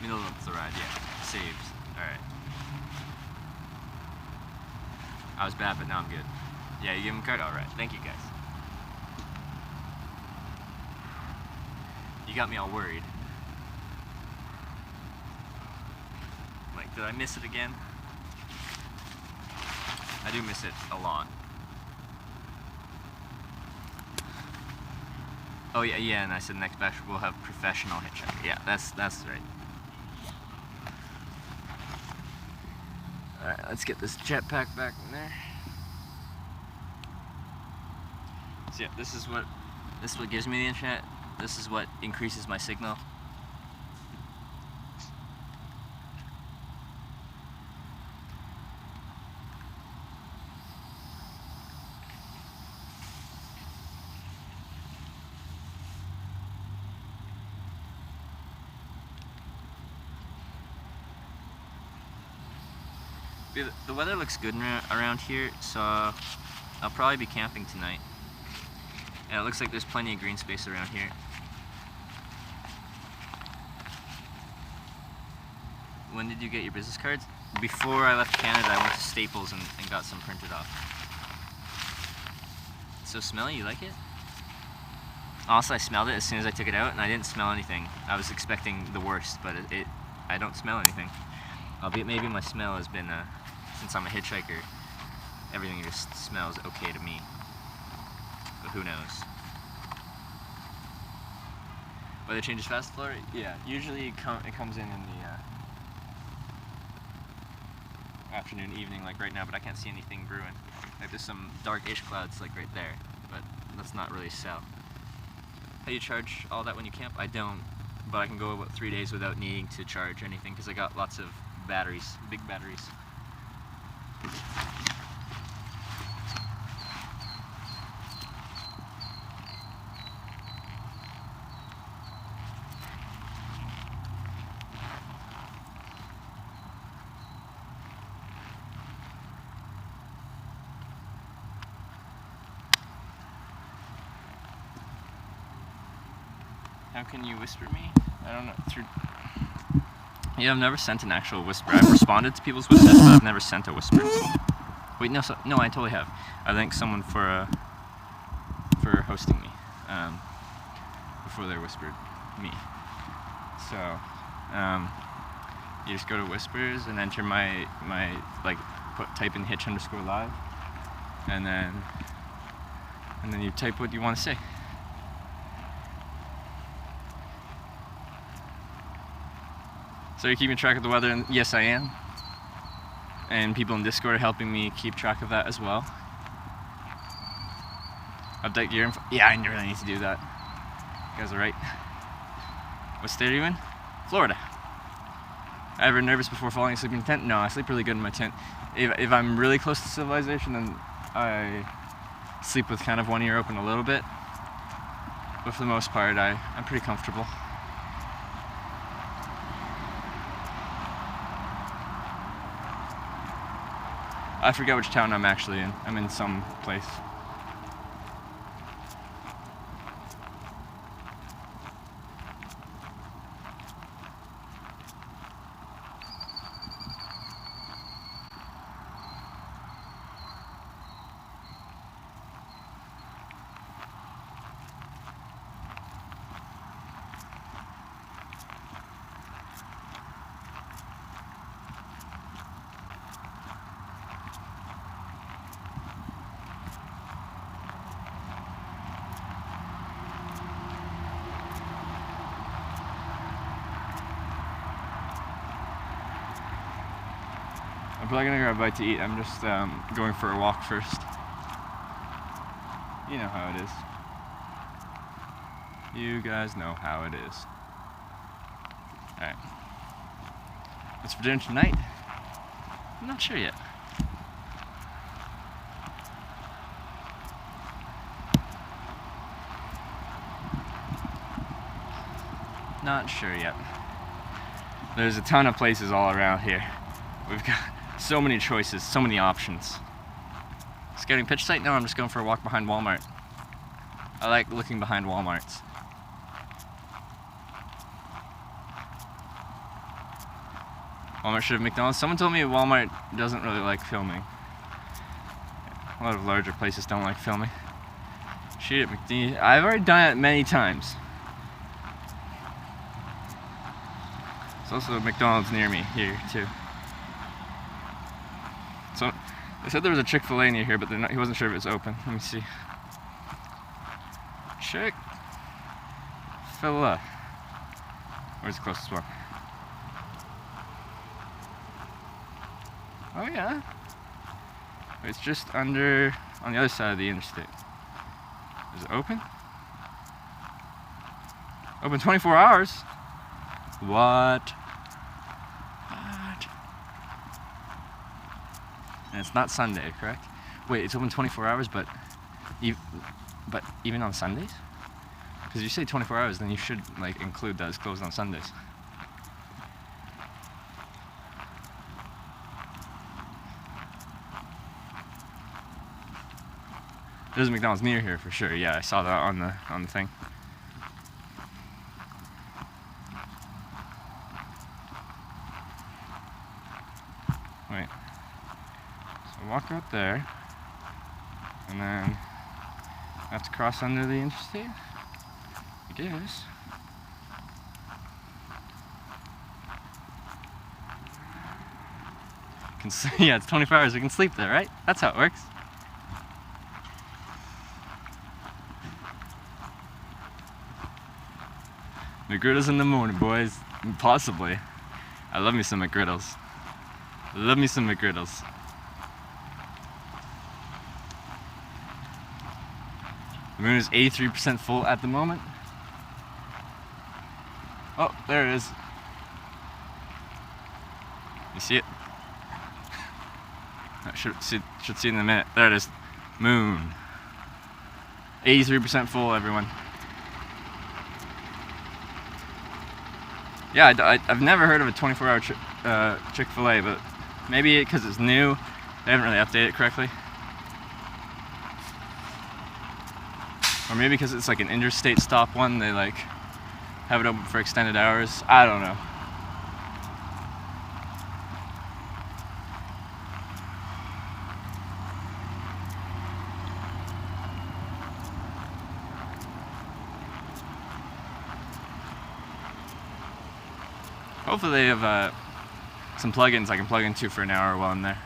Middle of the ride, yeah. Saves. Alright. I was bad, but now I'm good. Yeah, you give him a card? Alright. Thank you, guys. You got me all worried. Like, did I miss it again? I do miss it a lot. Oh yeah, and I said next batch we'll have professional hitchhiker. Yeah, that's right. Alright, let's get this jetpack back in there. So yeah, this is what gives me the internet. This is what increases my signal. The weather looks good around here, so I'll probably be camping tonight. And it looks like there's plenty of green space around here. When did you get your business cards? Before I left Canada, I went to Staples and got some printed off. It's so smelly, you like it? Also, I smelled it as soon as I took it out, and I didn't smell anything. I was expecting the worst, but I don't smell anything. Albeit maybe my smell has been, since I'm a hitchhiker, everything just smells okay to me. But who knows? Weather changes fast, Florida? Yeah, usually it comes in the afternoon, evening, like right now, but I can't see anything brewing. Like there's some dark-ish clouds like right there, but that's not really south. How you charge all that when you camp? I don't, but I can go about 3 days without needing to charge anything because I got lots of batteries, big batteries. How can you whisper me? I don't know. Yeah, I've never sent an actual whisper. I've responded to people's whispers, but I've never sent a whisper. Wait, no, no, I totally have. I thank someone for hosting me before they whispered me. So you just go to whispers and enter my like type in hitch_live, and then you type what you want to say. So you're keeping track of the weather, and yes, I am. And people in Discord are helping me keep track of that as well. Update gear info. Yeah, I really need to do that. You guys are right. What state are you in? Florida. Ever nervous before falling asleep in a tent? No, I sleep really good in my tent. If I'm really close to civilization, then I sleep with kind of one ear open a little bit. But for the most part, I'm pretty comfortable. I forget which town I'm actually in. I'm in some place. I'm probably gonna grab a bite to eat. I'm just going for a walk first. You know how it is. You guys know how it is. Alright. What's for dinner tonight? I'm not sure yet. Not sure yet. There's a ton of places all around here. We've got so many choices, so many options. Scouting pitch site? No, I'm just going for a walk behind Walmart. I like looking behind Walmarts. Walmart should have McDonald's. Someone told me Walmart doesn't really like filming. A lot of larger places don't like filming. Shoot at McD. I've already done it many times. There's also a McDonald's near me here too. So they said there was a Chick-fil-A near here, but he wasn't sure if it was open. Let me see. Chick-fil-A. Where's the closest one? Oh yeah. It's just under, on the other side of the interstate. Is it open? Open 24 hours? What? And it's not Sunday, correct? Wait, it's open 24 hours, but even on Sundays? Because you say 24 hours, then you should like include that it's closed on Sundays. There's a McDonald's near here for sure. Yeah, I saw that on the thing. Wait. So walk out there, and then I have to cross under the interstate, I guess. Yeah, it's 24 hours. We can sleep there, right? That's how it works. McGriddles in the morning, boys. Possibly. I love me some McGriddles. Love me some McGriddles. The moon is 83% full at the moment. Oh, there it is. You see it? I should see it in a minute. There it is. Moon. 83% full, everyone. Yeah, I've never heard of a 24-hour Chick-fil-A, but maybe because it's new, they haven't really updated it correctly. Or maybe because it's like an interstate stop one, they like have it open for extended hours. I don't know. Hopefully they have some plugins I can plug into for an hour while I'm there.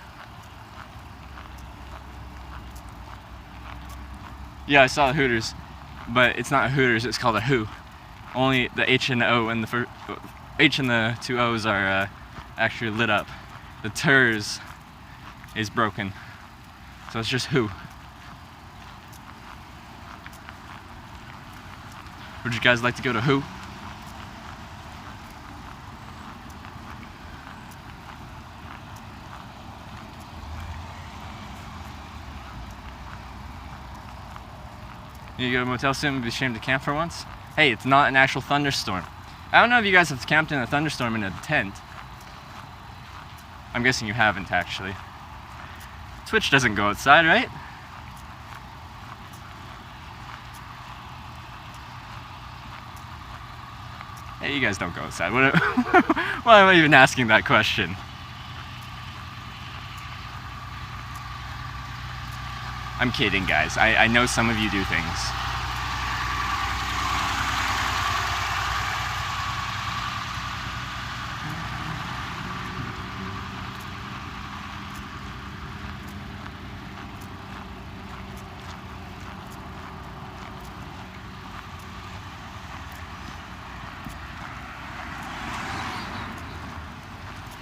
Yeah, I saw the Hooters, but it's not a Hooters, it's called a Who. Only the H and the O and the H and the two O's are actually lit up. The Ters is broken, so it's just Who. Would you guys like to go to Who? You go to a motel soon and be ashamed to camp for once? Hey, it's not an actual thunderstorm. I don't know if you guys have camped in a thunderstorm in a tent. I'm guessing you haven't, actually. Twitch doesn't go outside, right? Hey, you guys don't go outside. Why am I even asking that question? I'm kidding, guys. I know some of you do things.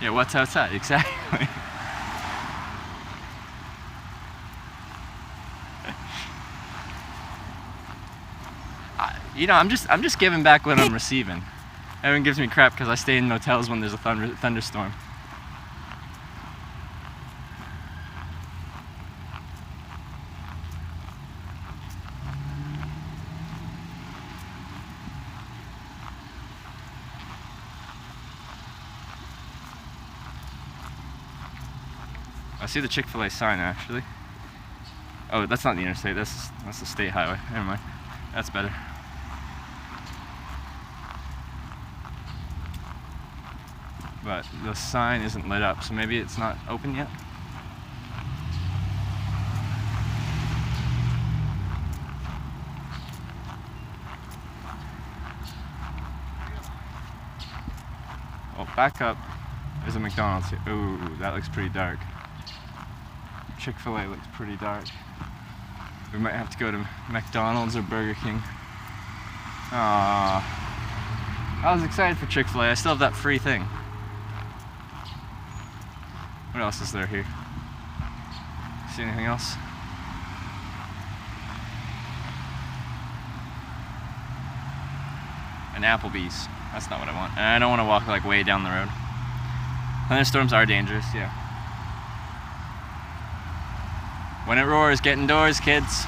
Yeah, what's outside? Exactly. You know, I'm just giving back what I'm receiving. Everyone gives me crap because I stay in motels when there's a thunderstorm. I see the Chick-fil-A sign actually. Oh, that's not the interstate. That's the state highway. Never mind. That's better. But the sign isn't lit up, so maybe it's not open yet. Well, back up. There's a McDonald's here. Ooh, that looks pretty dark. Chick-fil-A looks pretty dark. We might have to go to McDonald's or Burger King. Aww. I was excited for Chick-fil-A. I still have that free thing. What else is there here? See anything else? An Applebee's. That's not what I want. And I don't want to walk like way down the road. Thunderstorms are dangerous, yeah. When it roars, get indoors, kids.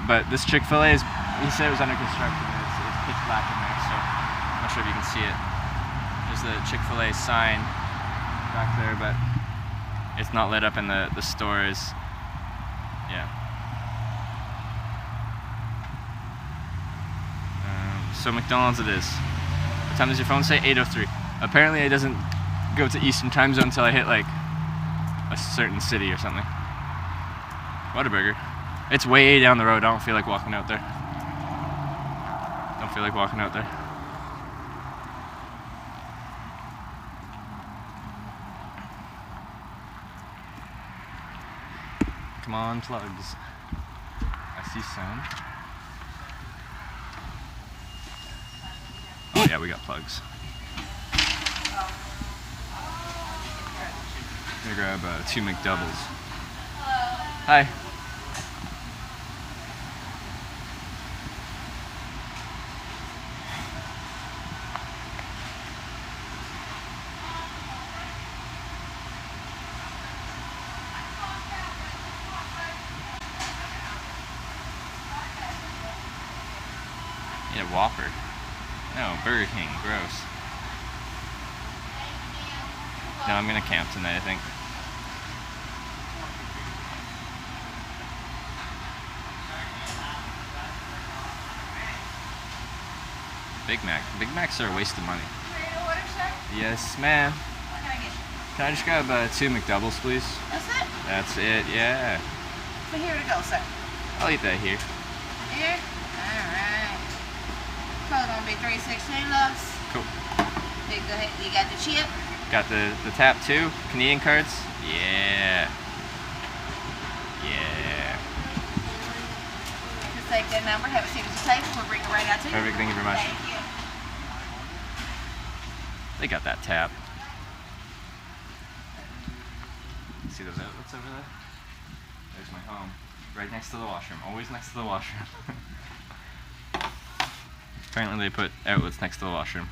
But this Chick-fil-A is, he said it was under construction. It's pitch black in there, so I'm not sure if you can see it. There's the Chick-fil-A sign back there, but It's not lit up in the stores. Yeah. So McDonald's it is. What time does your phone say? 8:03. Apparently it doesn't go to Eastern time zone until I hit like a certain city or something. Whataburger. It's way down the road. I don't feel like walking out there. Don't feel like walking out there. Come on, plugs. I see some. Oh yeah, we got plugs. I'm gonna grab 2 McDoubles. Hi. Need a Whopper. No, Burger King, gross. No, I'm gonna camp tonight, I think. Big Mac. Big Macs are a waste of money. Yes, ma'am.
What can I get you?
Can I just grab 2 McDoubles, please?
That's it?
That's it, yeah.
So here to go, sir.
I'll eat that here.
Here? Alright. Code gonna be 316 lux.
Cool.
You got the chip?
Got the tap too. Canadian cards. Yeah. Yeah.
Just take that number, have a seat at your table, we'll bring it right out to you.
Perfect. Thank you very much.
Thank you.
They got that tap. See those outlets over there? There's my home. Right next to the washroom. Always next to the washroom. Apparently they put outlets next to the washroom.